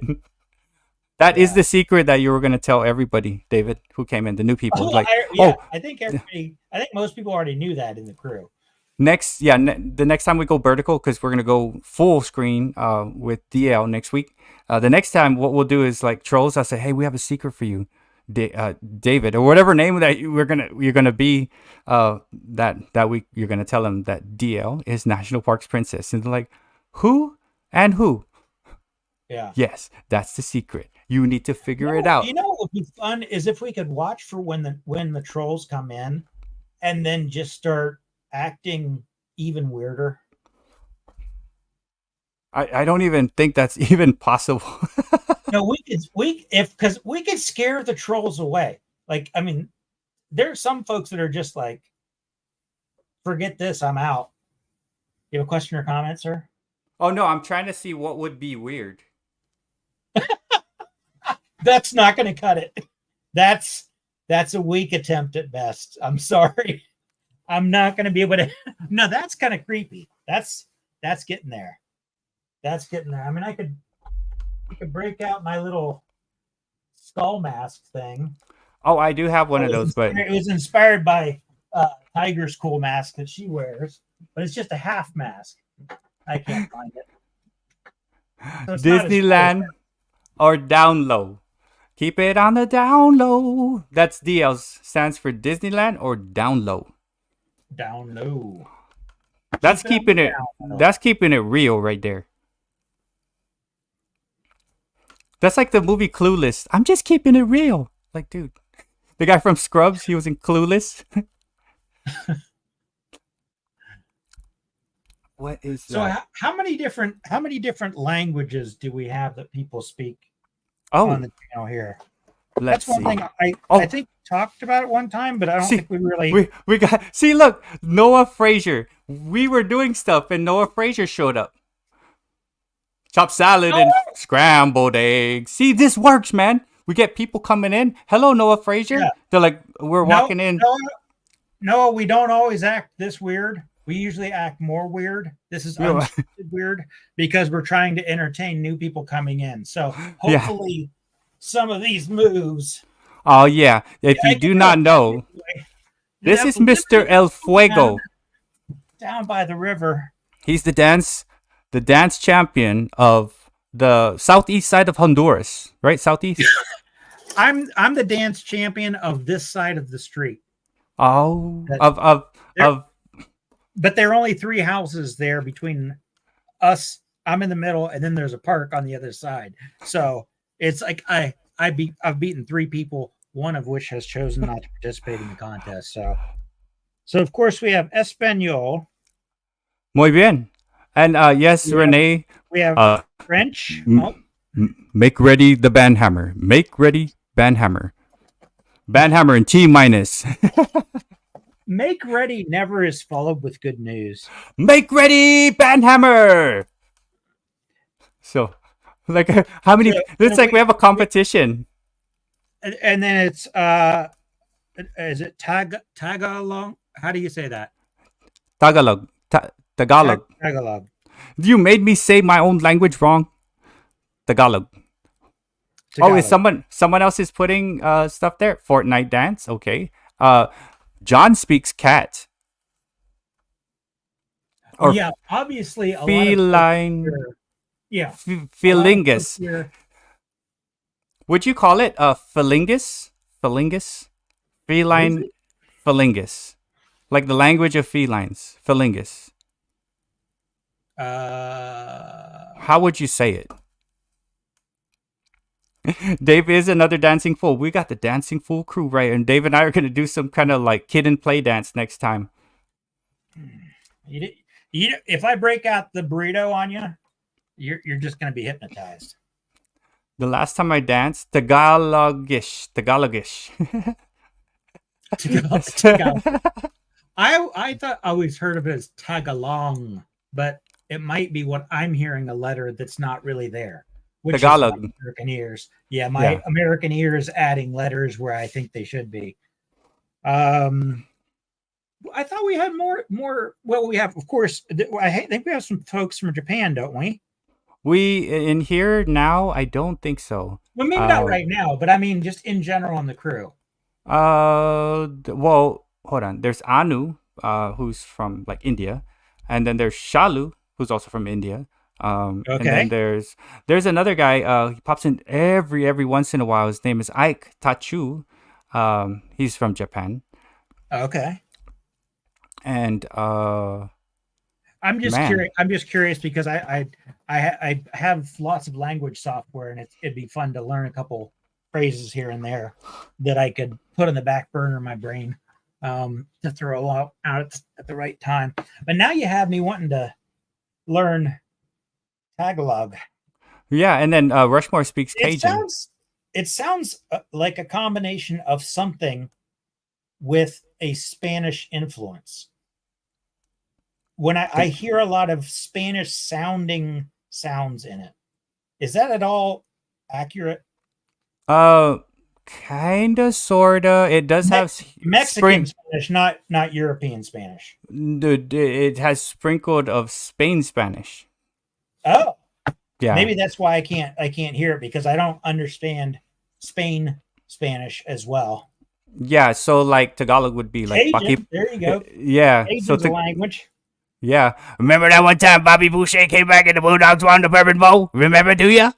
That is yeah. the secret that you were going to tell everybody, David, who came in, the new people. Oh, Like, yeah. oh, I think everybody. I think most people already knew that in the crew. the next time we go vertical, because we're going to go full screen with DL next week. The next time, what we'll do is like trolls. I'll say, hey, we have a secret for you, David, or whatever name that you're gonna be. That week, you're gonna tell them that DL is National Parks Princess, and they're like, who and who? Yeah. Yes, that's the secret. You need to figure it out. You know what would be fun is if we could watch for when the trolls come in, and then just start acting even weirder. I don't even think that's even possible. No, because we could scare the trolls away. Like, I mean, there's some folks that are just like, forget this, I'm out. You have a question or comment, sir? Oh no, I'm trying to see what would be weird. That's not going to cut it. That's a weak attempt at best. I'm sorry. I'm not going to be able to. No, that's kind of creepy. That's getting there. That's getting there. I mean, I could break out my little skull mask thing. Oh, I do have one of those, but it was inspired by Tiger's cool mask that she wears, but it's just a half mask. I can't find it. So Disneyland or down low. Keep it on the down low. That's DL's stands for Disneyland or down low. Down low. That's keeping it. That's keeping it real right there. That's like the movie Clueless. I'm just keeping it real. Like, dude, the guy from Scrubs, he was in Clueless. What is so? that? How many different languages do we have that people speak Oh, on the channel here? let's That's one see. thing I think we talked about it one time, but I don't think we really. We got. See, look, Noah Frazier. We were doing stuff, and Noah Frazier showed up. Chopped salad and scrambled eggs. See, this works, man. We get people coming in. Hello, Noah Frazier. Yeah. They're like, we're walking in. No, we don't always act this weird. We usually act more weird. This is weird because we're trying to entertain new people coming in. So hopefully some of these moves. Oh, yeah. If you do not know, this is Mr. Elfuego. Down by the river. He's the dance champion of the southeast side of Honduras, right? Southeast. I'm the dance champion of this side of the street. Oh, but there are only 3 houses there between us. I'm in the middle, and then there's a park on the other side. So it's like I've beaten 3 people, one of which has chosen not to participate in the contest. So of course we have Espanol. Muy bien. And yes, Renee. We have French. Make ready the banhammer. Make ready banhammer. Banhammer in T minus. Make ready never is followed with good news. Make ready banhammer. So, like, how many? It's like we have a competition. And then it's is it Tagalog? How do you say that? Tagalog. Tagalog. Tagalog. You made me say my own language wrong. Tagalog. Oh, is someone else is putting stuff there? Fortnite dance. Okay. John speaks cat. Or yeah, obviously a feline. Yeah. Felingus. Would you call it a felingus? Felingus? Feline felingus. Like the language of felines. Felingus. How would you say it? Dave is another dancing fool. We got the dancing fool crew, right? And Dave and I are going to do some kind of like kid and play dance next time. If I break out the burrito on you, you're just going to be hypnotized. The last time I danced, Tagalogish. I thought I always heard of it as Tagalong, but it might be what I'm hearing, a letter that's not really there. which is my Tagalog. American ears. Yeah, my Yeah. American ears adding letters where I think they should be. Um, I thought we had more. Well, we have, of course. I think we have some folks from Japan, don't we? We in here now. I don't think so. Well, maybe not Uh, right now, but I mean, just in general on the crew. well, hold on. There's Anu, who's from like India, and then there's Shalu, who's also from India. And then Okay. there's another guy. He pops in every once in a while. His name is Ike Tachu. He's from Japan, Okay. and I'm just man, curious. I'm just curious because I have lots of language software, and it'd be fun to learn a couple phrases here and there that I could put on the back burner of my brain to throw out at the right time. But now you have me wanting to learn Tagalog. yeah, and then Rushmore speaks It Cajun. sounds it sounds like a combination of something with a Spanish influence. When I hear a lot of Spanish sounding sounds in it, is that at all accurate? Uh, Kinda, sorta. It does Me- have Mexican Spanish, not European Spanish. It has sprinkled of Spain Spanish. Oh, Yeah, maybe that's why I can't hear it because I don't understand Spain Spanish as well. yeah. So like Tagalog would be like Cajun, Baki. there you go. Yeah. So Cajun's a language. yeah. Remember that one time Bobby Boucher came back and the Bulldogs won the Bourbon Bowl? Remember? Do ya?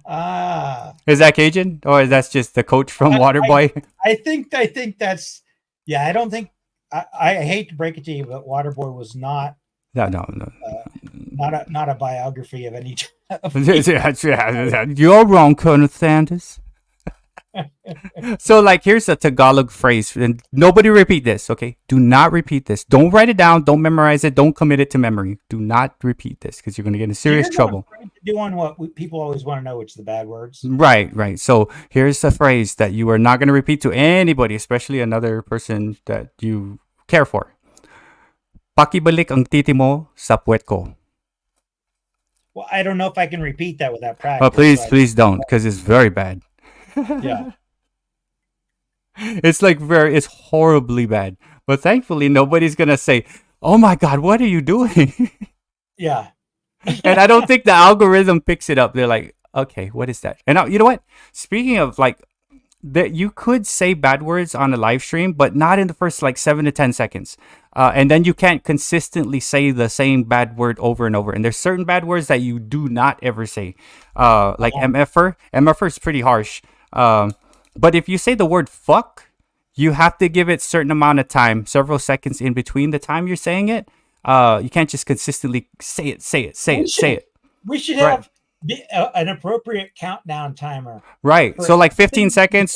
Ah, Is that Cajun or is that just the coach from I, Waterboy? I think that's yeah. I don't think I hate to break it to you, but Waterboy was not No. not a biography of any. You're wrong, Colonel Sanders. So, like, here's a Tagalog phrase, and nobody repeat this, okay? Do not repeat this. Don't write it down. Don't memorize it. Don't commit it to memory. Do not repeat this because you're going to get in serious trouble. Doing what people always want to know, which is the bad words. Right. So, here's a phrase that you are not going to repeat to anybody, especially another person that you care for. Pakibalik ang titi mo sa puwet ko. Well, I don't know if I can repeat that without practice. Oh, please don't, because it's very bad. Yeah. It's like it's horribly bad. But thankfully, nobody's gonna say, "Oh my God, what are you doing?" Yeah. And I don't think the algorithm picks it up. They're like, "Okay, what is that?" And now, you know what? Speaking of like, that you could say bad words on a live stream, but not in the first like 7 to 10 seconds. And then you can't consistently say the same bad word over and over. And there's certain bad words that you do not ever say. Like MFR. MFR is pretty harsh. But if you say the word fuck, you have to give it certain amount of time, several seconds in between the time you're saying it. You can't just consistently say it. We should Right. have an appropriate countdown timer. Right. So like 15 seconds,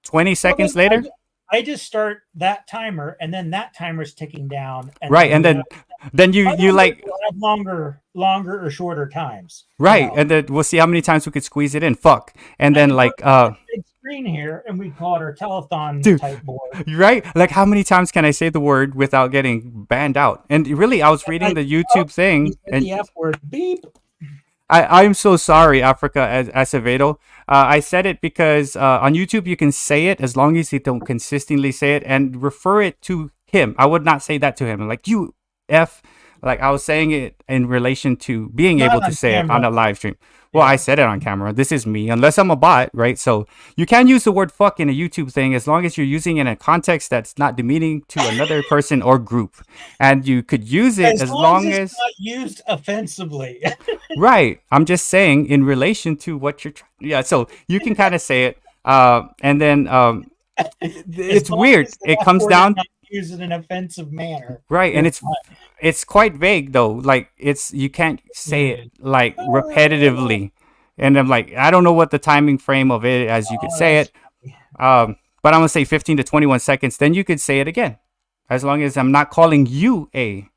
20 seconds later. I just start that timer, and then that timer's ticking down. And Right, and then you like we'll have longer or shorter times. right, and then we'll see how many times we could squeeze it in. Fuck, and then like big screen here, and we call it our telethon Dude. type board. right, like how many times can I say the word without getting banned out? And really, I was reading the YouTube thing, and The F word, beep. I'm so sorry, Africa Acevedo. I said it because on YouTube you can say it as long as you don't consistently say it and refer it to him. I would not say that to him. Like you F, like I was saying it in relation to being Not able to on say it camera. on a live stream. Well, I said it on camera. This is me, unless I'm a bot, right? So you can use the word fuck in a YouTube thing as long as you're using it in a context that's not demeaning to another person or group. And you could use it as long as it's not used offensively. right. I'm just saying in relation to what you're trying. Yeah, so you can kind of say it. And then it's weird. It comes down Use it in an offensive manner. right, and it's quite vague though. Like you can't say it like repetitively. And I'm like, I don't know what the timing frame of it as you could say it. But I'm gonna say 15 to 21 seconds. Then you could say it again, as long as I'm not calling you a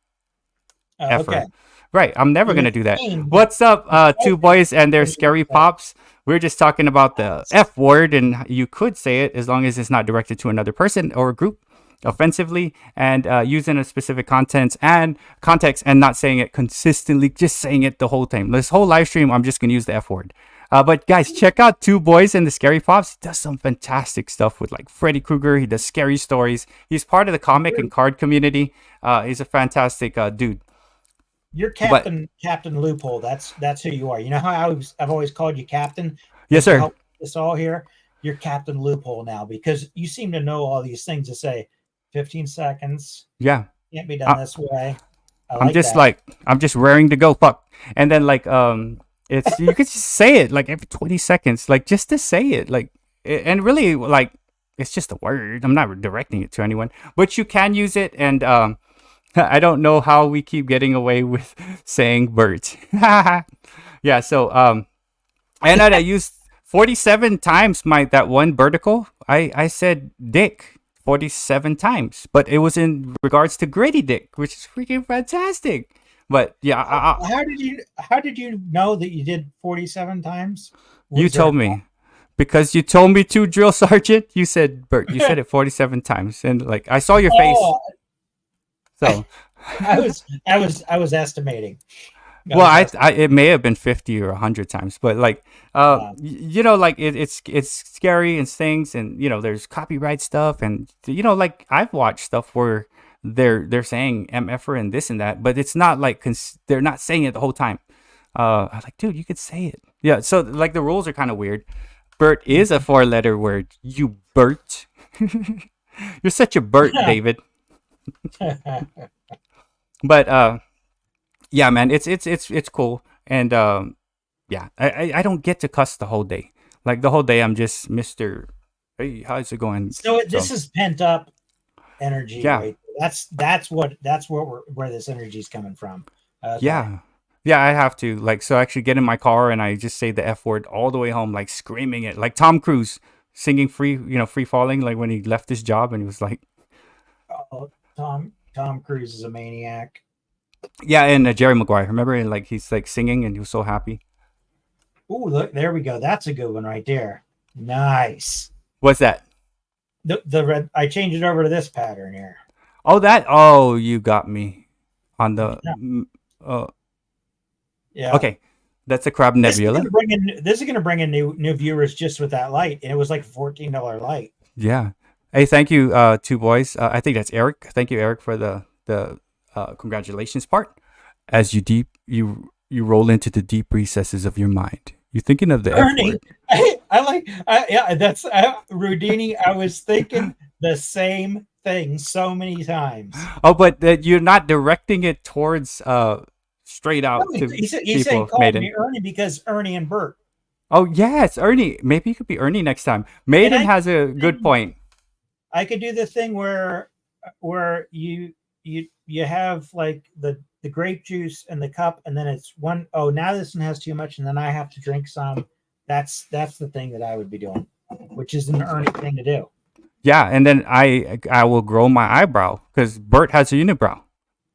effort. Okay. Right, I'm never gonna do that. What's up, two boys and their scary pops? We're just talking about the F word, and you could say it as long as it's not directed to another person or a group. offensively, and using a specific context and not saying it consistently, just saying it the whole time. This whole live stream, I'm just gonna use the F word. But guys, check out Two Boys and the Scary Pops. He does some fantastic stuff with like Freddy Krueger. He does scary stories. He's part of the comic and card community. He's a fantastic dude. You're But Captain Loophole. That's who you are. You know how I've always called you Captain? yes, To sir. help us all here. You're Captain Loophole now because you seem to know all these things to say 15 seconds. Yeah. Can't be done this way. I'm just that. like I'm just raring to go. Fuck. And then like it's you could just say it like every 20 seconds, like just to say it, like and really like it's just a word. I'm not directing it to anyone, but you can use it. And I don't know how we keep getting away with saying birds. Yeah. So and I used 47 times that one vertical. I said dick 47 times, but it was in regards to Grady Dick, which is freaking fantastic. But yeah, how did you know that you did 47 times? you told me because you told me to, drill sergeant. You said, Bert, you said it 47 times, and like I saw your face. So I was estimating. Well, it may have been 50 or 100 times, but like, you know, like it's scary and stings, and you know, there's copyright stuff, and you know, like I've watched stuff where they're saying mf'er and this and that, but it's not like they're not saying it the whole time. I'm like, dude, you could say it. Yeah. So like the rules are kind of weird. Bert is a 4-letter word. You Bert. You're such a Bert, David. But yeah, man, it's cool, and yeah, I don't get to cuss the whole day. Like the whole day, I'm just Mr. Hey, how's it going? So this is pent up energy, Yeah. right? Where this energy is coming from. Okay. Yeah, yeah, I have to like so I actually get in my car and I just say the F word all the way home, like screaming it, like Tom Cruise singing free falling, like when he left his job and he was like, Oh, Tom Cruise is a maniac. yeah, and Jerry Maguire, remember, and like he's like singing and he was so happy. Oh, look, there we go. That's a good one right there. Nice. What's that? The red. I changed it over to this pattern here. Oh, you got me on the. Yeah. Okay, that's a Crab Nebula. This is going to bring in new viewers just with that light, and it was like $14 light. Yeah. Hey, thank you, Two Boys. I think that's Eric. Thank you, Eric, for the congratulations part. As you roll into the deep recesses of your mind, you're thinking of the Ernie. F word. Yeah, that's Rudini. I was thinking the same thing so many times. Oh, but you're not directing it towards straight out to He people. said call Maiden. me Ernie because Ernie and Bert. Oh yes, Ernie. Maybe you could be Ernie next time. Maiden has a good point. I could do the thing where you have like the grape juice and the cup, and then it's one. Oh, now this one has too much, and then I have to drink some. That's the thing that I would be doing, which is an Ernie thing to do. Yeah, and then I will grow my eyebrow because Bert has a unibrow,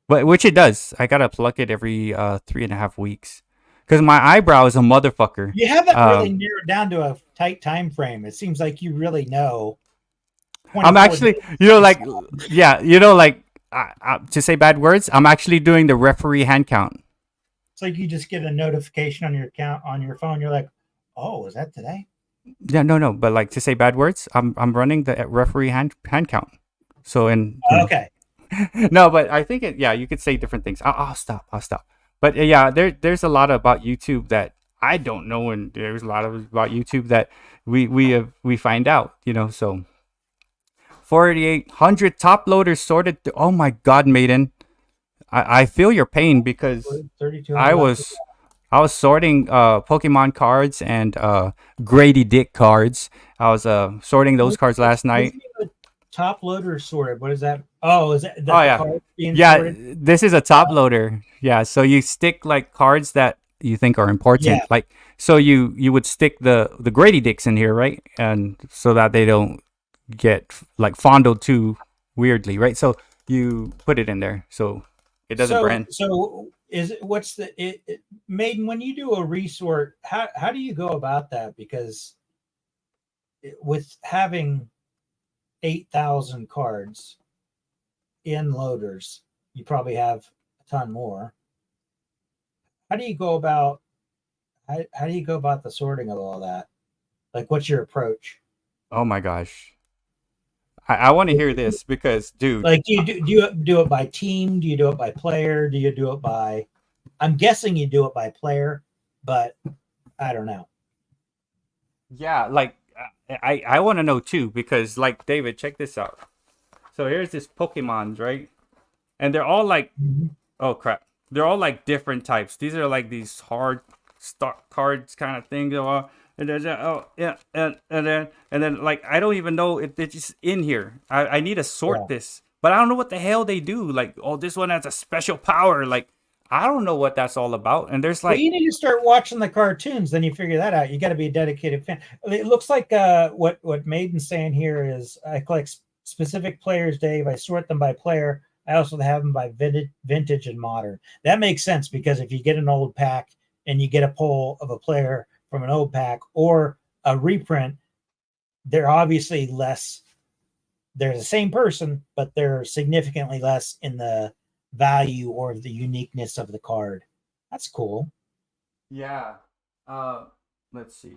but which it does. I gotta pluck it every 3.5 weeks because my eyebrow is a motherfucker. You haven't really narrowed down to a tight time frame. It seems like you really know. I'm actually, like, yeah, like to say bad words, I'm actually doing the referee hand count. It's like you just get a notification on your account on your phone. You're like, oh, is that today? Yeah, no, but like to say bad words, I'm running the referee hand count. So okay. No, but I think you could say different things. I'll stop. But yeah, there's a lot about YouTube that I don't know, and there's a lot about YouTube that we find out, so 4,800 top loaders sorted. Oh my God, Maiden, I feel your pain because I was sorting Pokemon cards and Grady Dick cards. I was sorting those cards last night. Top loader sorted. What is that? Oh, is that? Yeah, sorted? This is a top loader. Yeah, so you stick like cards that you think are important. Yeah. Like so you would stick the Grady Dicks in here, right? And so that they don't get like fondled too weirdly, right? So you put it in there so it doesn't brand. So Maiden, when you do a resort, how do you go about that? Because with having 8,000 cards, in loaders. You probably have a ton more. How do you go about how do you go about the sorting of all that? Like, what's your approach? Oh my gosh. I want to hear this because, dude. Like, do you do it by team? Do you do it by player? Do you do it by? I'm guessing you do it by player, but I don't know. Yeah, like I want to know too because, like, David, check this out. So here's this Pokemons, right? And they're all like, Mhm. oh crap, they're all like different types. These are like these hard stock cards kind of thing. And there's oh yeah, and then like I don't even know if they're just in here. I need to sort Yeah. this, but I don't know what the hell they do. Like, oh, this one has a special power. Like, I don't know what that's all about. And there's Well, like, you need to start watching the cartoons, then you figure that out. You got to be a dedicated fan. It looks like what Maiden's saying here is I collect specific players, Dave. I sort them by player. I also have them by vintage and modern. That makes sense because if you get an old pack and you get a pull of a player from an old pack or a reprint, they're obviously less. They're the same person, but they're significantly less in the value or the uniqueness of the card. That's cool. yeah, let's see.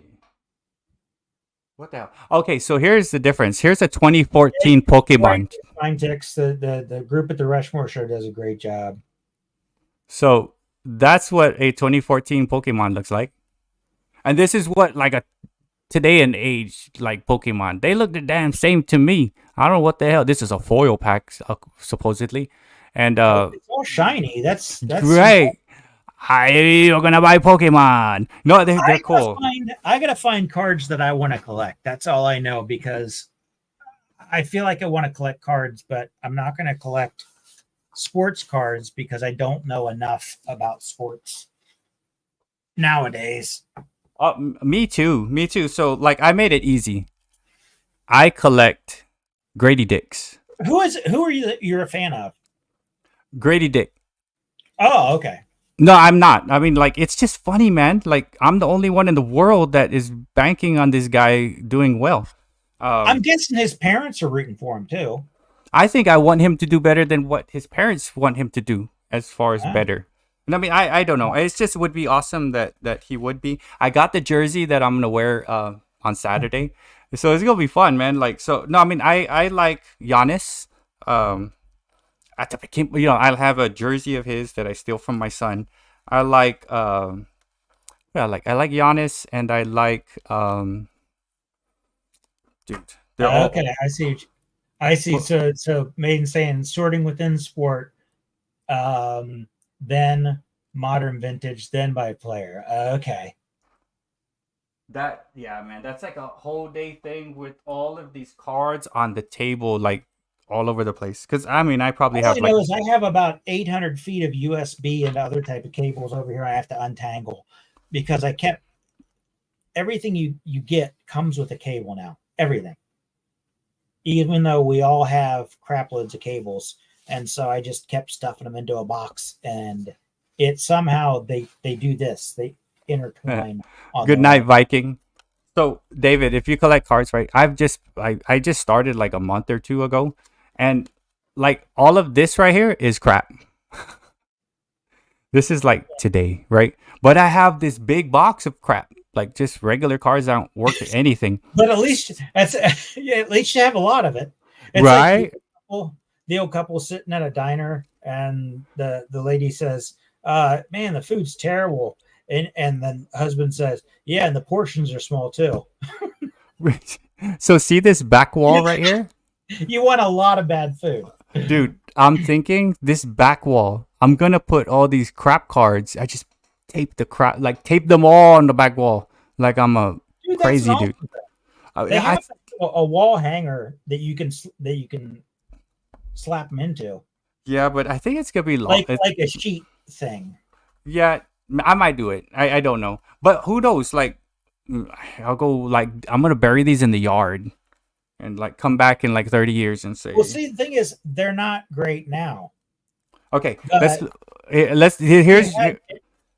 What the hell? Okay, so here's the difference. Here's a 2014 Right. Pokemon. Fine Text, the group at the Rushmore show does a great job. So that's what a 2014 Pokemon looks like. And this is what like a today and age like Pokemon. They look the damn same to me. I don't know what the hell. This is a foil pack supposedly. And It's all shiny. That's great. You're gonna buy Pokemon. No, they're cool. I gotta find cards that I want to collect. That's all I know because I feel like I want to collect cards, but I'm not gonna collect sports cards because I don't know enough about sports nowadays. Me too. Me too. So like I made it easy. I collect Grady Dicks. Who are you're a fan of? Grady Dick. Oh, okay. No, I'm not. I mean, like, it's just funny, man. Like, I'm the only one in the world that is banking on this guy doing well. I'm Um, guessing his parents are rooting for him too. I think I want him to do better than what his parents want him to do, as far as Ah, better. And I mean, I don't know. It's just would be awesome that he would be. I got the jersey that I'm gonna wear on Saturday, so it's gonna be fun, man. Like, so no, I mean, I like Giannis. Um, at the I'll have a jersey of his that I steal from my son. I like yeah, I like Giannis and I like dude. They're okay, all I see. I see. well, So Maiden saying sorting within sport, then modern vintage, then by player. Okay. that yeah, man. That's like a whole day thing with all of these cards on the table, like all over the place. Cause I mean, I probably All I have like know is I have about 800 feet of USB and other type of cables over here. I have to untangle because I kept everything you get comes with a cable now. Everything, even though we all have crap loads of cables, and so I just kept stuffing them into a box, and it somehow they do this. They intertwine on good their night, own. Viking. So David, if you collect cards, right? I just started like a month or two ago, and like all of this right here is crap. This is like today, right? But I have this big box of crap, like just regular cards that don't worth anything, But at least that's yeah, at least you have a lot of it. It's like right? the old couple sitting at a diner, and the lady says, "Man, the food's terrible," and then husband says, "Yeah, and the portions are small too." So see this back wall right here, You want a lot of bad food. dude. I'm thinking this back wall. I'm gonna put all these crap cards. I just tape the crap, like tape them all on the back wall, like I'm a Dude, that's an crazy dude. awesome thing. They I have a wall hanger that you can slap them into, yeah, but I think it's gonna be long. like a sheet thing. Yeah, I might do it. I don't know, but who knows? Like, I'll go. Like, I'm gonna bury these in the yard, and like come back in like 30 years and say, Well, see, the thing is, they're not great now. okay, But here's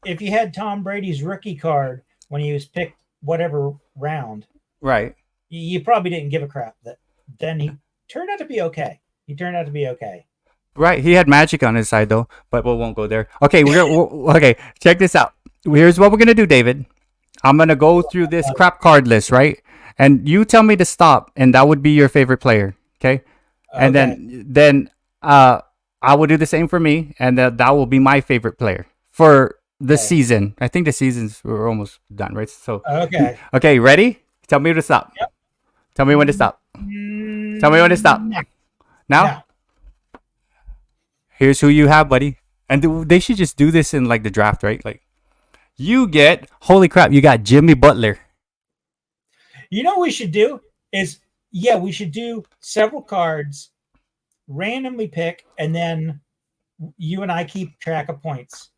if you had Tom Brady's rookie card when he was picked whatever round, right. you probably didn't give a crap. That then he turned out to be okay. He turned out to be okay. Right, he had magic on his side though, but we won't go there. Okay, okay. Check this out. Here's what we're gonna do, David. I'm gonna go through this crap card list, right? And you tell me to stop, and that would be your favorite player. Okay, and Okay. then I will do the same for me, and that will be my favorite player for the Okay. season. I think the seasons we're almost done, right? So Okay. okay, ready? Tell me to stop. Yep. Tell me when to stop. Tell me when to stop. Now. Now, here's who you have, buddy. And they should just do this in like the draft, right? Like you get, holy crap, you got Jimmy Butler. You know what we should do is, yeah, we should do several cards, randomly pick, and then you and I keep track of points.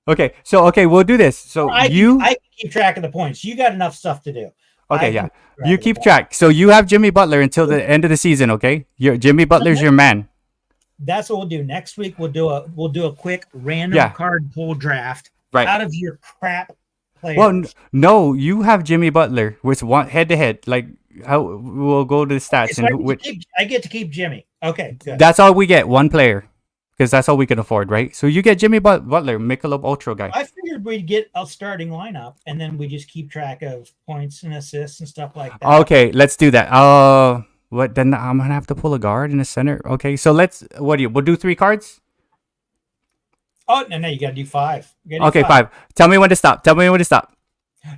Okay, so okay, we'll do this. So I you, can keep track of the points. You got enough stuff to do. okay, I yeah, can you keep track. So you have Jimmy Butler until the end of the season, okay? Jimmy Butler's your man. That's what we'll do. Next week we'll do a quick random card pull draft Right. out of your crap players. Well, no, you have Jimmy Butler with one head to head. Like how we'll go to the stats So and I get to keep Jimmy. Okay, good. that's all we get, one player, because that's all we can afford, right? So you get Jimmy Butler, Michelob Ultra guy. I figured we'd get a starting lineup, and then we just keep track of points and assists and stuff like that. Okay, let's do that. What then? I'm gonna have to pull a guard in the center. Okay, so we'll do 3 cards. Oh no, you gotta do 5. Okay, 5. Tell me when to stop. Tell me when to stop.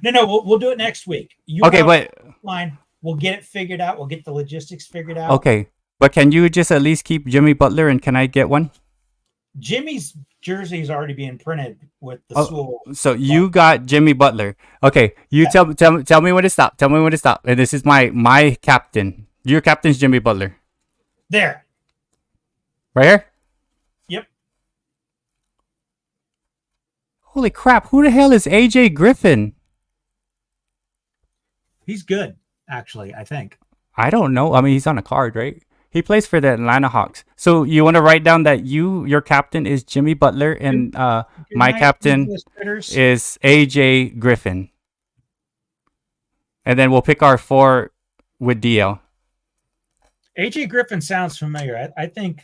No, we'll do it next week. Okay, but line. We'll get it figured out. We'll get the logistics figured out. okay, but can you just at least keep Jimmy Butler, and can I get one? Jimmy's jersey is already being printed with the Sewell. So you got Jimmy Butler. Okay, you tell me when to stop. Tell me when to stop. And this is my captain. Your captain's Jimmy Butler. There. Right here? Yep. Holy crap, who the hell is AJ Griffin? He's good, actually, I think. I don't know. I mean, he's on a card, right? He plays for the Atlanta Hawks. So you want to write down that your captain is Jimmy Butler and my captain is AJ Griffin. And then we'll pick our 4 with DL. AJ Griffin sounds familiar. I think.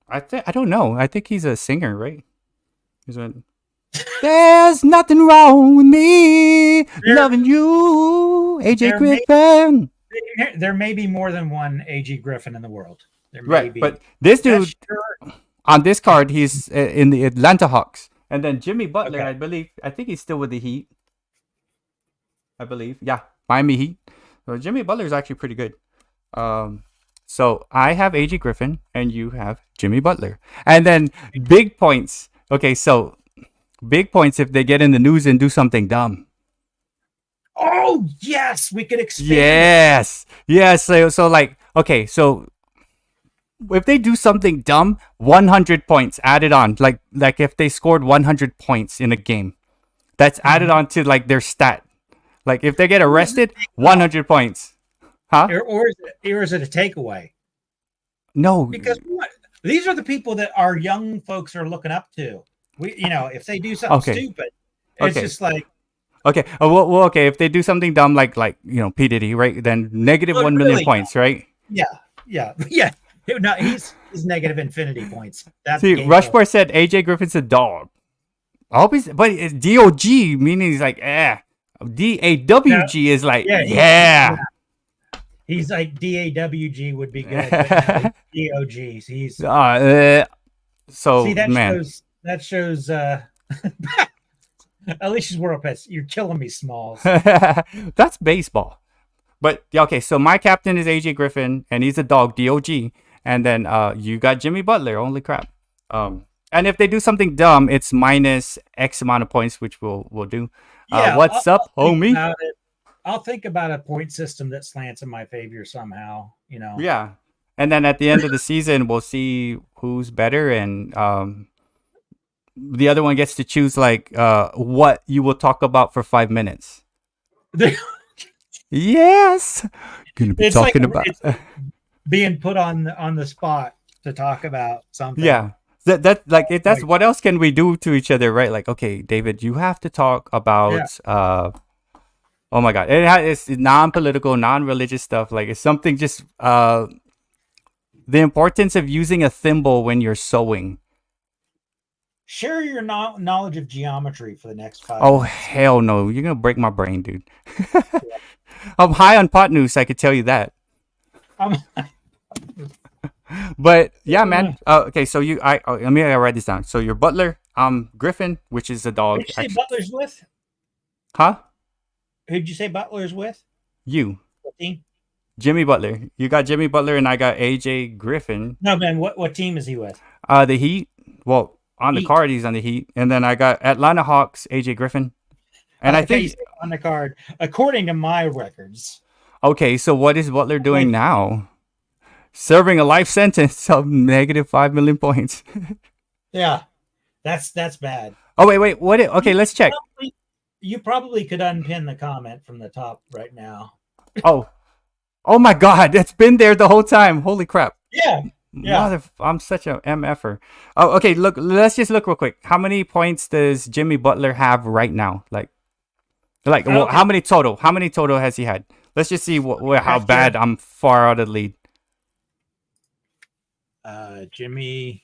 I don't know. I think he's a singer, right? There's nothing wrong with me loving you, AJ Griffin. There may be more than one AJ Griffin in the world. There may Right, be. but this dude on this card, he's in the Atlanta Hawks, and then Jimmy Butler, I think he's still with the Heat. I believe, yeah, Miami Heat. So Jimmy Butler is actually pretty good. So I have AJ Griffin, and you have Jimmy Butler, and then big points. Okay, so big points if they get in the news and do something dumb. Oh yes, we could expand. Yes. So like, okay, so if they do something dumb, 100 points added on. Like if they scored 100 points in a game, that's added on to like their stat. Like if they get arrested, 100 points. Huh? Or is it a takeaway? No, because these are the people that our young folks are looking up to. If they do something stupid, it's just like. Okay. Well, okay. If they do something dumb, like P Diddy, right? Then negative 1 million points, right? Yeah. No, he's negative infinity points. That's Rushmore said AJ Griffin's a dog. I hope but it's DOG, meaning he's like DAWG is like yeah. He's like DAWG would be good. But DOGs. He's so see that man. shows Alicia's World Pets. You're killing me, Smalls. That's baseball. But okay, so my captain is AJ Griffin, and he's a dog, DOG. And then you got Jimmy Butler. Holy crap! And if they do something dumb, it's minus X amount of points, which we'll do. What's up, homie? I'll think about a point system that slants in my favor somehow. Yeah, and then at the end of the season, we'll see who's better, and the other one gets to choose like what you will talk about for 5 minutes. Yes, gonna be talking about being put on the spot to talk about something. Yeah, that's what else can we do to each other, right? Like, okay, David, you have to talk about oh my god, it's non-political, non-religious stuff. Like it's something just The importance of using a thimble when you're sewing. Share your knowledge of geometry for the next 5 Oh, minutes. hell no. You're going to break my brain, dude. I'm high on pot noose, I could tell you that. Um, But yeah, man. Okay, so let me write this down. So your butler, Griffin, which is a dog. who'd you say Butler's with? Huh? Who'd you say Butler's with? You. What team? Jimmy Butler. You got Jimmy Butler, and I got AJ Griffin. No, man. What team is he with? The Heat. Well, on the Heat. card, he's on the Heat, and then I got Atlanta Hawks, AJ Griffin, and I think on the card, according to my records. Okay, so what is Butler doing now? Serving a life sentence of -5 million points. Yeah, that's bad. Oh wait, what? Okay, let's check. You probably could unpin the comment from the top right now. Oh my God, it's been there the whole time. Holy crap! Yeah. I'm such a MFer. Oh, okay. Look, let's just look real quick. How many points does Jimmy Butler have right now? Like, well, how many total? How many total has he had? Let's just see how bad I'm far out of the lead. Jimmy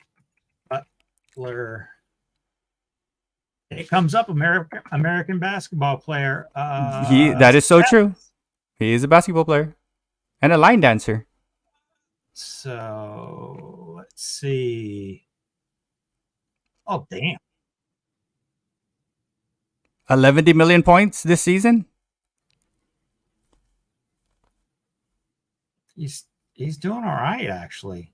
Butler. It comes up American basketball player. That is so true. He is a basketball player and a line dancer. So let's see. Oh damn! 11 million points this season. He's doing all right, actually.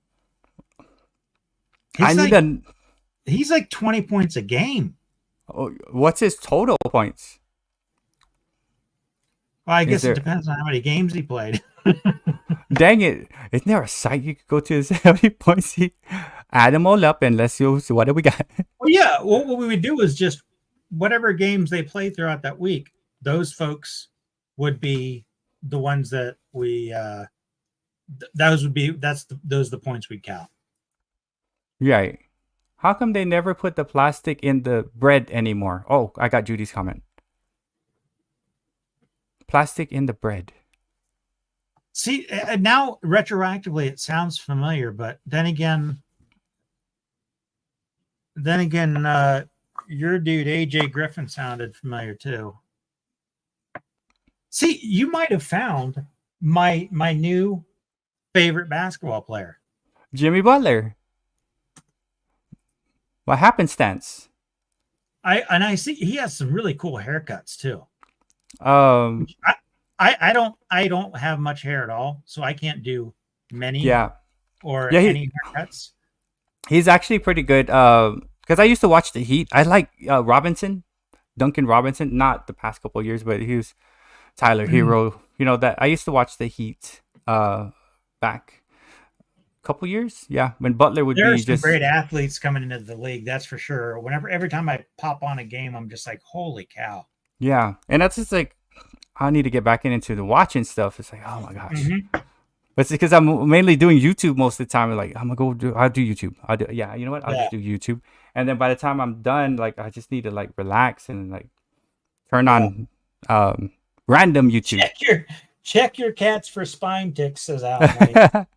He's like 20 points a game. Oh, what's his total points? Well, I guess it depends on how many games he played. Dang it. Isn't there a site you could go to see how many points he add them all up and let's see what do we got? Well, yeah. What we would do is just whatever games they play throughout that week, those folks would be the ones that we those are the points we count. Right. How come they never put the plastic in the bread anymore? Oh, I got Judy's comment. Plastic in the bread. See, now retroactively it sounds familiar, but then again, your dude AJ Griffin sounded familiar too. See, you might have found my new favorite basketball player, Jimmy Butler. What happenstance? I see he has some really cool haircuts too. I don't have much hair at all, so I can't do many any haircuts. He's actually pretty good. Because I used to watch the Heat. I like Duncan Robinson, not the past couple of years, but he was Tyler Hero. You know that I used to watch the Heat back a couple years. Yeah, when Butler would There's be just great athletes coming into the league, that's for sure. Every time I pop on a game, I'm just like, holy cow. Yeah, and that's just like I need to get back into the watching stuff. It's like, oh my gosh. But it's because I'm mainly doing YouTube most of the time. Like I'll do YouTube. You know what? I'll just do YouTube. And then by the time I'm done, like I just need to like relax and like turn on random YouTube. Check your cats for spine ticks, says Al.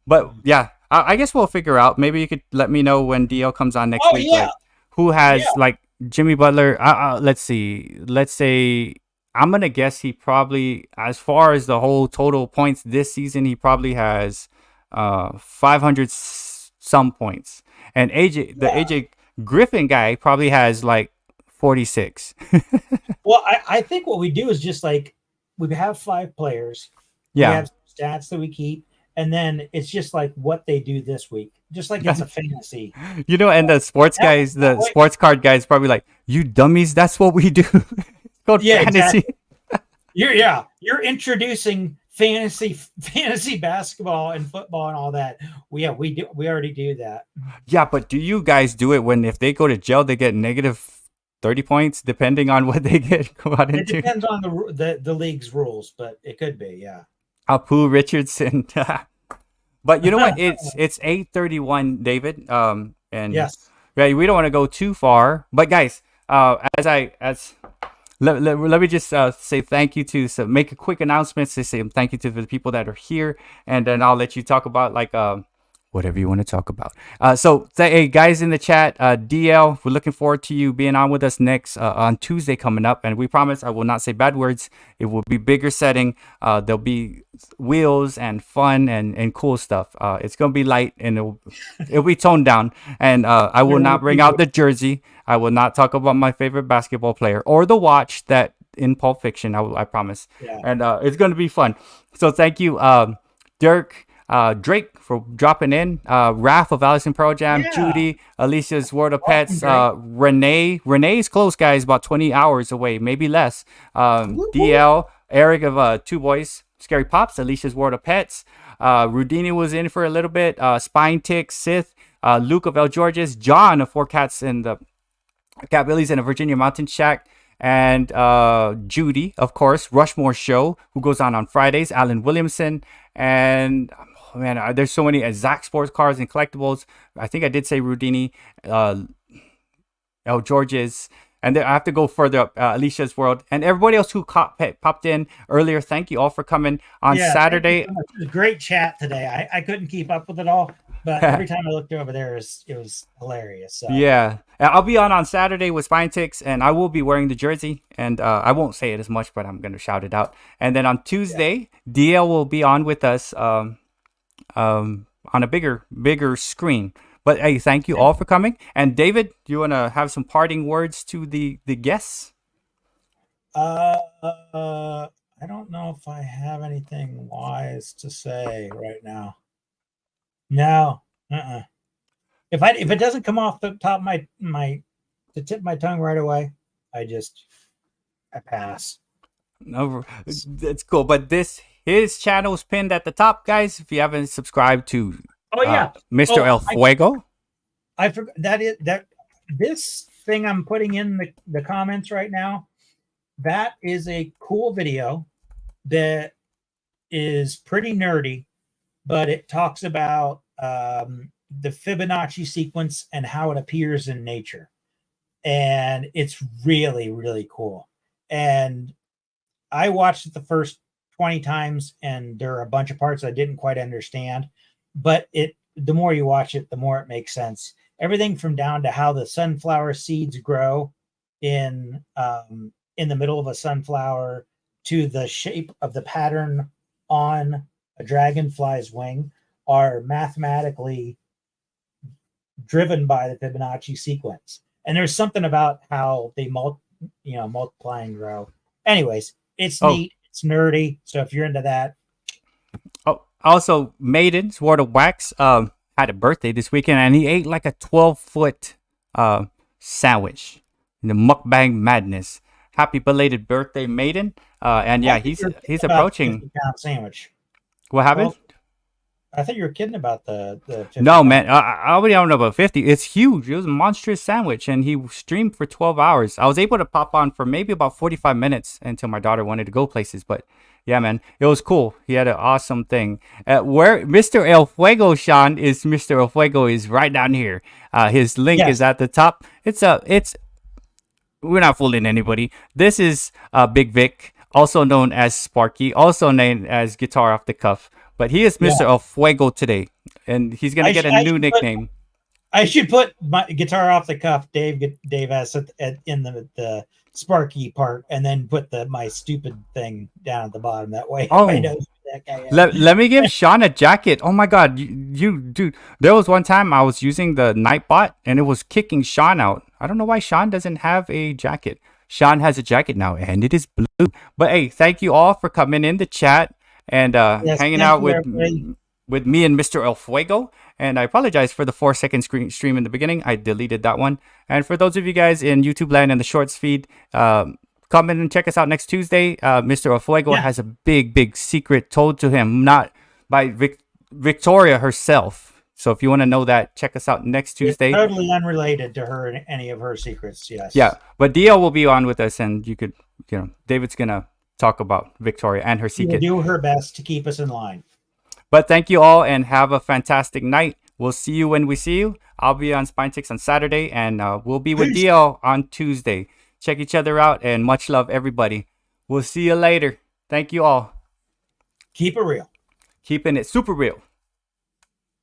but yeah, I guess we'll figure out. Maybe you could let me know when DL comes on next week. Yeah. Like, who has like Jimmy Butler? Let's see. Let's say I'm gonna guess he probably, as far as the whole total points this season, he probably has 500 some points. And AJ Griffin guy probably has like 46. Well, I think what we do is just like we have 5 players. Yeah. We have stats that we keep, and then it's just like what they do this week. Just like it's a fantasy. You know, and the sports guys, the sports card guys probably like, you dummies, that's what we do. It's called fantasy. Exactly. You're introducing fantasy basketball and football and all that. We already do that. Yeah, but do you guys do it when if they go to jail they get -30 points depending on what they get caught into? It depends on the league's rules, but it could be, yeah. Apu Richardson. But you know what? It's 8:31, David. And yes. Yeah, we don't want to go too far. But guys, as let me just say thank you to make a quick announcement to say thank you to the people that are here, and then I'll let you talk about like whatever you want to talk about. Hey guys in the chat, DL, we're looking forward to you being on with us next on Tuesday coming up, and we promise I will not say bad words. It will be bigger setting. There'll be wheels and fun and cool stuff. It's gonna be light and it'll be toned down, and I will not bring out the jersey. I will not talk about my favorite basketball player or the watch that in Pulp Fiction. I promise. Yeah. And it's gonna be fun. So thank you, Dirk. Drake for dropping in, Raph of Allison Pro Jam, Judy, Alicia's World of Pets, Renee is close, guys, about 20 hours away, maybe less. DL, Eric of Two Boys, Scary Pops, Alicia's World of Pets, Rudini was in for a little bit, Spine Tick, Sith, Luke of El Georges, John of Four Cats and the Cat Billies and a Virginia Mountain Shack, and Judy, of course, Rushmore Show, who goes on Fridays, Alan Williamson, and man, there's so many. Zach Sports Cars and Collectibles. I think I did say Rudini, El Georges, and then I have to go further up. Alicia's World and everybody else who popped in earlier. Thank you all for coming on Saturday. It was a great chat today. I couldn't keep up with it all, but every time I looked over there, it was hilarious. So. Yeah, I'll be on Saturday with Spine Ticks, and I will be wearing the jersey, and I won't say it as much, but I'm gonna shout it out. And then on Tuesday, DL will be on with us. On a bigger screen. But hey, thank you all for coming. And David, do you want to have some parting words to the guests? I don't know if I have anything wise to say right now. No. If it doesn't come off the top of the tip of my tongue right away, I pass. No, it's cool. But his channel is pinned at the top, guys. If you haven't subscribed to Mr. Elfuego. I forgot that this thing I'm putting in the comments right now, that is a cool video that is pretty nerdy, but it talks about the Fibonacci sequence and how it appears in nature. And it's really, really cool. And I watched it the first 20 times, and there are a bunch of parts I didn't quite understand, but the more you watch it, the more it makes sense. Everything from down to how the sunflower seeds grow in the middle of a sunflower, to the shape of the pattern on a dragonfly's wing, are mathematically driven by the Fibonacci sequence. And there's something about how they multiply and grow. Anyways, it's neat. It's nerdy, so if you're into that. Oh, also, Maiden's World of Wax had a birthday this weekend, and he ate like a 12-foot sandwich in the mukbang madness. Happy belated birthday, Maiden! And yeah, he's approaching. Sandwich. What happened? Well, I thought you were kidding about the 50. No, man. I already don't know about 50. It's huge. It was a monstrous sandwich, and he streamed for 12 hours. I was able to pop on for maybe about 45 minutes until my daughter wanted to go places. But yeah, man, it was cool. He had an awesome thing. Where Mr. Elfuego, Sean, is Mr. Elfuego is right down here. His link is at the top. We're not fooling anybody. This is Big Vic, also known as Sparky, also known as Guitar Off the Cuff. But he is Mr. Elfuego today, and he's going to get a new nickname. I should put my Guitar Off the Cuff, Dave has in the Sparky part, and then put my stupid thing down at the bottom. That way, I know that guy. Let me give Sean a jacket. Oh my God, you dude! There was one time I was using the Nightbot, and it was kicking Sean out. I don't know why Sean doesn't have a jacket. Sean has a jacket now, and it is blue. But hey, thank you all for coming in the chat and hanging out with me and Mr. Elfuego. And I apologize for the 4-second stream in the beginning. I deleted that one. And for those of you guys in YouTube land and the shorts feed, come in and check us out next Tuesday. Mr. Elfuego has a big secret told to him, not by Victoria herself. So if you want to know that, check us out next Tuesday. It's totally unrelated to her and any of her secrets. Yes. Yeah, but DL will be on with us, and you could, David's gonna talk about Victoria and her secret. She'll do her best to keep us in line. But thank you all, and have a fantastic night. We'll see you when we see you. I'll be on Spine Ticks on Saturday, and we'll be with DL on Tuesday. Check each other out, and much love, everybody. We'll see you later. Thank you all. Keep it real. Keeping it super real.